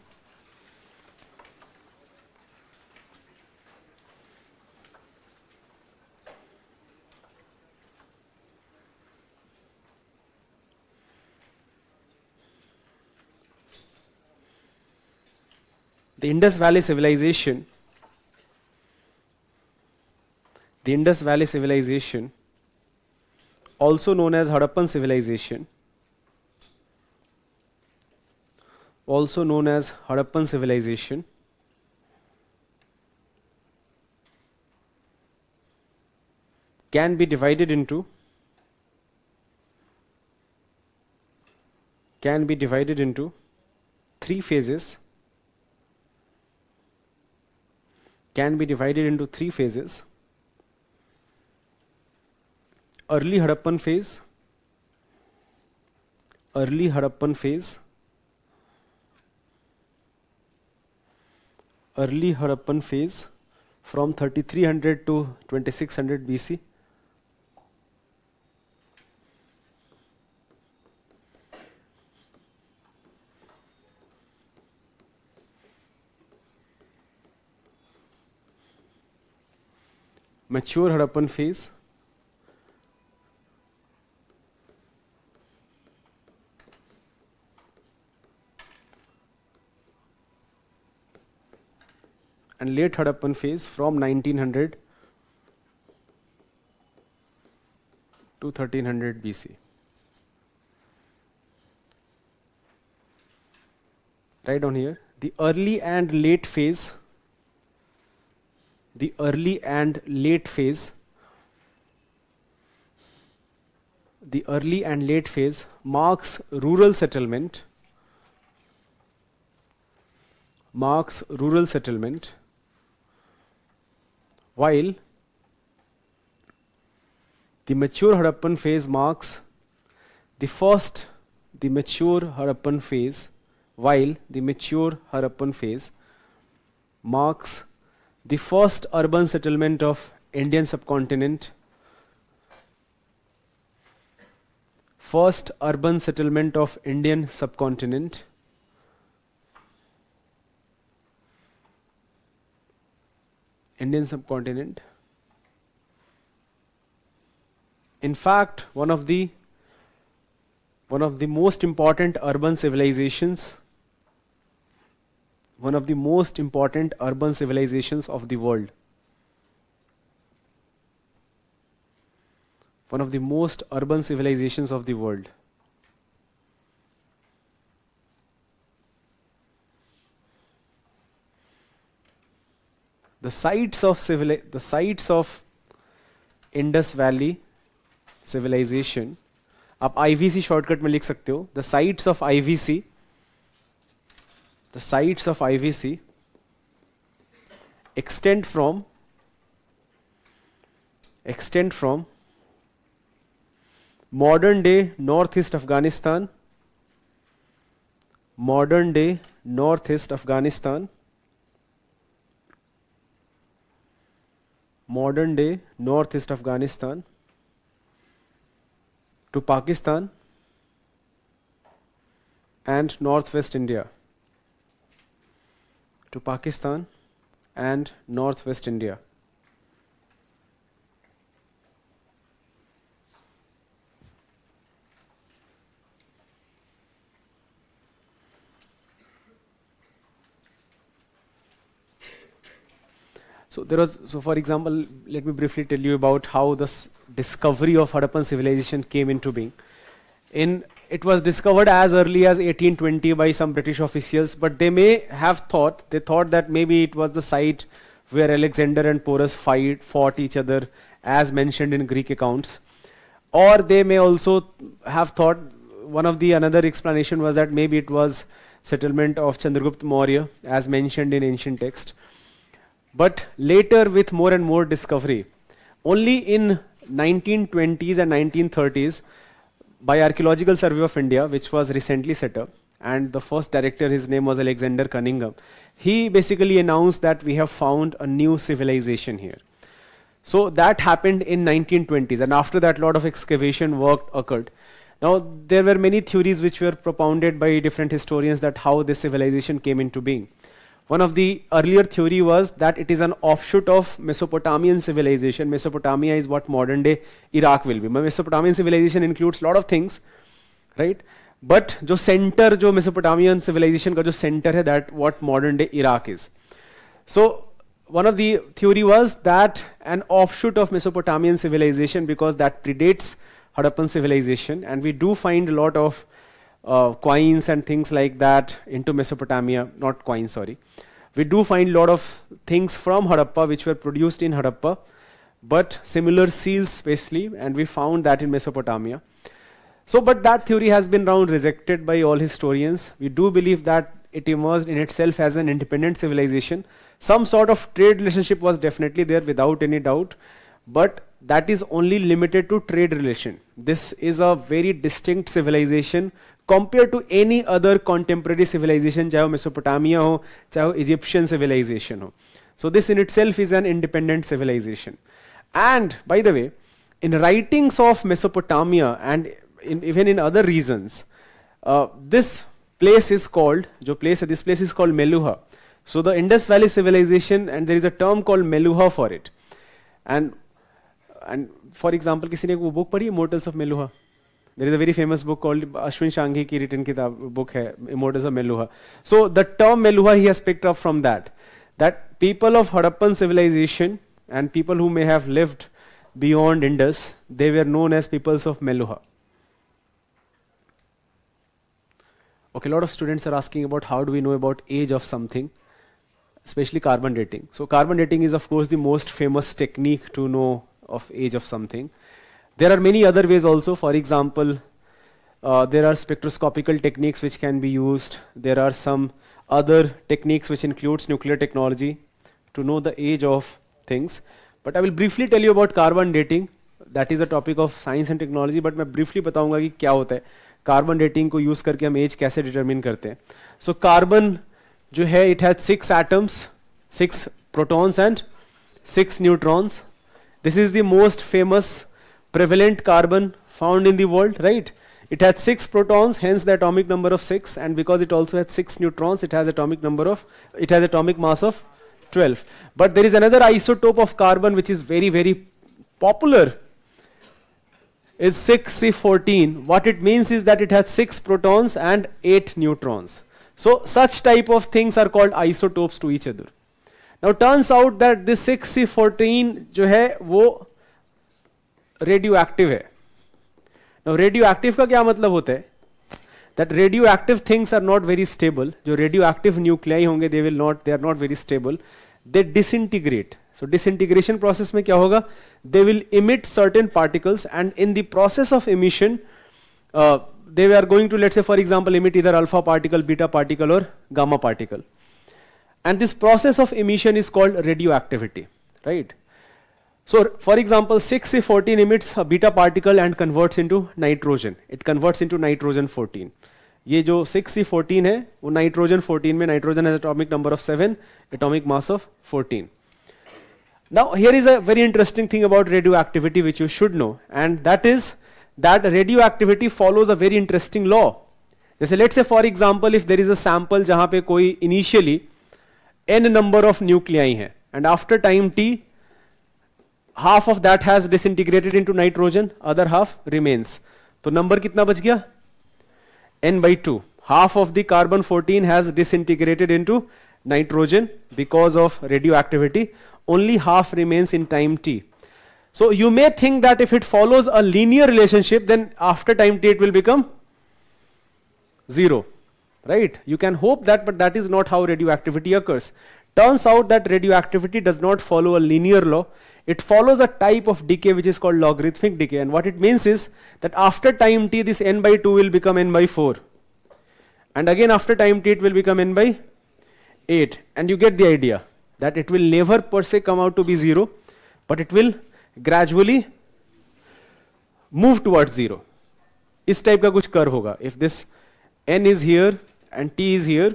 The Indus Valley Civilization, also known as Harappan Civilization, can be divided into three phases. Early Harappan phase from 3300 to 2600 BC. Mature Harappan phase and late Harappan phase from 1900 to 1300 BC. Write down here the early and late phase marks rural settlement, while the mature Harappan phase marks the mature Harappan phase marks the first urban settlement of Indian subcontinent. In fact, one of the most important urban civilizations of the world. The sites of Indus Valley civilization, आप IVC shortcut में लिख सकते हो. The sites of IVC extend from modern day northeast Afghanistan, to Pakistan and northwest India. So for example, let me briefly tell you about how this discovery of Harappan civilization came into being. It was discovered as early as 1820 by some British officials, but they thought that maybe it was the site where Alexander and Porus fought each other, as mentioned in Greek accounts. Or they may also have thought one of the another explanation was that maybe it was settlement of Chandragupta Maurya as mentioned in ancient text. But later with more and more discovery, only in 1920s and 1930s by Archaeological Survey of India, which was recently set up, and the first director, his name was Alexander Cunningham, he basically announced that we have found a new civilization here. So that happened in 1920s, and after that lot of excavation work occurred. Now there were many theories which were propounded by different historians that how this civilization came into being. One of the earlier theory was that it is an offshoot of Mesopotamian civilization. Mesopotamia is what modern day Iraq will be. Mesopotamian civilization includes a lot of things, right? But जो center जो Mesopotamian civilization का जो center है, that what modern day Iraq is. So one of the theory was that an offshoot of Mesopotamian civilization, because that predates Harappan civilization, and we do find a lot of coins and things like that into Mesopotamia, not coins, sorry. We do find a lot of things from Harappa which were produced in Harappa, but similar seals especially, and we found that in Mesopotamia. So, but that theory has been now rejected by all historians. We do believe that it emerged in itself as an independent civilization. Some sort of trade relationship was definitely there without any doubt, but that is only limited to trade relation. This is a very distinct civilization compared to any other contemporary civilization, चाहे वो Mesopotamia हो, चाहे वो Egyptian civilization हो. So this in itself is an independent civilization. And by the way, in writings of Mesopotamia and even in other regions, this place is called, this place is called Meluha. So the Indus Valley civilization, and there is a term called Meluha for it. And for example, किसी ने वो book पढ़ी, Immortals of Meluha? There is a very famous book called Ashwin Shanghi ki written book hai, Immortals of Meluha. So the term Meluha he has picked up from that people of Harappan civilization and people who may have lived beyond Indus, they were known as peoples of Meluha. Okay, a lot of students are asking about how do we know about age of something, especially carbon dating. So carbon dating is of course the most famous technique to know of age of something. There are many other ways also. For example, there are spectroscopical techniques which can be used. There are some other techniques which includes nuclear technology to know the age of things. But I will briefly tell you about carbon dating. That is a topic of science and technology. But मैं briefly बताऊंगा कि क्या होता है. Carbon dating को use करके हम age कैसे determine करते हैं. So carbon जो है, it has 6 atoms, 6 protons and 6 neutrons. This is the most famous prevalent carbon found in the world, right? It has 6 protons, hence the atomic number of 6, and because it also has 6 neutrons, it has atomic mass of 12. But there is another isotope of carbon which is very, very popular. It's 6C14. What it means is that it has 6 protons and 8 neutrons. So such type of things are called isotopes to each other. Now turns out that this 6C14 जो है वो radioactive है. Now radioactive का क्या मतलब होता है? That radioactive things are not very stable. जो radioactive nuclei होंगे, they are not very stable. They disintegrate. So disintegration process में क्या होगा? They will emit certain particles, and in the process of emission, they are going to, let's say for example, emit either alpha particle, beta particle or gamma particle. And this process of emission is called radioactivity, right? So for example, 6C14 emits a beta particle and converts into nitrogen. It converts into nitrogen 14. ये जो 6C14 है, वो nitrogen 14 में, nitrogen has atomic number of 7, atomic mass of 14. Now here is a very interesting thing about radioactivity which you should know, and that is that radioactivity follows a very interesting law. जैसे let's say for example, if there is a sample जहाँ पे कोई initially n number of nuclei हैं, and after time t, half of that has disintegrated into nitrogen, other half remains. तो number कितना बच गया? n by 2. Half of the carbon 14 has disintegrated into nitrogen because of radioactivity. Only half remains in time t. So you may think that if it follows a linear relationship, then after time t it will become 0, right? You can hope that, but that is not how radioactivity occurs. Turns out that radioactivity does not follow a linear law. it follows a type of decay which is called logarithmic decay. And what it means is that after time t, this n by 2 will become n by 4. And again after time t, it will become n by 8. And you get the idea that it will never per se come out to be 0, but it will gradually move towards 0. इस type का कुछ curve होगा. If this n is here and t is here,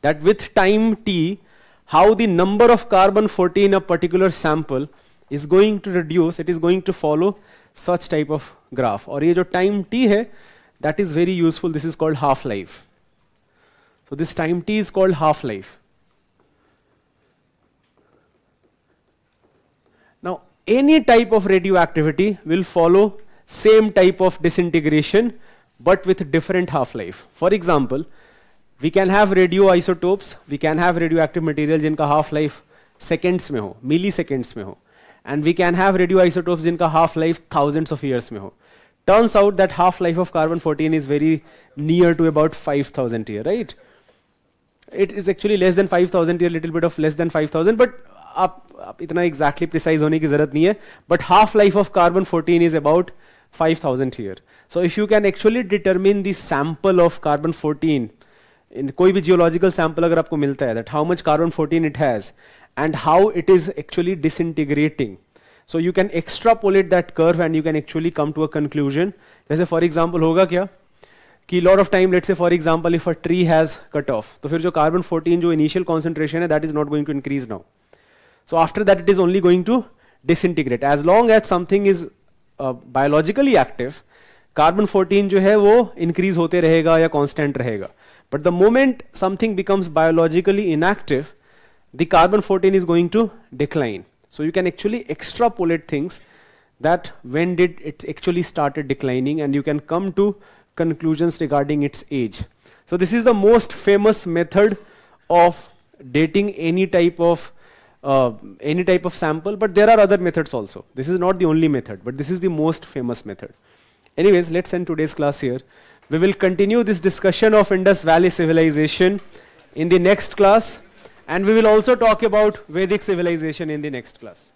that with time t, how the number of carbon-14 in a particular sample is going to reduce, it is going to follow such type of graph. और ये जो time t है, that is very useful. This is called half-life. So this time t is called half-life. Now, any type of radioactivity will follow same type of disintegration, but with different half-life. For example, we can have radioisotopes, we can have radioactive material जिनका half-life seconds में हो, milliseconds में हो, and we can have radioisotopes जिनका half-life thousands of years में हो. Turns out that half-life of carbon-14 is very near to about 5,000 years, right? It is actually less than 5,000 years, little bit of less than 5,000, but आप इतना exactly precise होने की ज़रूरत नहीं है. But half-life of carbon-14 is about 5,000 years. So if you can actually determine the sample of carbon-14, in कोई भी geological sample अगर आपको मिलता है, that how much carbon-14 it has and how it is actually disintegrating. So you can extrapolate that curve and you can actually come to a conclusion. जैसे for example होगा क्या कि lot of time, let's say for example if a tree has cut off, तो फिर जो carbon-14 जो initial concentration है, that is not going to increase now. So after that it is only going to disintegrate. As long as something is biologically active, carbon-14 जो है वो increase होते रहेगा या constant रहेगा. But the moment something becomes biologically inactive, the carbon-14 is going to decline. So you can actually extrapolate things that when did it actually started declining, and you can come to conclusions regarding its age. So this is the most famous method of dating any type of sample, but there are other methods also. This is not the only method, but this is the most famous method. Anyways, let's end today's class here. We will continue this discussion of Indus Valley civilization in the next class, and we will also talk about Vedic civilization in the next class.